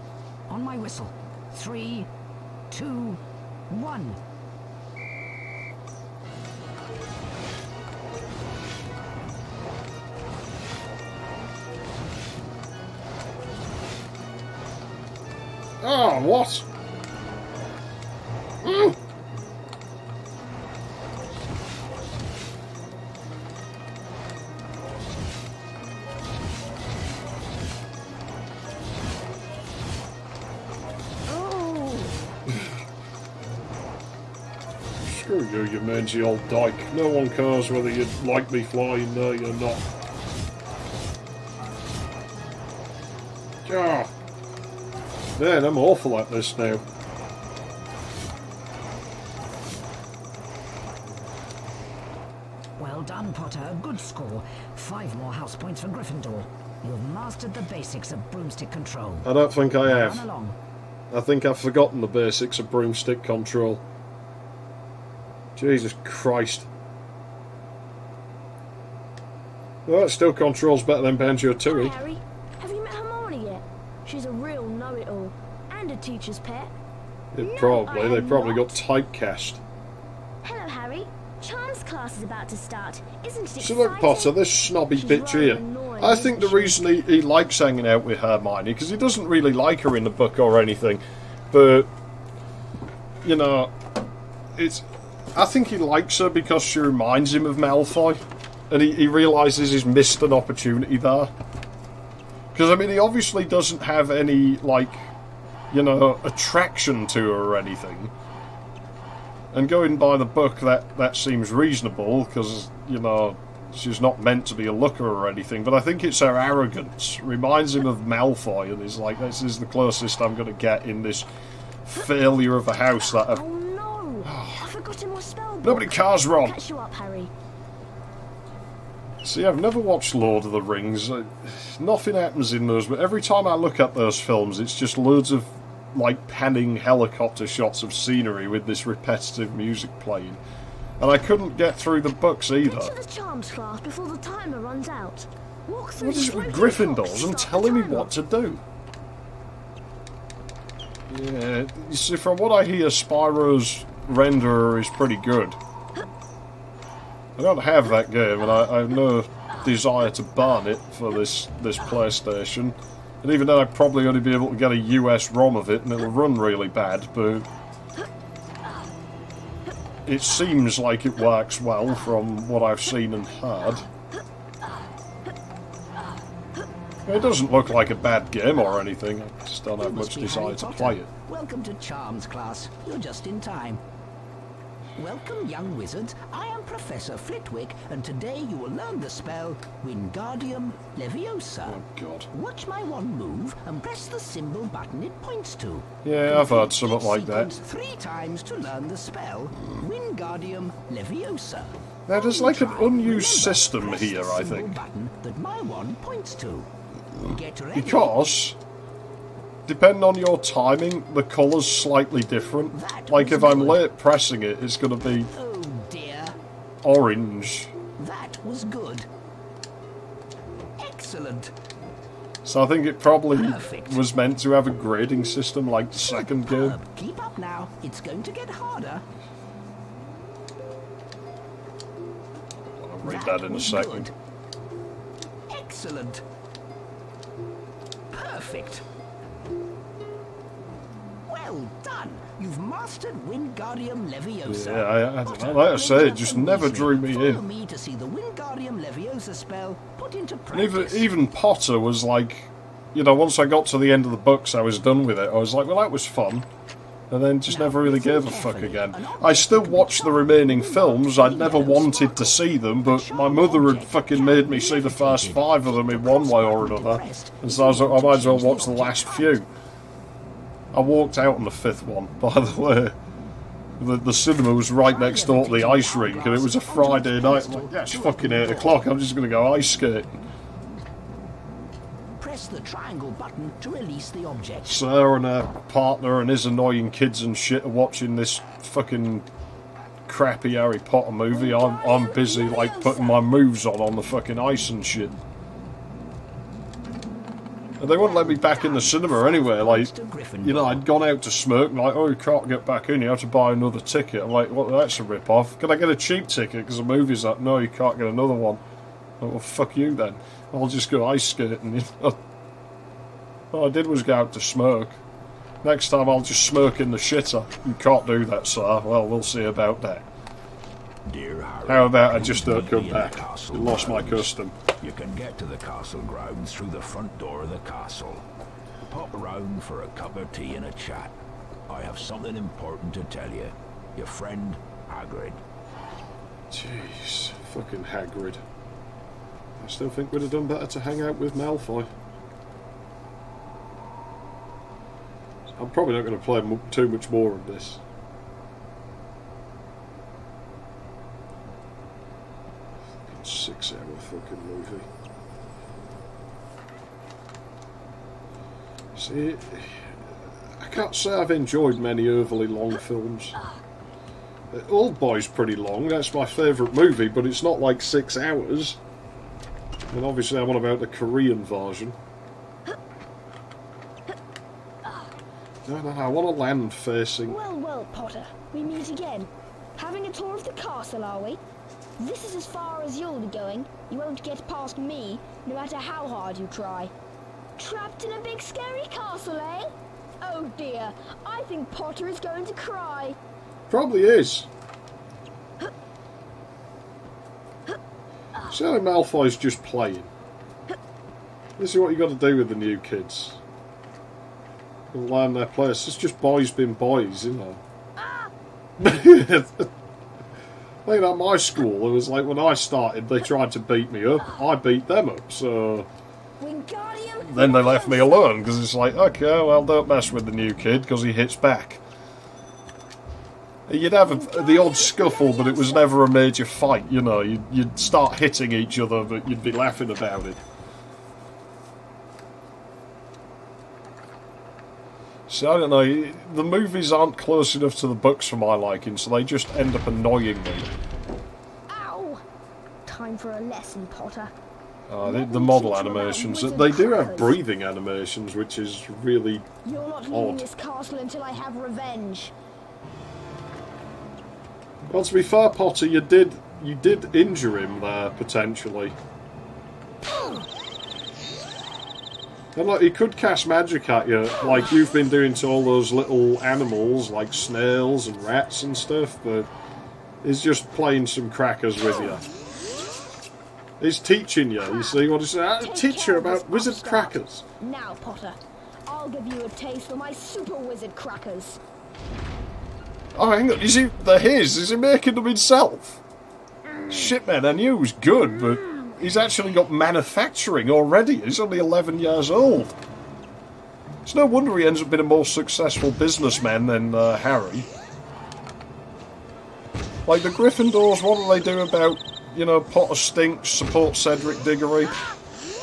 On my whistle. 3, 2, 1. Ah, what? Mm. Screw you, you mangy old dyke. No one cares whether you like me flying there or not. Yeah. Man, I'm awful at this now. Well done, Potter. A good score. 5 more house points for Gryffindor. You've mastered the basics of broomstick control. I don't think I have. Run along. I think I've forgotten the basics of broomstick control. Jesus Christ. Well, it still controls better than Banjo-Tooie. Hi, Harry. Have you met Hermione yet? She's a real know-it-all. And a teacher's pet. They No, probably I am got not. typecast. Hello, Harry. Charms class is about to start. Isn't it So exciting? look, Potter, this snobby She's bitch rather here. annoying, I think the isn't she? reason he likes hanging out with Hermione, because he doesn't really like her in the book or anything, but, you know, I think he likes her because she reminds him of Malfoy, and he realises he's missed an opportunity there. Because, I mean, he obviously doesn't have any, like, you know, attraction to her or anything. And going by the book, that seems reasonable, because, you know, she's not meant to be a looker or anything, but I think it's her arrogance. Reminds him of Malfoy, and he's like, this is the closest I'm going to get in this failure of a house that I've... Oh no! I've forgotten my spell book. Nobody cares, Ron! Catch you up, Harry. See, I've never watched Lord of the Rings. Nothing happens in those, but every time I look at those films, it's just loads of, like, panning helicopter shots of scenery with this repetitive music playing. And I couldn't get through the books either. Get to the charms class before the timer runs out. Walk through What is it with floating Gryffindors box, and start telling the me timer. what to do? Yeah, you see, from what I hear, Spyro's renderer is pretty good. I don't have that game, and I have no desire to ban it for this PlayStation. And even then, I'd probably only be able to get a US ROM of it, and it'll run really bad, but... it seems like it works well from what I've seen and heard. It doesn't look like a bad game or anything, I just don't have You must much be desire Harry to Potter. play it. Welcome to Charms class. You're just in time. Welcome, young wizards. I am Professor Flitwick, and today you will learn the spell Wingardium Leviosa. Oh god. Watch my wand move and press the symbol button it points to. Yeah, I've heard Complete something each like that. sequence 3 times to learn the spell Wingardium Leviosa. Now, there's like an Try. unused Remember, system press here, the I symbol think. button that my wand points to. Get ready. Because, depending on your timing, the colour's slightly different. That Like, was if I'm good. late pressing it, it's going to be Oh dear. orange. That was good. Excellent. So I think it probably Perfect. was meant to have a grading system like the second game. Superb. Keep up now. It's going to get harder. I'll read that in a was second. good. Excellent. Perfect. Well done. You've mastered Wingardium Leviosa. Yeah, I don't Potter, know. Like I say, it Ranger, just and never Weasley, drew me follow in. me to see the Wingardium Leviosa spell put into And practice. even Potter was like, you know, once I got to the end of the books, I was done with it. I was like, well, that was fun. And then just Now, never really listen gave a fuck carefully. again. An I still object watched the remaining films. I'd never wanted to see them, but my mother had fucking made me see the first 5 of them in one way or another. And so I was like, I might as well watch the last few. I walked out on the 5th one, by the way. The cinema was right next door to the ice rink, and it was a Friday night. I'm like, yeah, it's fucking 8 o'clock, I'm just going to go ice skating. Press the triangle button to release the object. Sarah and her partner and his annoying kids and shit are watching this fucking crappy Harry Potter movie. I'm busy, like, putting my moves on the fucking ice and shit. And they wouldn't let me back in the cinema anyway, like, you know, I'd gone out to smoke, and like, oh, you can't get back in, you have to buy another ticket. I'm like, well, that's a rip-off. Can I get a cheap ticket, because the movie's like, no, you can't get another one. Like, well, fuck you then. I'll just go ice skating, you know. All I did was go out to smoke. Next time I'll just smoke in the shitter. You can't do that, sir. Well, we'll see about that. Dear Harry, How about I just don't meet come me in back? the castle You lost my grounds. custom. You can get to the castle grounds through the front door of the castle. Pop round for a cup of tea and a chat. I have something important to tell you. Your friend, Hagrid. Jeez, fucking Hagrid. I still think we'd have done better to hang out with Malfoy. I'm probably not going to play too much more of this. Fucking 6-hour fucking movie. See, I can't say I've enjoyed many overly long films. Old Boy's pretty long, that's my favourite movie, but it's not like 6 hours. And obviously I'm on about the Korean version. No, I want to land facing... Well, well, Potter, we meet again. Having a tour of the castle, are we? This is as far as you'll be going. You won't get past me, no matter how hard you try. Trapped in a big scary castle, eh? Oh dear, I think Potter is going to cry. Probably is. So Malfoy's just playing. This is what you got to do with the new kids. Learn their place. It's just boys being boys, you know. Like at my school, it was like when I started, they tried to beat me up. I beat them up, so... Then they left me alone, because it's like, okay, well, don't mess with the new kid, because he hits back. You'd have the odd scuffle, but it was never a major fight, you know. You'd start hitting each other, but you'd be laughing about it. So, I don't know, the movies aren't close enough to the books for my liking, so they just end up annoying me. Ow! Time for a lesson, Potter. The model animations, they do have breathing animations, which is really You're not leaving this castle until I have revenge. Well, to be fair, Potter, you did injure him there, potentially. And like, he could cast magic at you, like you've been doing to all those little animals, like snails and rats and stuff, but he's just playing some crackers with you. He's teaching you, you see what he's saying? Teach you about wizard crackers. Now, Potter, I'll give you a taste for my super wizard crackers. Oh, hang on, they're his? Is he making them himself? Shit, man, I knew he was good, but he's actually got manufacturing already. He's only 11 years old. It's no wonder he ends up being a more successful businessman than Harry. Like, the Gryffindors, what do they do about, you know, Potter stinks, support Cedric Diggory?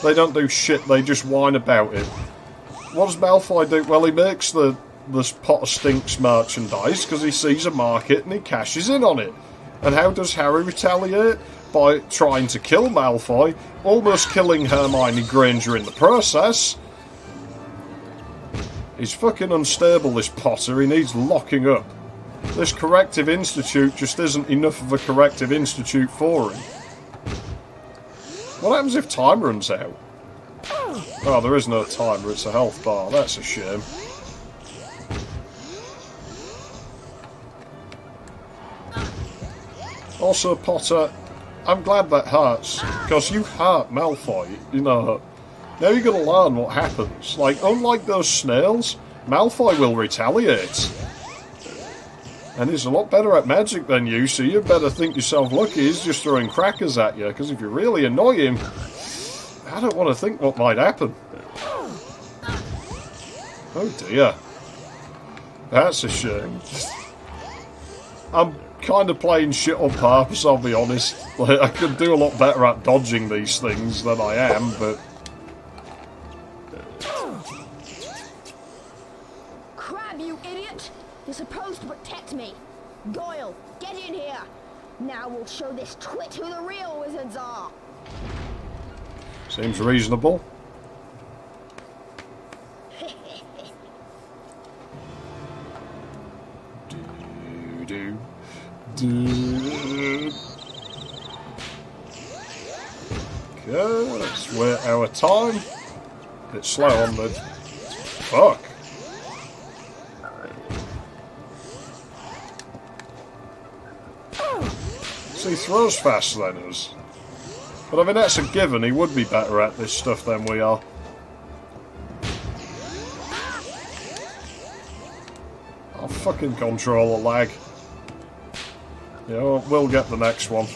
They don't do shit, they just whine about it. What does Malfoy do? Well, he makes the Potter stinks merchandise because he sees a market and he cashes in on it. And how does Harry retaliate? By trying to kill Malfoy, almost killing Hermione Granger in the process. He's fucking unstable, this Potter. He needs locking up. This corrective institute just isn't enough of a corrective institute for him. What happens if time runs out? Oh, there is no timer, it's a health bar. That's a shame. Also, Potter, I'm glad that hurts, because you hurt Malfoy, you know. Now you're going to learn what happens. Like, unlike those snails, Malfoy will retaliate. And he's a lot better at magic than you, so you better think yourself lucky he's just throwing crackers at you, because if you really annoy him, I don't want to think what might happen. Oh dear. That's a shame. I'm kind of playing shit on purpose, I'll be honest. Like, I could do a lot better at dodging these things than I am, but... Crab, you idiot! You're supposed to protect me. Goyle, get in here. Now we'll show this twit who the real wizards are. Seems reasonable. Okay, let's wait our time. Bit slow on the... Fuck. So he throws faster than us. But I mean, that's a given. He would be better at this stuff than we are. I'll fucking control the lag. Yeah, we'll get the next one.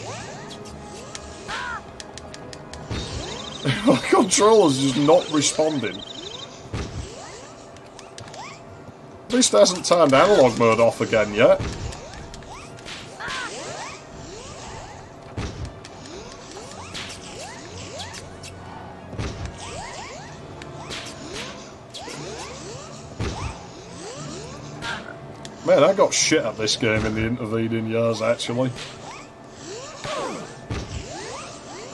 My controller's just not responding. At least it hasn't turned analog mode off again yet. Man, I got shit at this game in the intervening years, actually.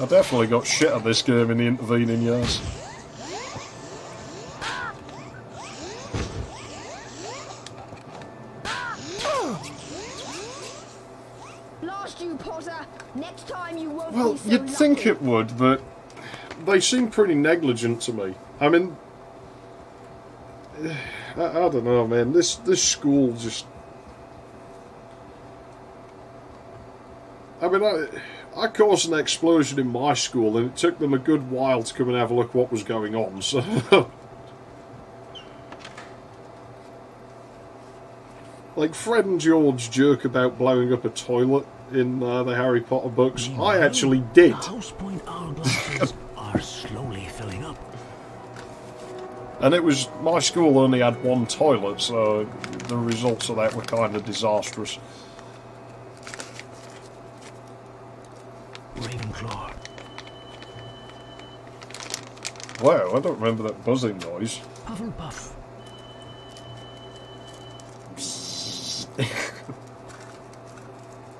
I definitely got shit at this game in the intervening years. Lost you, Potter. Next time you won't Well, be so you'd think lucky. it would, but they seem pretty negligent to me. I mean, I don't know, man. This school just... I mean, I caused an explosion in my school, and it took them a good while to come and have a look what was going on, so... Like, Fred and George joke about blowing up a toilet in the Harry Potter books. I actually did. The House Point hourglasses are slowly filling up. And it was... My school only had one toilet, so the results of that were kind of disastrous. Ravenclaw. Wow, I don't remember that buzzing noise. Hufflepuff.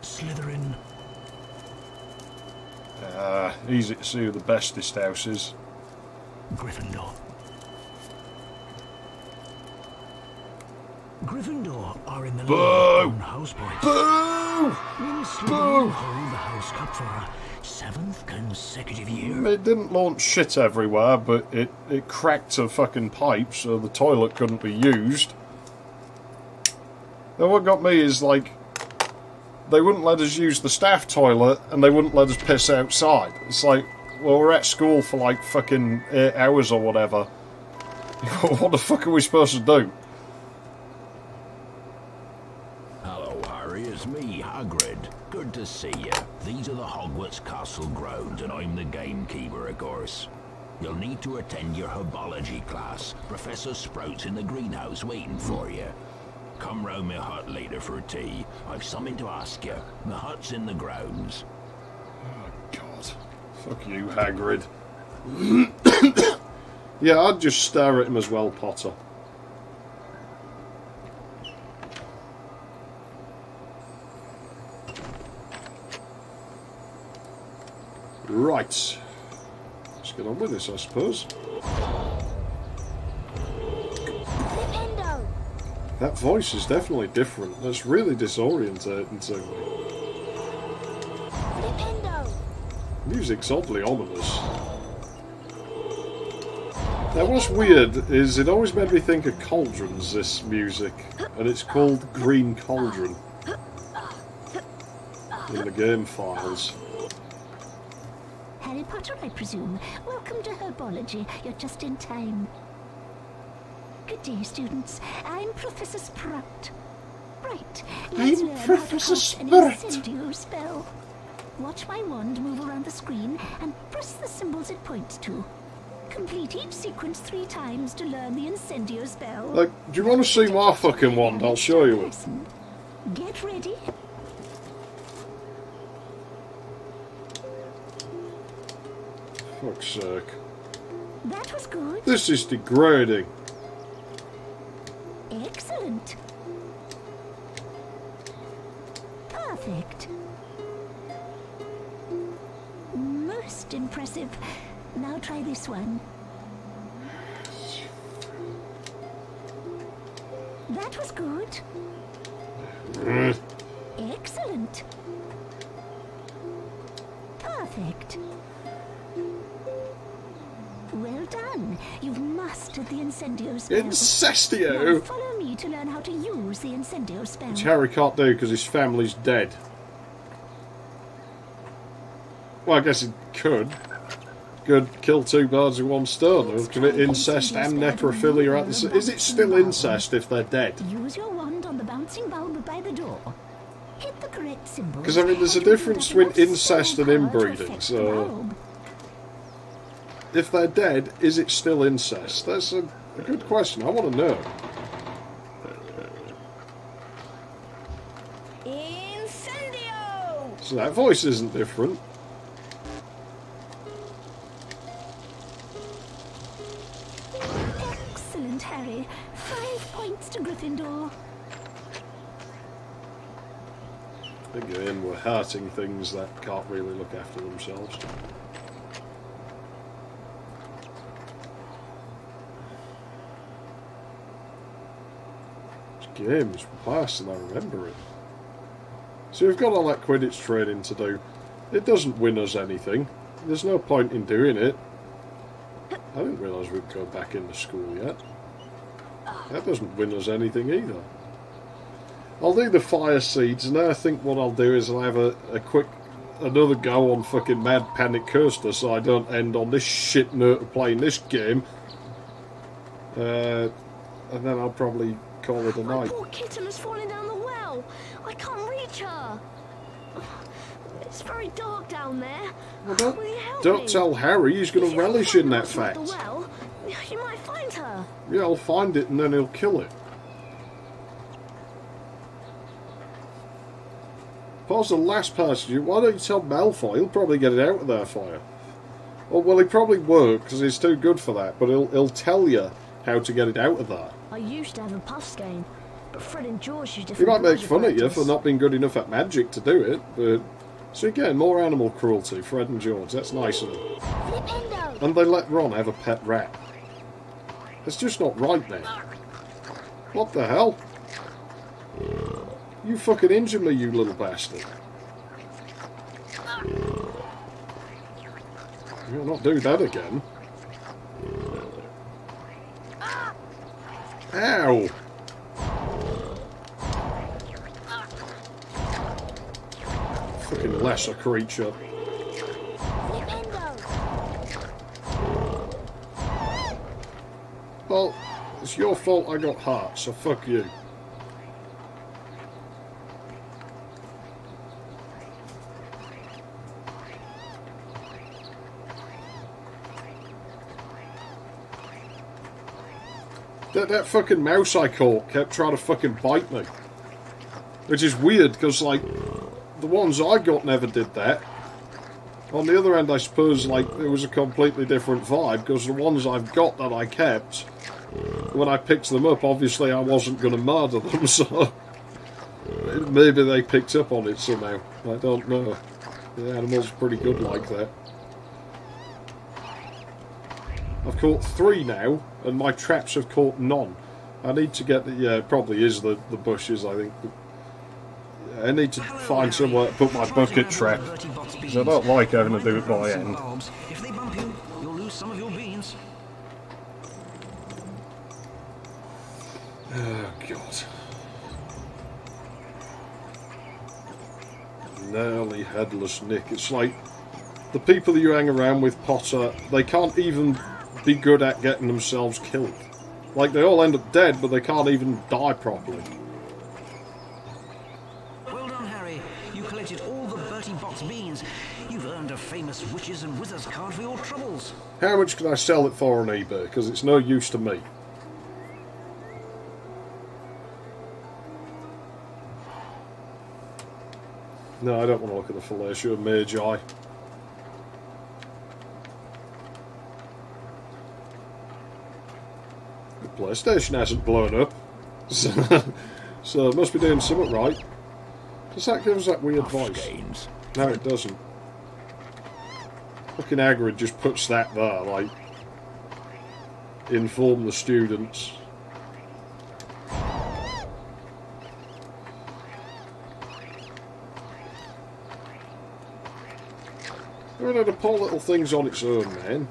Slytherin. Easy to see who the bestest house is. Gryffindor. Gryffindor are in the lead on House Point. Boo! Will Slytherin hold the House Cup for a 7th consecutive year? It didn't launch shit everywhere, but it cracked a fucking pipe, so the toilet couldn't be used. And what got me is, like, they wouldn't let us use the staff toilet, and they wouldn't let us piss outside. It's like, well, we're at school for, like, fucking 8 hours or whatever. What the fuck are we supposed to do? Hello, Harry. It's me, Hagrid. Good to see you. These are the Hogwarts Castle grounds, and I'm the gamekeeper, of course. You'll need to attend your herbology class. Professor Sprout's in the greenhouse waiting for you. Come round my hut later for tea. I've something to ask you. The hut's in the grounds. Oh, God. Fuck you, Hagrid. Yeah, I'd just stare at him as well, Potter. Right. Let's get on with this, I suppose. That voice is definitely different. That's really disorientating to me. Music's oddly ominous. Now what's weird is it always made me think of cauldrons, this music. And it's called Green Cauldron. In the game files. Harry Potter, I presume. Welcome to herbology. You're just in time. Good day, students. I'm Professor Sprout. Right, let's learn how to cast an incendio spell. Watch my wand move around the screen and press the symbols it points to. Complete each sequence 3 times to learn the incendio spell. Like, do you want to see my fucking wand? I'll show you it. Get ready. Fuck's sake. That was good. This is degrading. Excellent. Perfect. Most impressive. Now try this one. That was good. Excellent. Perfect. Well done. You've mastered the incendio spell. Incestio! Now follow me to learn how to use the incendio spell. Which Harry can't do because his family's dead. Well, I guess he could. Could kill 2 birds with 1 stone. They'll commit incest and necrophilia at the... Is it still incest if they're dead? Use your wand on the bouncing bulb by the door. Hit the correct symbol. Because, I mean, there's a difference between incest and inbreeding, so... If they're dead, is it still incest? That's a good question. I want to know. Incendio! So that voice isn't different. Excellent, Harry. 5 points to Gryffindor. Again, we're hurting things that can't really look after themselves. This game is worse than I remember it. So we've got all that Quidditch training to do. It doesn't win us anything. There's no point in doing it. I didn't realise we'd go back into school yet. That doesn't win us anything either. I'll do the fire seeds, and then I think what I'll do is I'll have a quick another go on fucking Mad Panic Coaster, so I don't end on this shit note of playing this game. And then I'll probably call it a night. My poor kitten has fallen down the well. I can't reach her. It's very dark down there. Well, Will you help don't me? tell Harry, he's going to relish in that fact. The well, you might find her. Yeah, I'll find it and then he'll kill it. Pause the last passage. Why don't you tell Malfoy? He'll probably get it out of there for you. Oh, well, he probably won't, because he's too good for that, but he'll tell you how to get it out of there. I used to have a puffs game, but Fred and George used He different. might make fun of you for not being good enough at magic to do it, but... So again, more animal cruelty, Fred and George. That's nice of them. Flipendo! And they let Ron have a pet rat. It's just not right, man. What the hell? You fucking injured me, you little bastard. You'll not do that again. Ow! Fucking lesser creature. Well, it's your fault I got hurt, so fuck you. That fucking mouse I caught kept trying to fucking bite me. Which is weird, because, like, the ones I got never did that. On the other hand, I suppose, like, it was a completely different vibe, because the ones I've got that I kept, when I picked them up, obviously I wasn't going to murder them, so... Maybe they picked up on it somehow. I don't know. The animal's pretty good like that. I've caught 3 now, and my traps have caught none. I need to get the... Yeah, it probably is the bushes, I think. I need to find somewhere to put my bucket trap, because I don't like having to do it by hand. If they bump you, you'll lose some of your beans. Oh, God. Gnarly headless Nick. It's like, the people that you hang around with, Potter, they can't even be good at getting themselves killed. Like, they all end up dead, but they can't even die properly. Well done, Harry. You collected all the Bertie Bott's beans. You've earned a famous witches and wizards card for your troubles. How much can I sell it for on eBay? Because it's no use to me. No, I don't want to look at the Fellatio Magi. The PlayStation hasn't blown up. So it must be doing something right. Does that give us that weird voice? Games. No, it doesn't. Fucking Hagrid just puts that there, like... Inform the students. We're going to pull little things on its own, man.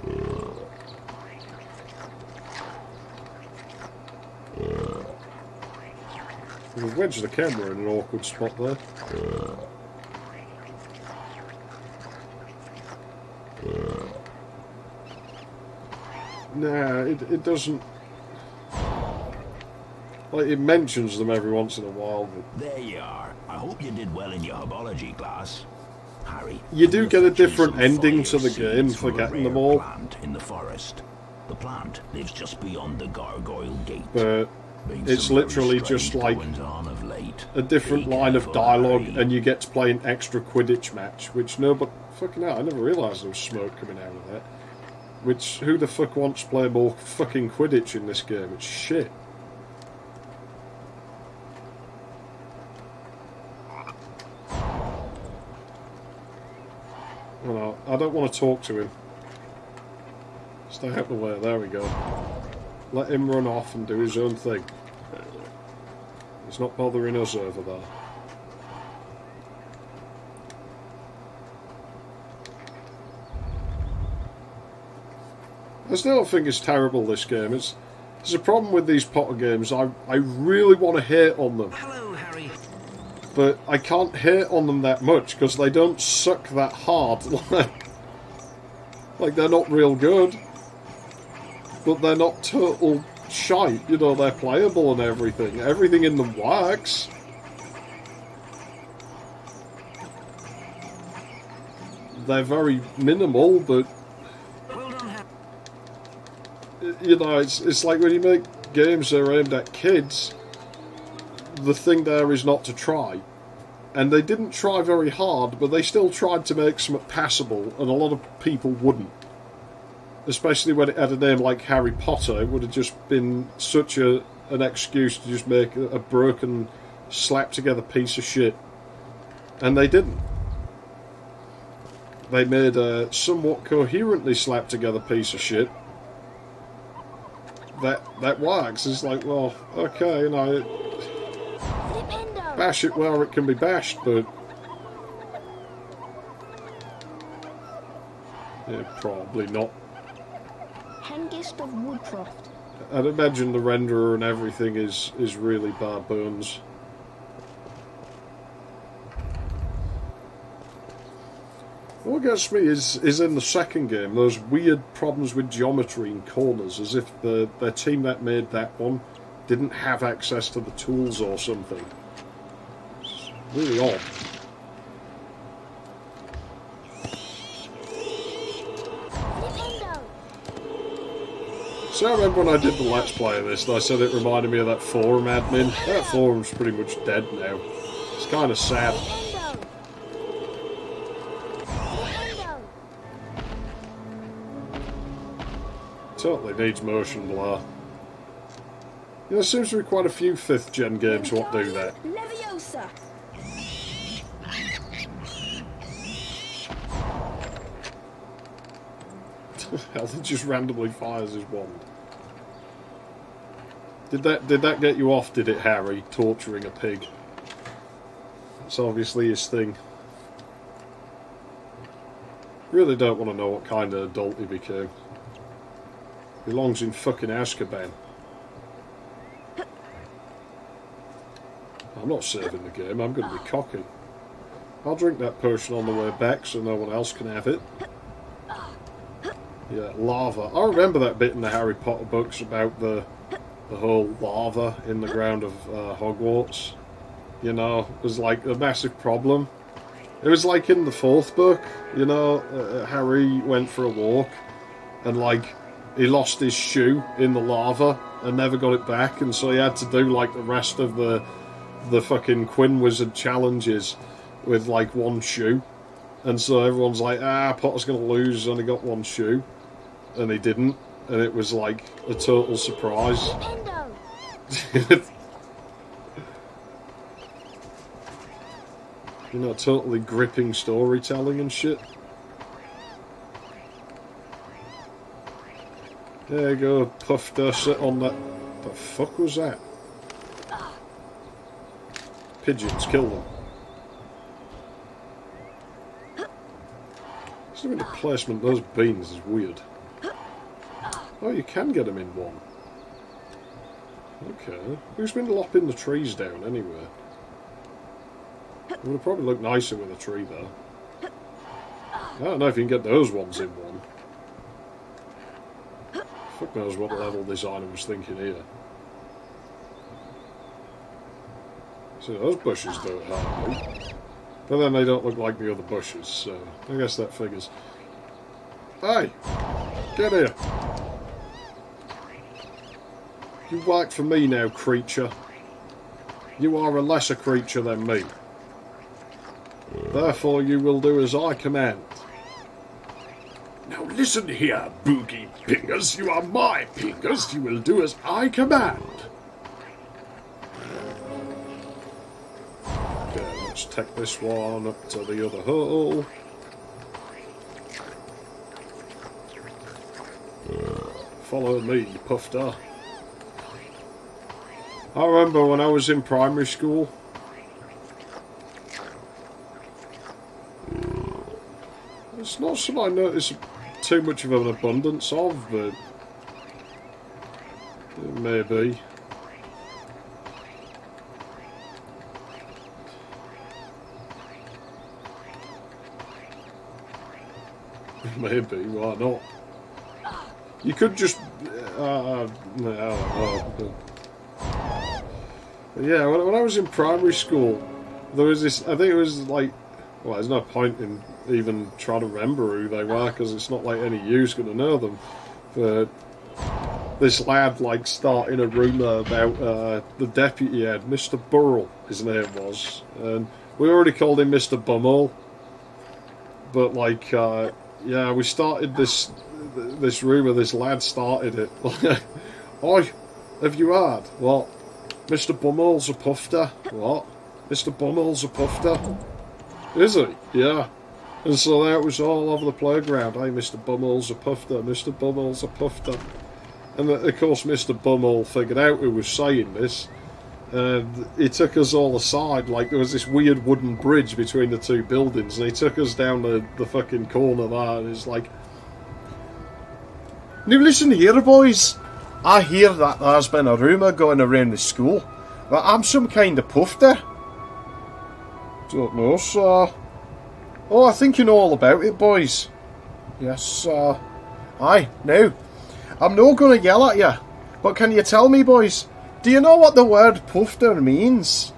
We've wedged the camera in an awkward spot there. Nah, it doesn't... Like, it mentions them every once in a while. But There you are. I hope you did well in your herbology class. Harry, you do get a fetch me different some ending fire to the game seeds for from a getting them rare all. plant in the forest. The plant lives just beyond the gargoyle gate. But Been it's some very literally strange just like goings on of late. a different Be line of careful, dialogue, Harry. and you get to play an extra Quidditch match, which nobody... Fucking hell, I never realised there was smoke coming out of that. Which, who the fuck wants to play more fucking Quidditch in this game? It's shit. No, I don't want to talk to him. Stay out the way, there we go. Let him run off and do his own thing. He's not bothering us over there. I still don't think it's terrible, this game. There's a problem with these Potter games. I really want to hate on them. Hello, Harry. But I can't hate on them that much because they don't suck that hard. Like, they're not real good. But they're not total shite. You know, they're playable and everything. Everything in them works. They're very minimal, but... Well done, Harry. You know, it's like when you make games that are aimed at kids, the thing there is not to try. And they didn't try very hard, but they still tried to make something passable, and a lot of people wouldn't. Especially when it had a name like Harry Potter, it would have just been such an excuse to just make a broken, slapped-together piece of shit. And they didn't. They made a somewhat coherently slapped-together piece of shit that works. It's like, well, okay, you know, bash it where it can be bashed, but yeah, probably not. Hengist of Woodcroft. I'd imagine the renderer and everything is really bare bones. What gets me is in the second game, those weird problems with geometry and corners, as if the team that made that one didn't have access to the tools or something. It's really odd. So I remember when I did the Let's Play of this, and I said it reminded me of that forum admin. That forum's pretty much dead now. It's kind of sad. Totally needs motion blur. You know, there seems to be quite a few 5th gen games what do that. Leviosa. Hell, it just randomly fires his wand. Did that get you off, did it, Harry, torturing a pig? That's obviously his thing. Really don't want to know what kind of adult he became. Belongs in fucking Azkaban. I'm not saving the game, I'm going to be cocky. I'll drink that potion on the way back so no one else can have it. Yeah, lava. I remember that bit in the Harry Potter books about the whole lava in the ground of Hogwarts. You know, it was like a massive problem. It was like in the 4th book, you know, Harry went for a walk and like he lost his shoe in the lava and never got it back, and so he had to do like the rest of the fucking Quinn Wizard challenges with like one shoe. And so everyone's like, Potter's going to lose, he's only got one shoe. And he didn't. And it was like a total surprise. You know, totally gripping storytelling and shit. There you go, Puff Dorset on that. The fuck was that? Pigeons, kill them. Some of the placement of those beans is weird. Oh, you can get them in one. Okay. Who's been lopping the trees down anyway? It would probably look nicer with a tree there. I don't know if you can get those ones in one. Fuck knows what level designer was thinking here. So those bushes don't harm me. But then they don't look like the other bushes, so I guess that figures. Hey! Get here! You work for me now, creature. You are a lesser creature than me. Therefore you will do as I command. Now listen here, boogie pingers. You are my pingers. You will do as I command. Okay, let's take this one up to the other hole. Follow me, Pufter. I remember when I was in primary school. It's not something I notice too much of an abundance of, but it may be. Maybe, why not? You could just... no, but yeah, when I was in primary school, there was this... I think it was like... Well, there's no point in even trying to remember who they were, because it's not like any you's going to know them. But this lad, like, started a rumour about the deputy head, Mr. Burrell, his name was. And we already called him Mr. Bumhole. But, like, yeah, we started this rumour, this lad started it. Oi, have you heard? What? Mr. Bumhole's a pufter. What? Mr. Bumhole's a pufter? Is he? Yeah. And so that was all over the playground. Hey, Mr. Bumhole's a pufter. Mr. Bumhole's a pufter. And of course, Mr. Bumhole figured out who was saying this. And he took us all aside. Like, there was this weird wooden bridge between the two buildings. And he took us down the fucking corner there. And he's like, now listen here, boys. I hear that there's been a rumour going around the school that I'm some kind of pufter. Don't know, sir. Oh, I think you know all about it, boys. Yes, sir. Aye, now, I'm not going to yell at you, but can you tell me, boys, do you know what the word pufter means?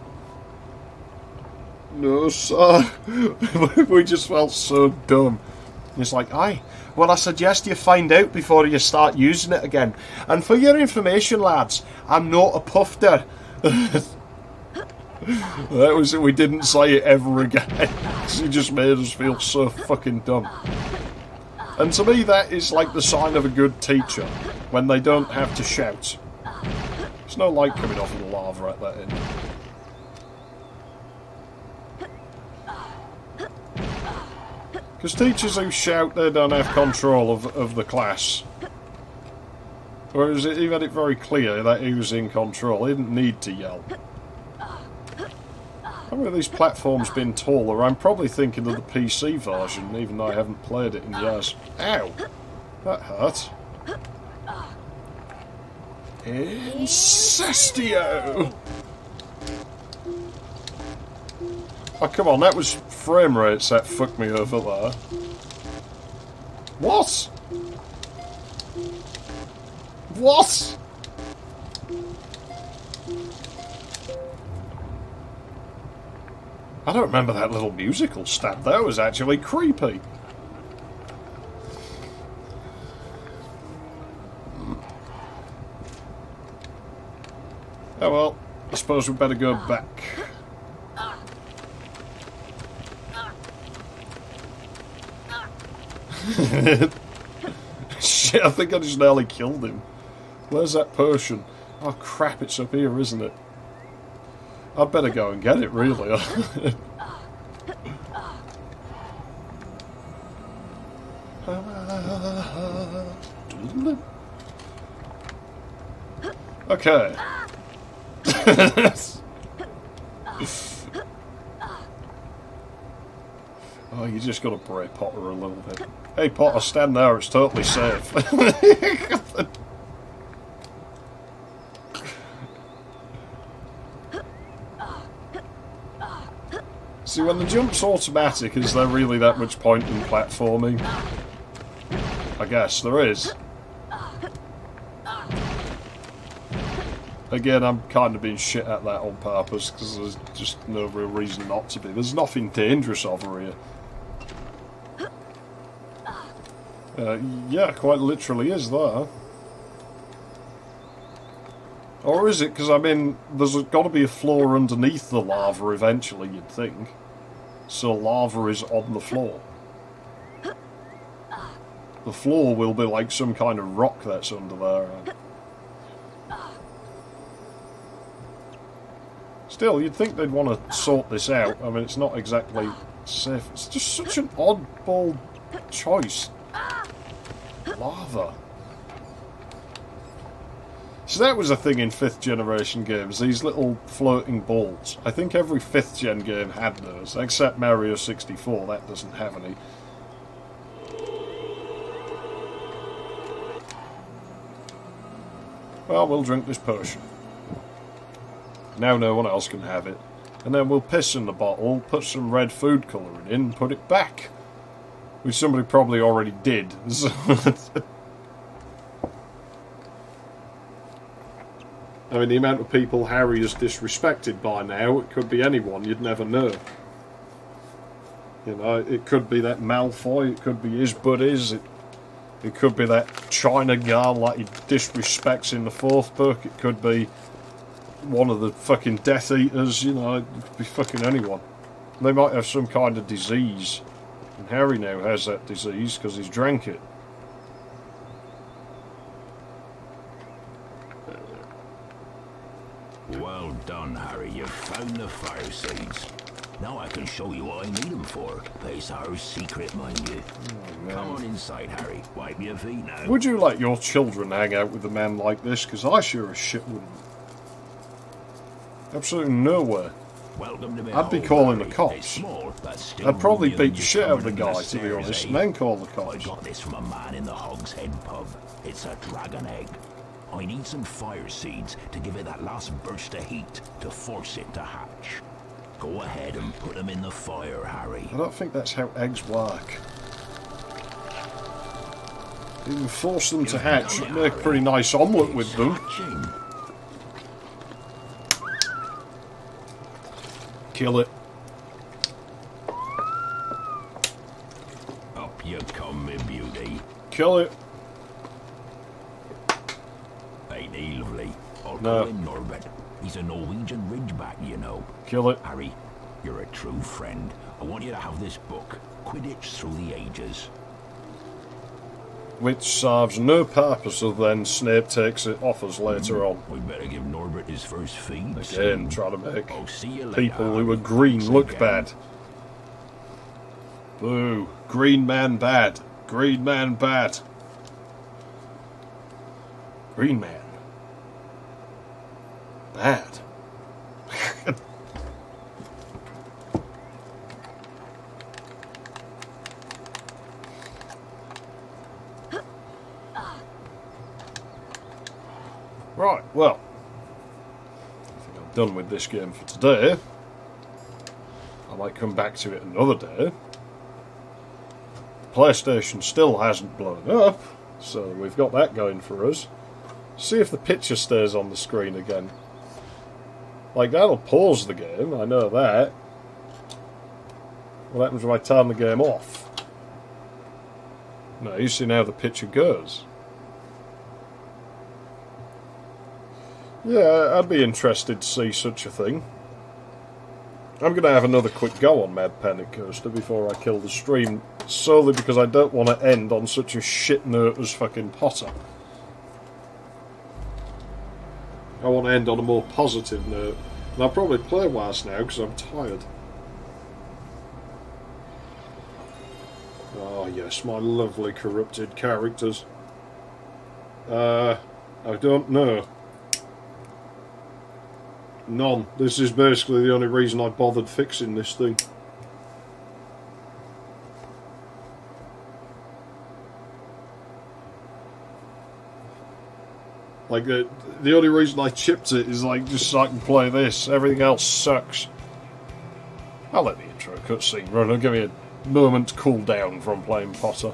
No, sir. We just felt so dumb. It's like, aye, well, I suggest you find out before you start using it again. And for your information, lads, I'm not a pufter. That was it. We didn't say it ever again. It just made us feel so fucking dumb. And to me, that is like the sign of a good teacher, when they don't have to shout. There's no light coming off of the lava at that end. Because teachers who shout, they don't have control of the class. Whereas he made it very clear that he was in control. He didn't need to yell. I mean, these platforms being taller, I'm probably thinking of the PC version, even though I haven't played it in years. Ow! That hurt. Incestio! Oh, come on, that was frame rates that fucked me over there. What? What? I don't remember that little musical stab. That was actually creepy. Oh well, I suppose we'd better go back. Shit, I think I just nearly killed him. Where's that potion? Oh crap, it's up here, isn't it? I'd better go and get it, really. Okay. Oh, you just got to break Potter a little bit. Hey, Potter, stand there. It's totally safe. See, when the jump's automatic, is there really that much point in platforming? I guess there is. Again, I'm kind of being shit at that on purpose, because there's just no real reason not to be. There's nothing dangerous over here. Yeah, quite literally is there. Or is it? Because, I mean, there's got to be a floor underneath the lava eventually, you'd think. So lava is on the floor. The floor will be like some kind of rock that's under there. Still, you'd think they'd want to sort this out. I mean, it's not exactly safe. It's just such an oddball choice. Lava. So that was a thing in 5th generation games, these little floating balls. I think every 5th gen game had those, except Mario 64, that doesn't have any. Well, we'll drink this potion. Now no one else can have it. And then we'll piss in the bottle, put some red food colouring in, and put it back. Which somebody probably already did. I mean, the amount of people Harry has disrespected by now, it could be anyone, you'd never know. You know, it could be that Malfoy, it could be his buddies, it could be that China girl like he disrespects in the 4th book, it could be one of the fucking Death Eaters, you know, it could be fucking anyone. They might have some kind of disease, and Harry now has that disease because he's drank it. Well done, Harry. You've found the fire seeds. Now I can show you what I need them for. It's our secret, mind you. Oh, come on inside, Harry. Wipe your feet now. Would you let your children hang out with a man like this? Because I sure as shit wouldn't. Absolutely nowhere. Welcome to I'd be calling the cops. Small, I'd probably beat the shit out of the guy, to be honest, and then call the cops. I got this from a man in the Hog's Head pub. It's a dragon egg. I need some fire seeds to give it that last burst of heat to force it to hatch. Go ahead and put them in the fire, Harry. I don't think that's how eggs work. You can force them to hatch and make a pretty nice omelette with them. Hatching. Kill it. Up you come, me beauty. Kill it. Ain't he lovely? I'll No. call him Norbert. He's a Norwegian ridgeback, you know. Kill it. Harry, you're a true friend. I want you to have this book, Quidditch Through the Ages. Which serves no purpose other than Snape takes it off us later on. We better give Norbert his first feed. Again, trying to make I'll see you later, people who Harry. are green look Again. bad. Boo. Green man bad. Green man bad. Green man. Bad. Right, well, I think I'm done with this game for today. I might come back to it another day. PlayStation still hasn't blown up, so we've got that going for us. See if the picture stays on the screen again. Like, that'll pause the game, I know that. What happens if I turn the game off? No, you see now the picture goes. Yeah, I'd be interested to see such a thing. I'm going to have another quick go on Mad Panic Coaster before I kill the stream, solely because I don't want to end on such a shit note as fucking Potter. I want to end on a more positive note, and I'll probably play worse now because I'm tired. Oh yes, my lovely corrupted characters. I don't know. None. This is basically the only reason I bothered fixing this thing. Like, the only reason I chipped it is, like, just so I can play this. Everything else sucks. I'll let the intro cutscene run. It'll give me a moment to cool down from playing Potter.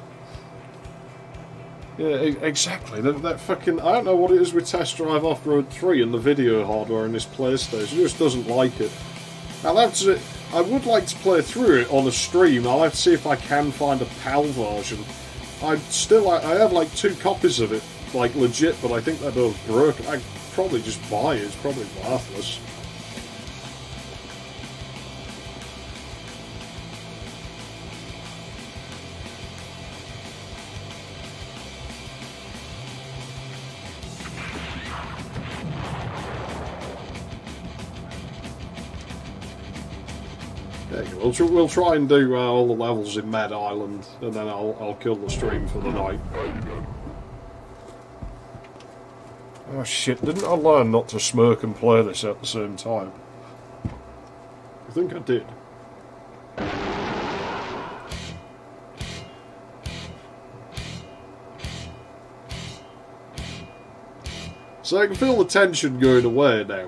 Yeah, exactly. That fucking... I don't know what it is with Test Drive Off-Road 3 and the video hardware in this PlayStation. It just doesn't like it. I would like to play through it on a stream. I'll have to see if I can find a PAL version. I have like 2 copies of it, like legit, but I think they're both broken. I'd probably just buy it. It's probably worthless. We'll try and do all the levels in Med Island, and then I'll kill the stream for the night. Oh shit, didn't I learn not to smirk and play this at the same time? I think I did. So I can feel the tension going away now.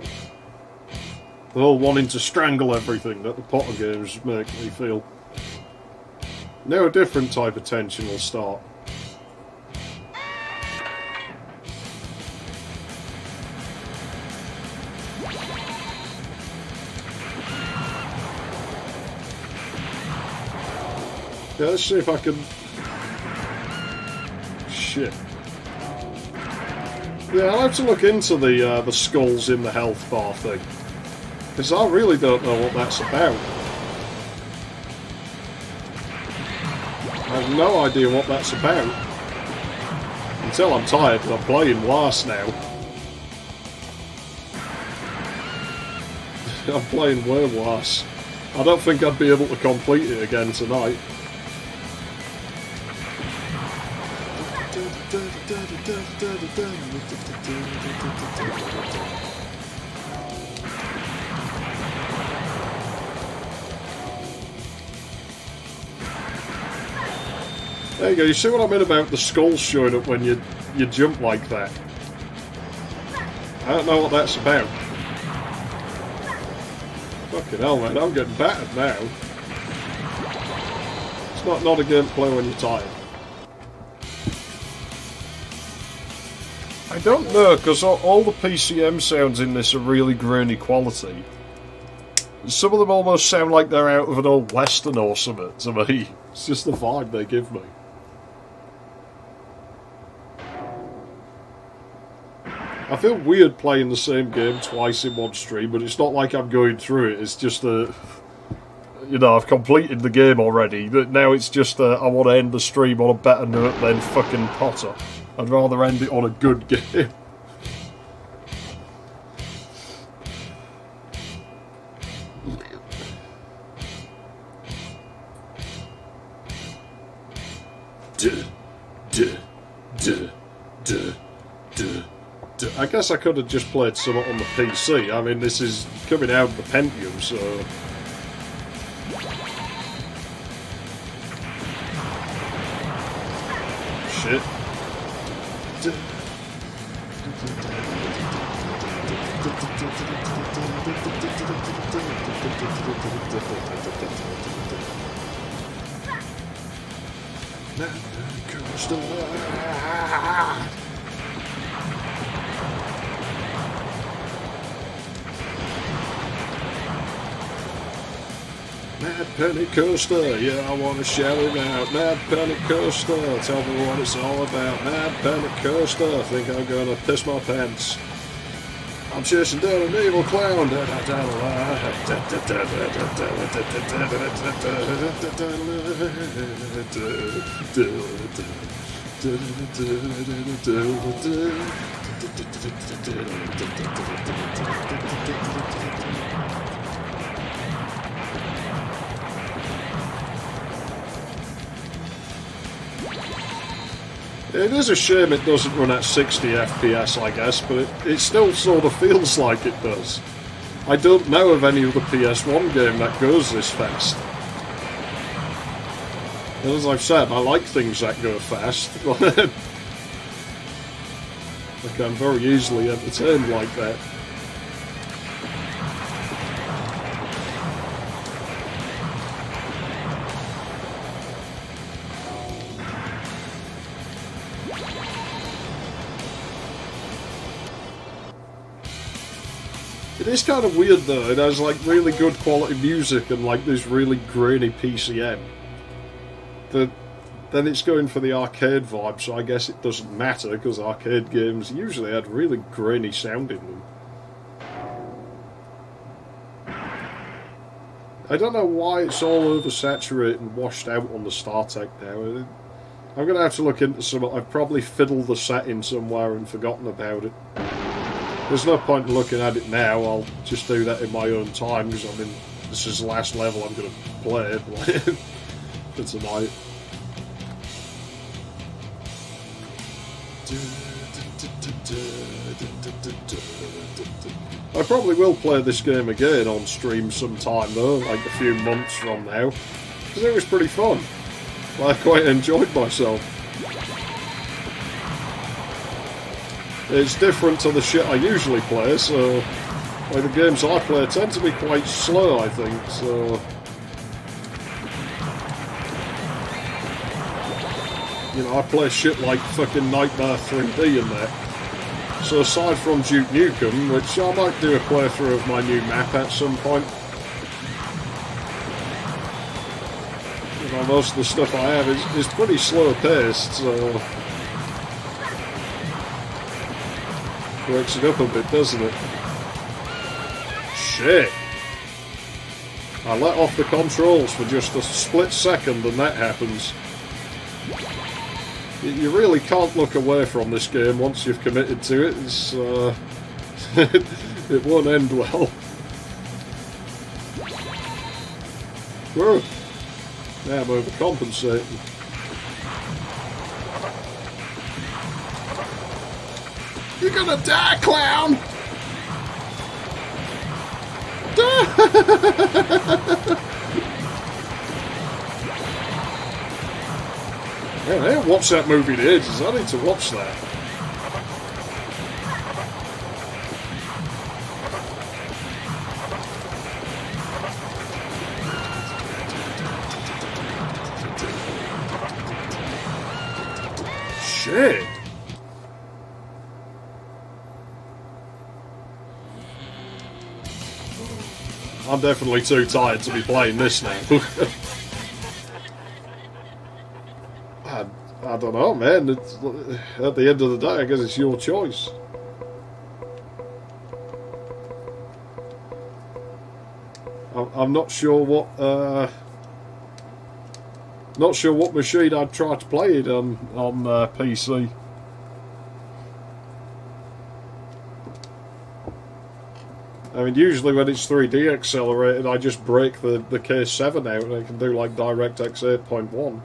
The whole wanting to strangle everything that the Potter games make me feel. Now a different type of tension will start. Yeah, let's see if I can... Shit. Yeah, I'll have to look into the skulls in the health bar thing. Because I really don't know what that's about. I have no idea what that's about. Until I'm tired and I'm playing worse now. I'm playing way worse. I don't think I'd be able to complete it again tonight. There you go, you see what I mean about the skulls showing up when you jump like that? I don't know what that's about. Fucking hell, man, I'm getting battered now. It's not a game to play when you're tired. I don't know, because all the PCM sounds in this are really grainy quality. Some of them almost sound like they're out of an old western or something to me. It's just the vibe they give me. I feel weird playing the same game twice in one stream, but it's not like I'm going through it. It's just a... You know, I've completed the game already. Now it's just I want to end the stream on a better note than fucking Potter. I'd rather end it on a good game. I guess I could have just played some on the PC. I mean, this is coming out of the Pentium, so... Shit. Mad Penny Coaster, yeah, I want to shout it out. Mad Penny Coaster, tell me what it's all about. Mad Penny Coaster, I think I'm gonna piss my pants. I'm chasing down an evil clown. It is a shame it doesn't run at 60 FPS, I guess, but it still sort of feels like it does. I don't know of any other PS1 game that goes this fast. And as I've said, I like things that go fast. Like, I'm very easily entertained like that. It is kind of weird though, it has like really good quality music and like this really grainy PCM. Then it's going for the arcade vibe, so I guess it doesn't matter because arcade games usually had really grainy sound in them. I don't know why it's all oversaturated and washed out on the StarTech now. I'm going to have to look into some. I've probably fiddled the setting somewhere and forgotten about it. There's no point in looking at it now. I'll just do that in my own time because I mean, this is the last level I'm going to play for tonight. I probably will play this game again on stream sometime though, like a few months from now, because it was pretty fun. I quite enjoyed myself. It's different to the shit I usually play, so like the games I play tend to be quite slow, I think, so you know, I play shit like fucking Nightmare 3D in there. So aside from Duke Nukem, which I might do a playthrough of my new map at some point, you know, most of the stuff I have is pretty slow paced, so breaks it up a bit, doesn't it? Shit! I let off the controls for just a split second and that happens. You really can't look away from this game once you've committed to it. It's, it won't end well. Whoa! Now I'm overcompensating. You're gonna die, clown! Man, I haven't watched that movie in ages. I need to watch that. Shit. I'm definitely too tired to be playing this now. I don't know, man. It's, at the end of the day, I guess it's your choice. I'm not sure what machine I'd try to play it on PC. I mean, usually when it's 3D accelerated, I just break the K7 out and I can do like DirectX 8.1.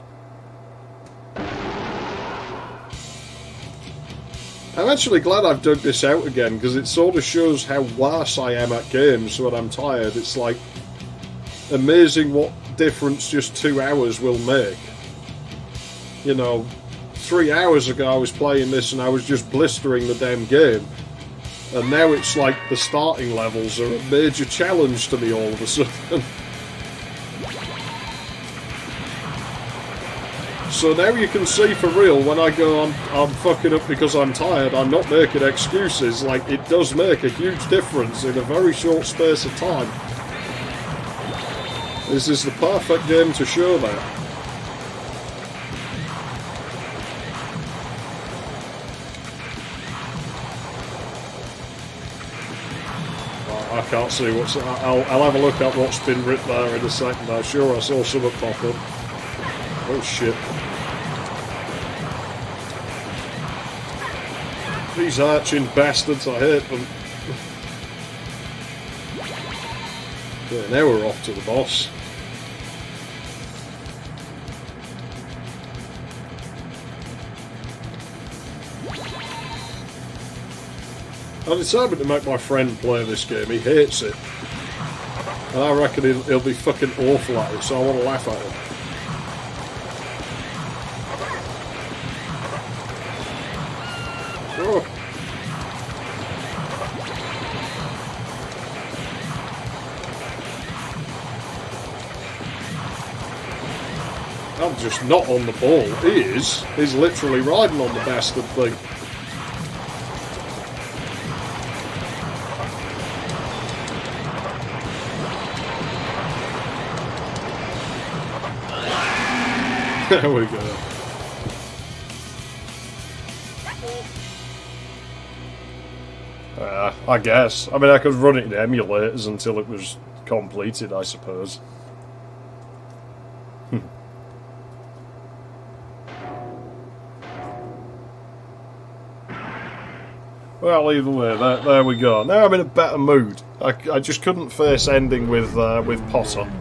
I'm actually glad I've dug this out again, because it sort of shows how worse I am at games when I'm tired. It's like amazing what difference just 2 hours will make. You know, 3 hours ago I was playing this and I was just blistering the damn game. And now it's like the starting levels are a major challenge to me all of a sudden. So now you can see for real when I go I'm fucking up because I'm tired, I'm not making excuses. Like, it does make a huge difference in a very short space of time. This is the perfect game to show that. I can't see what's... I'll have a look at what's been written there in a second. I'm sure I saw something pop up. Oh shit. These arching bastards, I hate them. Yeah, now we're off to the boss. I decided to make my friend play this game. He hates it. And I reckon he'll be fucking awful at it, so I want to laugh at him. Oh. I'm just not on the ball. He is. He's literally riding on the bastard thing. There we go. I guess. I mean, I could run it in emulators until it was completed, I suppose. Well, either way, there we go. Now I'm in a better mood. I just couldn't face ending with Potter.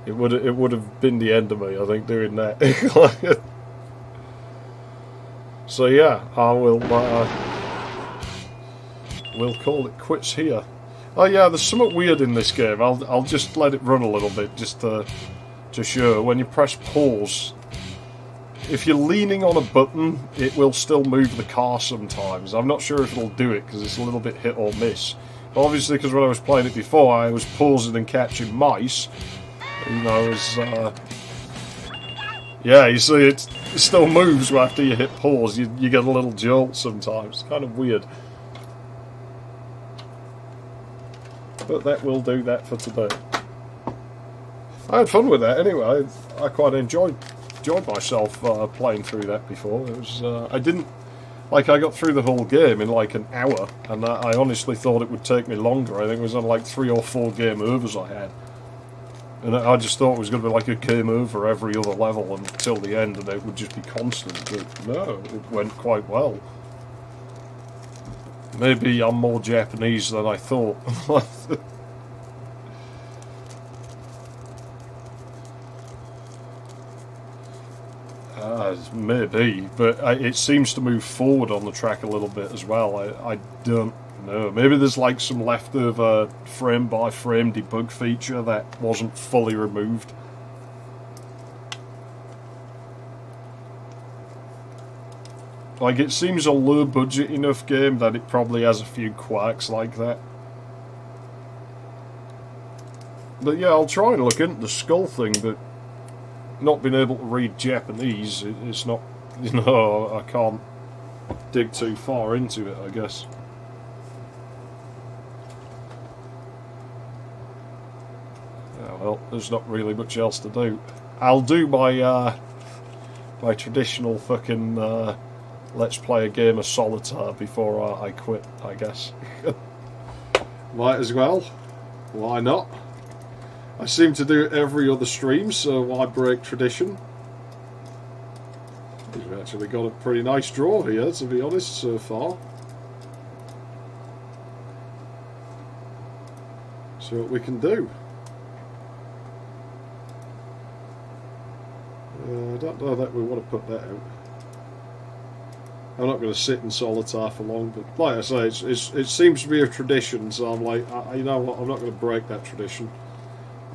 It would have been the end of me, I think, doing that. So yeah, I will. We'll call it quits here. Oh yeah, there's something weird in this game. I'll just let it run a little bit just to show. When you press pause, if you're leaning on a button, it will still move the car sometimes. I'm not sure if it'll do it because it's a little bit hit or miss. But obviously, because when I was playing it before, I was pausing and catching mice. You know, yeah, you see, it still moves after you hit pause. You get a little jolt sometimes. It's kind of weird. But that will do that for today. I had fun with that anyway. I quite enjoyed myself playing through that before. It was I didn't I got through the whole game in like an hour, and I honestly thought it would take me longer. I think it was on like 3 or 4 game overs I had, and I just thought it was going to be like a game over every other level until the end, and it would just be constant. But no, it went quite well. Maybe I'm more Japanese than I thought. Maybe, but it seems to move forward on the track a little bit as well. I don't know. Maybe there's like some leftover frame-by-frame debug feature that wasn't fully removed. Like, it seems a low-budget enough game that it probably has a few quirks like that. But yeah, I'll try and look into the skull thing, but not being able to read Japanese, it's not, you know, I can't dig too far into it, I guess. Yeah, well, there's not really much else to do. I'll do my traditional fucking let's play a game of solitaire before I quit, I guess. Might as well. Why not? I seem to do it every other stream, so why break tradition? We've actually got a pretty nice draw here, to be honest, so far. See what we can do. I don't know that we want to put that out. I'm not going to sit in solitaire for long, but like I say, it seems to be a tradition, so I'm like, you know what, I'm not going to break that tradition.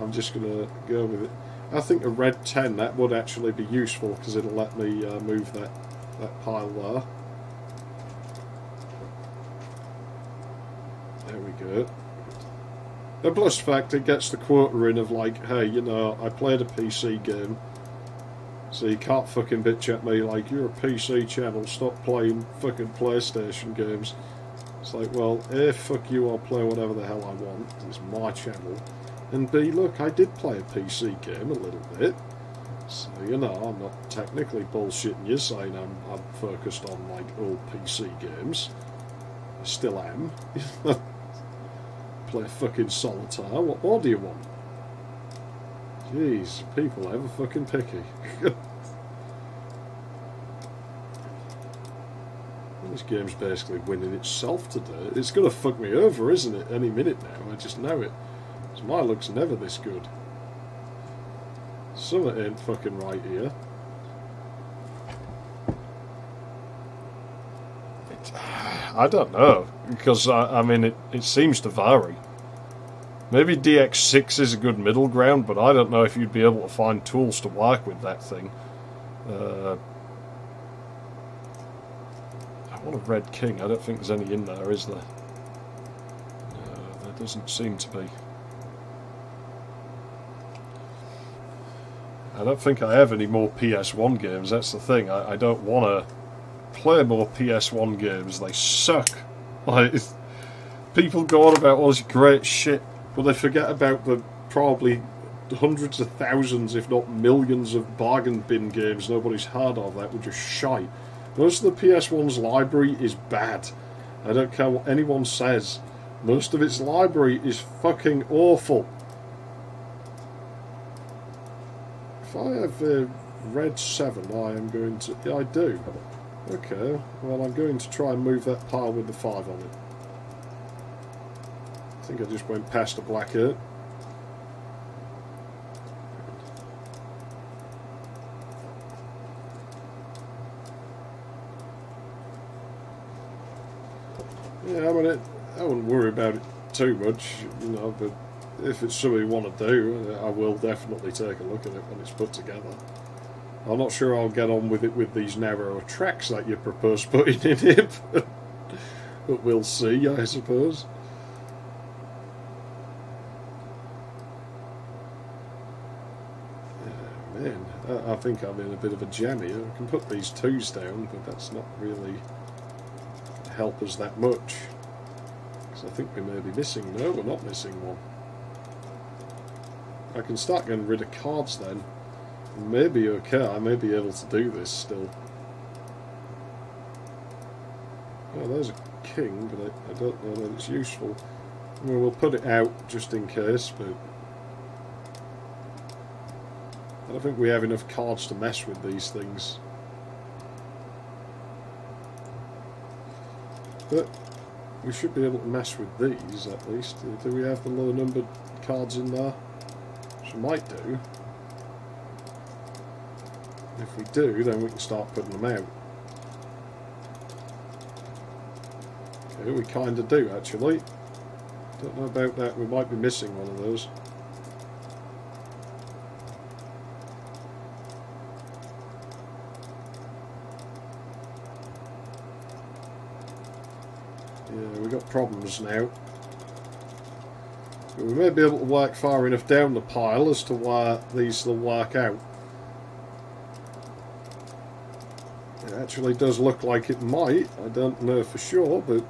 I'm just going to go with it. I think a red 10, that would actually be useful, because it'll let me move that pile there. There we go. And plus the fact it gets the quota in of like, hey, you know, I played a PC game, so you can't fucking bitch at me like, you're a PC channel, stop playing fucking PlayStation games. It's like, well, A, fuck you, I'll play whatever the hell I want, it's my channel. And B, look, I did play a PC game a little bit, so, you know, I'm not technically bullshitting you saying I'm focused on, like, old PC games. I still am. Play fucking solitaire, what more do you want? Jeez, people ever fucking picky. This game's basically winning itself today. It's gonna fuck me over, isn't it? Any minute now, I just know it. So my luck's never this good. Something ain't fucking right here. I don't know, because I mean it seems to vary. Maybe DX6 is a good middle ground, but I don't know if you'd be able to find tools to work with that thing. I want a red king. I don't think there's any in there, is there? There doesn't seem to be. I don't think I have any more PS1 games, that's the thing. I don't want to play more PS1 games. They suck. Like, people go on about all this great shit, but they forget about the probably hundreds of thousands, if not millions, of bargain bin games nobody's heard of that were just shite. Most of the PS1's library is bad. I don't care what anyone says. Most of its library is fucking awful. If I have red 7, I am going to... Yeah, I do. Okay, well, I'm going to try and move that pile with the 5 on it. I think I just went past a black 8. Yeah, I mean, I wouldn't worry about it too much, you know, but if it's something you want to do, I will definitely take a look at it when it's put together. I'm not sure I'll get on with it with these narrower tracks that you propose putting in it, but we'll see, I suppose. Man, I think I'm in a bit of a jam here. I can put these 2s down, but that's not really help us that much. Because I think we may be missing... No, we're not missing one. I can start getting rid of cards then. Maybe okay, I may be able to do this still. Oh, there's a king, but I don't know that it's useful. Well, we'll put it out just in case, but... I don't think we have enough cards to mess with these things. But we should be able to mess with these, at least. Do we have the low numbered cards in there? Which we might do. If we do, then we can start putting them out. Okay, we kind of do, actually. Don't know about that, we might be missing one of those. Yeah, we've got problems now. But we may be able to work far enough down the pile as to where these will work out. It actually does look like it might. I don't know for sure, but...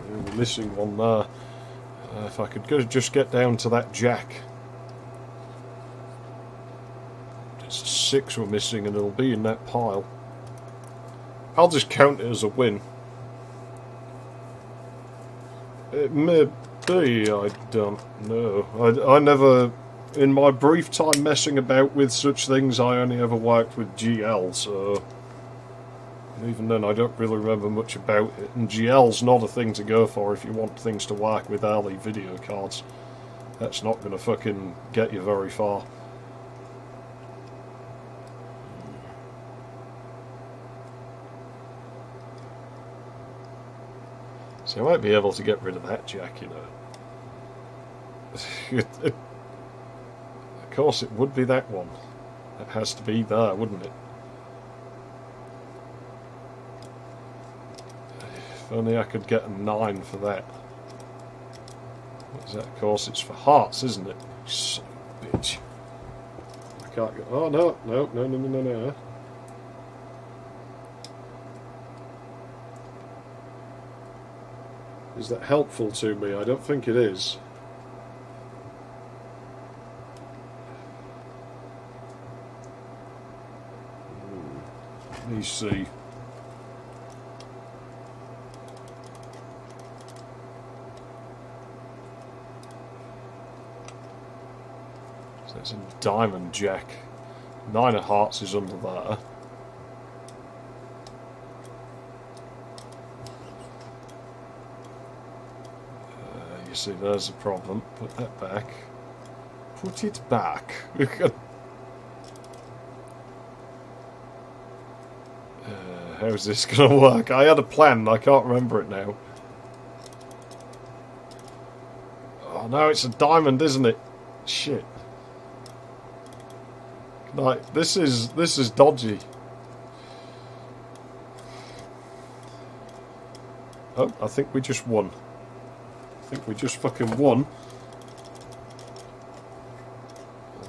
Yeah, we're missing one there. If I could just get down to that jack. It's 6 we're missing and it'll be in that pile. I'll just count it as a win. It may be, I don't know. I never, in my brief time messing about with such things, I only ever worked with GL, so... Even then I don't really remember much about it. And GL's not a thing to go for if you want things to work with early video cards. That's not going to fucking get you very far. So I might be able to get rid of that jack, you know. Of course it would be that one. It has to be there, wouldn't it? If only I could get a 9 for that. What is that? Of course it's for hearts, isn't it? Son of a bitch. I can't go... Oh, no. No. Is that helpful to me? I don't think it is. Let me see. So it's a diamond jack. 9 of hearts is under there. You see, there's a problem. Put that back. Put it back. How's this going to work? I had a plan, I can't remember it now. Oh no, it's a diamond, isn't it? Shit. Like, this is dodgy. Oh, I think we just won. I think we just fucking won.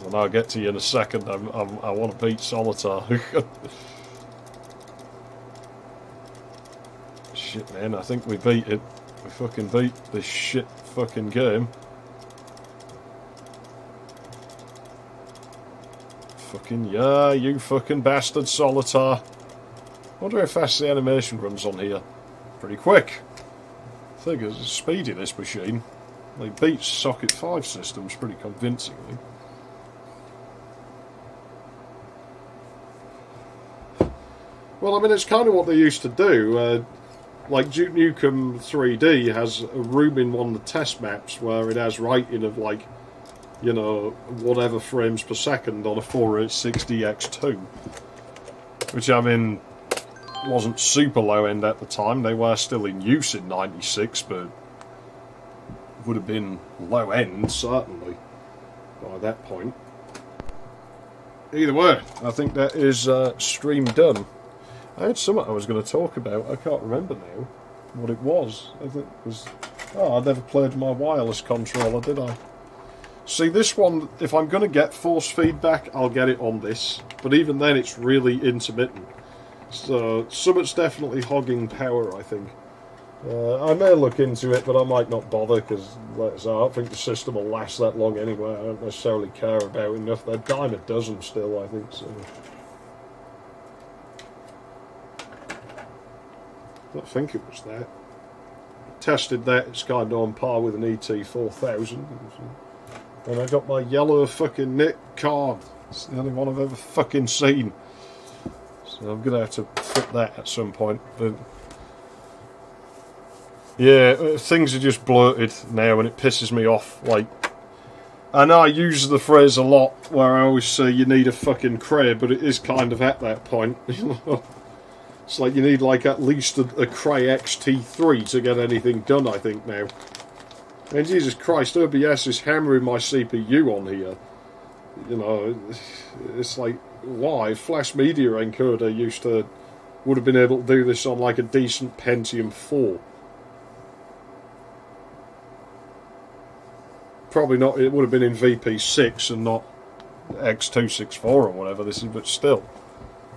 And I'll get to you in a second. I want to beat Solitaire. Shit, man, I think we beat it. We fucking beat this shit fucking game. Fucking, yeah, you fucking bastard, Solitaire. Wonder how fast the animation runs on here. Pretty quick. I think it's speedy, this machine. They beat Socket 5 systems pretty convincingly. Well, I mean, it's kind of what they used to do. Like, Duke Nukem 3D has a room in one of the test maps where it has writing of, like, you know, whatever frames per second on a 4860X2. Which, I mean, wasn't super low-end at the time. They were still in use in 96, but would have been low-end, certainly, by that point. Either way, I think that is stream done. I had something I was going to talk about. I can't remember now what it was. I think it was... Oh, I never played my wireless controller, did I? See, this one, if I'm going to get force feedback, I'll get it on this. But even then, it's really intermittent. So, something's definitely hogging power, I think. I may look into it, but I might not bother, because, like I say, I don't think the system will last that long anyway. I don't necessarily care about it enough. They're dime a dozen still, I think, so... I don't think it was that. Tested that, it's kind of on par with an ET4000. And I got my yellow fucking Nick card. It's the only one I've ever fucking seen. So I'm going to have to fit that at some point. But yeah, things are just blurted now and it pisses me off. Like, I know I use the phrase a lot where I always say you need a fucking Cray, but it is kind of at that point. It's like you need like at least a Cray XT3 to get anything done, I think, now. And Jesus Christ, OBS is hammering my CPU on here. You know, it's like, why? Flash Media Encoder would have been able to do this on like a decent Pentium 4. Probably not, it would have been in VP6 and not X264 or whatever this is, but still.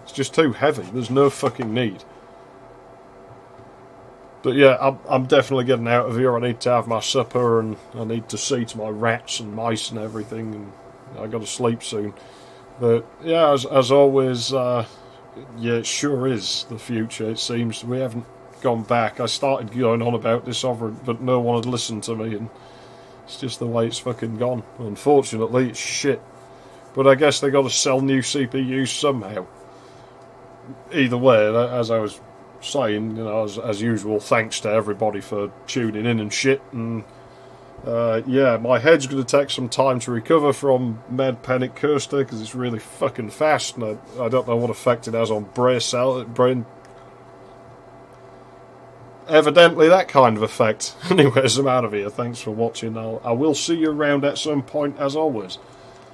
It's just too heavy. There's no fucking need. But yeah, I'm definitely getting out of here. I need to have my supper and I need to see to my rats and mice and everything. And I got to sleep soon. But yeah, as always, yeah, it sure is the future. It seems we haven't gone back. I started going on about this over, but no one had listened to me. And it's just the way it's fucking gone. Unfortunately, it's shit. But I guess they got to sell new CPUs somehow. Either way, as I was saying, you know, as usual, thanks to everybody for tuning in and shit. And yeah, my head's going to take some time to recover from Med Panic Coaster because it's really fucking fast, and I don't know what effect it has on brain. Evidently, that kind of effect. Anyways, I'm out of here. Thanks for watching. I will see you around at some point, as always.